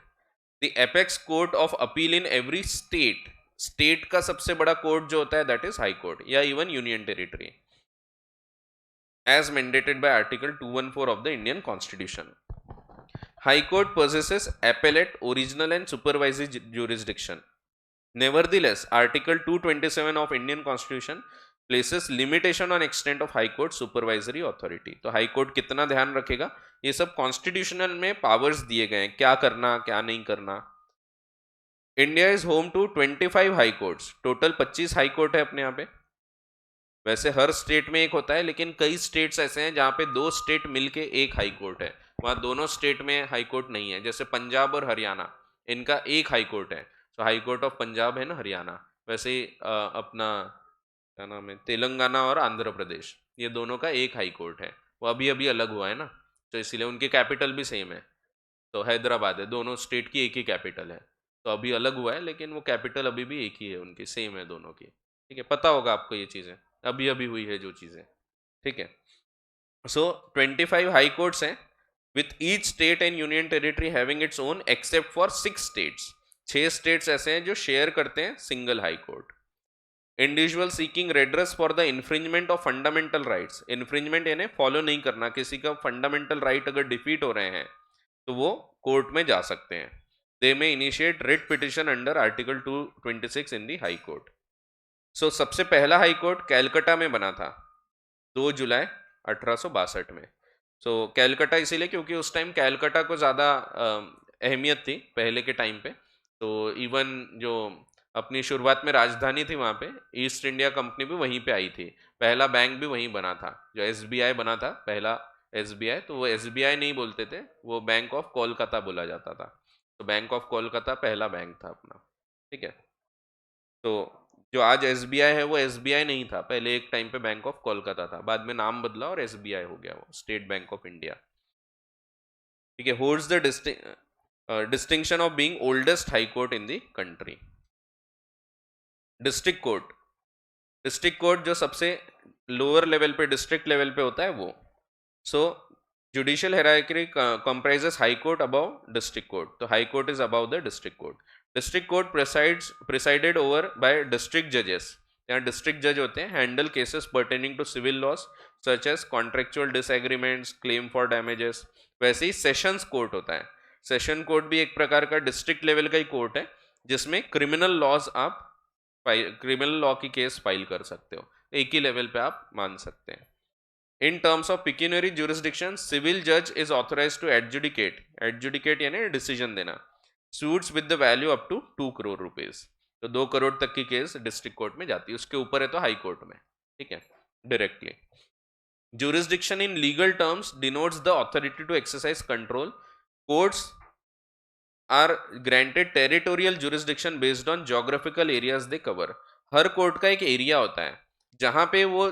the apex court of appeal in every state, state का सबसे बड़ा कोर्ट जो होता है दैट इज हाई कोर्ट या even union territory, as mandated by Article 214 of the Indian Constitution. High Court possesses appellate, original and supervisory jurisdiction. Nevertheless, Article 227 of Indian Constitution places limitation on extent of High Court supervisory authority. तो High Court कितना ध्यान रखेगा, ये सब constitutional में powers दिए गए हैं, क्या करना क्या नहीं करना। India is home to 25 high courts, total 25 high court है अपने यहाँ पे। वैसे हर स्टेट में एक होता है, लेकिन कई स्टेट्स ऐसे हैं जहां पे 2 स्टेट मिलके एक हाई कोर्ट है, वहां दोनों स्टेट में हाई कोर्ट नहीं है। जैसे पंजाब और हरियाणा, इनका एक हाई कोर्ट है, तो हाई कोर्ट ऑफ पंजाब है ना हरियाणा। वैसे ही अपना क्या नाम है, तेलंगाना और आंध्र प्रदेश, ये दोनों का एक हाई कोर्ट है, वो अभी अभी अलग हुआ है ना, तो इसीलिए उनकी कैपिटल भी सेम है, तो हैदराबाद है, दोनों स्टेट की एक ही कैपिटल है, तो अभी अलग हुआ है लेकिन वो कैपिटल अभी भी एक ही है उनकी, सेम है दोनों की। ठीक है, पता होगा आपको ये चीज़ें, अभी अभी हुई है जो चीज़ें। ठीक है, सो 25 हाई कोर्ट्स हैं, with each state and union territory having its own except for 6 states. 6 states ऐसे हैं जो शेयर करते हैं single high court. Individual seeking redress for the infringement of fundamental rights, infringement यानी फॉलो नहीं करना, किसी का फंडामेंटल राइट अगर डिफीट हो रहे हैं तो वो कोर्ट में जा सकते हैं। दे में initiate writ petition under article 226 इन दी हाई कोर्ट। सो सबसे पहला हाई कोर्ट कैलकाटा में बना था 2 जुलाई 1862 में। सो कैलकाटा इसीलिए क्योंकि उस टाइम कैलकाटा को ज़्यादा अहमियत थी पहले के टाइम पे, तो इवन जो अपनी शुरुआत में राजधानी थी वहाँ पे, ईस्ट इंडिया कंपनी भी वहीं पे आई थी, पहला बैंक भी वहीं बना था, जो एसबीआई बना था पहला एसबीआई, तो वो एसबीआई नहीं बोलते थे, वो बैंक ऑफ कोलकाता बोला जाता था, तो बैंक ऑफ कोलकाता पहला बैंक था अपना। ठीक है, तो जो आज एसबीआई है वो एसबीआई नहीं था, पहले एक टाइम पे बैंक ऑफ कोलकाता था, बाद में नाम बदला और एसबीआई हो गया, वो स्टेट बैंक ऑफ इंडिया। ठीक है, holds the distinction of being oldest high court in the country. District court, district court जो सबसे लोअर लेवल पे, डिस्ट्रिक्ट लेवल पे होता है वो। So judicial hierarchy comprises high court above district court, तो high court is above the district court. District court presided over by district जजेस, यहाँ डिस्ट्रिक्ट जज होते हैं, handle cases pertaining to civil laws such as contractual disagreements, claim for damages. वैसे ही sessions court होता है, session court भी एक प्रकार का डिस्ट्रिक्ट लेवल का ही कोर्ट है, जिसमें क्रिमिनल लॉज आप क्रिमिनल लॉ की केस फाइल कर सकते हो, एक ही लेवल पे आप मान सकते हैं। In terms of pecuniary jurisdiction, civil जज is authorised to adjudicate, adjudicate यानी डिसीजन देना, suits with the value up to 2 crore rupees, तो 2 करोड़ तक की केस डिस्ट्रिक्ट कोर्ट में जाती है, उसके ऊपर है तो हाई कोर्ट में। ठीक है, directly. Jurisdiction in legal terms denotes the authority to exercise control, courts are granted territorial jurisdiction based on geographical areas they cover. हर कोर्ट का एक एरिया होता है जहां पे वो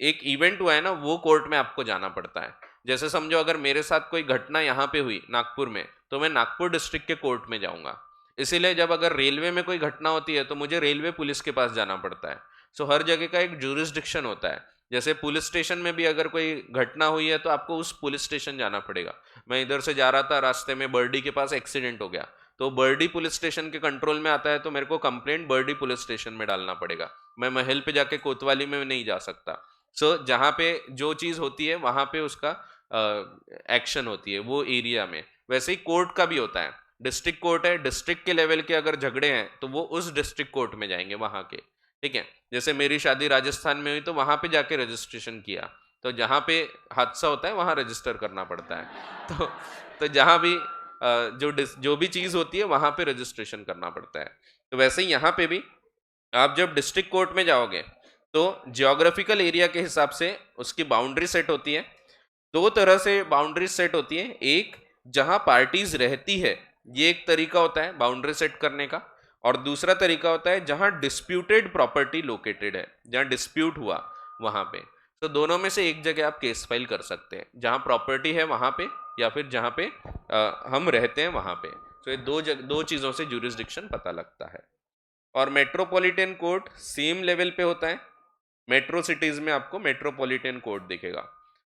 एक इवेंट हुआ है ना, वो कोर्ट में आपको जाना पड़ता है। जैसे समझो अगर मेरे साथ कोई घटना यहाँ पे हुई नागपुर में, तो मैं नागपुर डिस्ट्रिक्ट के कोर्ट में जाऊंगा। इसीलिए जब अगर रेलवे में कोई घटना होती है तो मुझे रेलवे पुलिस के पास जाना पड़ता है। सो हर जगह का एक जुरिस्डिक्शन होता है। जैसे पुलिस स्टेशन में भी अगर कोई घटना हुई है तो आपको उस पुलिस स्टेशन जाना पड़ेगा। मैं इधर से जा रहा था, रास्ते में बर्डी के पास एक्सीडेंट हो गया, तो बर्डी पुलिस स्टेशन के कंट्रोल में आता है, तो मेरे को कंप्लेंट बर्डी पुलिस स्टेशन में डालना पड़ेगा, मैं महल पे जाके कोतवाली में नहीं जा सकता। सो जहाँ पे जो चीज़ होती है वहाँ पे उसका एक्शन होती है वो एरिया में। वैसे ही कोर्ट का भी होता है, डिस्ट्रिक्ट कोर्ट है, डिस्ट्रिक्ट के लेवल के अगर झगड़े हैं तो वो उस डिस्ट्रिक्ट कोर्ट में जाएंगे वहाँ के। ठीक है, जैसे मेरी शादी राजस्थान में हुई तो वहाँ पे जाके रजिस्ट्रेशन किया, तो जहाँ पे हादसा होता है वहाँ रजिस्टर करना पड़ता है, तो जहाँ भी जो भी चीज़ होती है वहाँ पे रजिस्ट्रेशन करना पड़ता है। तो वैसे ही यहाँ पे भी आप जब डिस्ट्रिक्ट कोर्ट में जाओगे तो जियोग्राफिकल एरिया के हिसाब से उसकी बाउंड्री सेट होती है। 2 तरह से बाउंड्री सेट होती है, एक जहां पार्टीज रहती है, ये एक तरीका होता है बाउंड्री सेट करने का, और दूसरा तरीका होता है जहां डिस्प्यूटेड प्रॉपर्टी लोकेटेड है, जहां डिस्प्यूट हुआ वहां पे। तो दोनों में से एक जगह आप केस फाइल कर सकते हैं, जहां प्रॉपर्टी है वहां पे या फिर जहां पे हम रहते हैं वहां पे। तो ये दो चीजों से ज्यूरिसडिक्शन पता लगता है। और मेट्रोपॉलिटन कोर्ट सेम लेवल पे होता है। मेट्रो सिटीज में आपको मेट्रोपॉलिटन कोर्ट दिखेगा।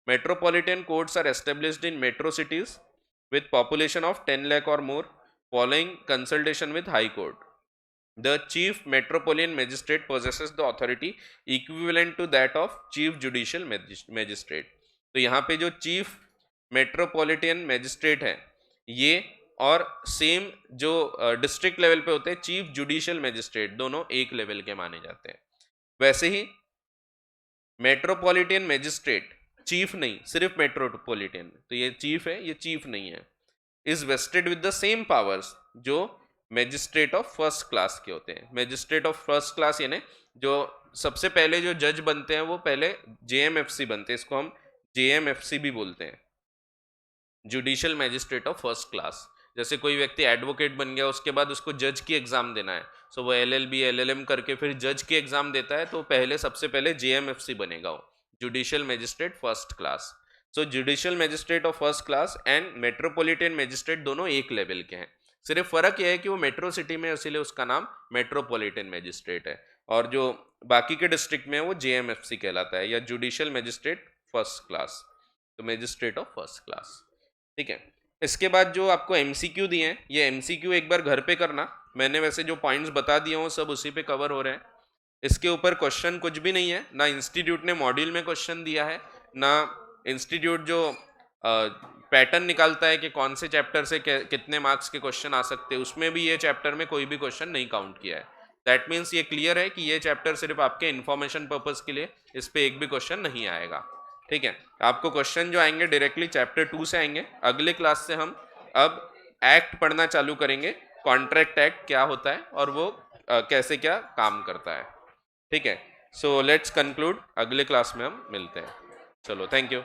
Metropolitan courts are established in metro cities with population of 10 lakh or more following consultation with high court. The chief metropolitan magistrate possesses the authority equivalent to that of chief judicial magistrate. तो यहाँ पे जो chief metropolitan magistrate है ये, और same जो district level पे होते हैं चीफ जुडिशियल मैजिस्ट्रेट, दोनों एक लेवल के माने जाते हैं। वैसे ही मेट्रोपॉलिटन मैजिस्ट्रेट चीफ नहीं, सिर्फ मेट्रोपॉलिटन, तो ये चीफ है, ये चीफ नहीं है, is wasted with the same powers जो मैजिस्ट्रेट ऑफ फर्स्ट क्लास के होते हैं। मैजिस्ट्रेट ऑफ फर्स्ट क्लास यानी जो सबसे पहले जो जज बनते हैं वो पहले जेएमएफसी बनते हैं, इसको हम जेएमएफसी भी बोलते हैं, judicial magistrate of first class. जैसे कोई व्यक्ति एडवोकेट बन गया, उसके बाद उसको जज की एग्जाम देना है, सो वो एलएलबी एलएलएम करके फिर जज की एग्जाम देता है, तो पहले सबसे पहले जेएमएफसी बनेगा वो, judicial magistrate first class. So judicial magistrate of first class and metropolitan magistrate दोनों एक लेवल के हैं। सिर्फ फर्क यह है कि वो मेट्रो सिटी में, इसीलिए उसका नाम मेट्रोपॉलिटन मैजिस्ट्रेट है, और जो बाकी के डिस्ट्रिक्ट में वो जेएमएफसी कहलाता है, या जुडिशियल मैजिस्ट्रेट फर्स्ट क्लास, तो मैजिस्ट्रेट ऑफ फर्स्ट क्लास। ठीक है, इसके बाद जो आपको एमसीक्यू दिए हैं, ये एमसीक्यू एक बार घर पे करना। मैंने वैसे जो पॉइंट्स बता दिए हूँ सब उसी पे कवर हो रहे हैं। इसके ऊपर क्वेश्चन कुछ भी नहीं है, ना इंस्टीट्यूट ने मॉड्यूल में क्वेश्चन दिया है, ना इंस्टीट्यूट जो पैटर्न निकालता है कि कौन से चैप्टर से कितने मार्क्स के क्वेश्चन आ सकते हैं, उसमें भी ये चैप्टर में कोई भी क्वेश्चन नहीं काउंट किया है। दैट मीन्स ये क्लियर है कि ये चैप्टर सिर्फ आपके इन्फॉर्मेशन पर्पज के लिए, इस पे एक भी क्वेश्चन नहीं आएगा। ठीक है, आपको क्वेश्चन जो आएंगे डायरेक्टली चैप्टर 2 से आएंगे। अगले क्लास से हम अब एक्ट पढ़ना चालू करेंगे, कॉन्ट्रैक्ट एक्ट क्या होता है और वो कैसे क्या काम करता है। ठीक है, सो लेट्स कंक्लूड, अगले क्लास में हम मिलते हैं। चलो, थैंक यू।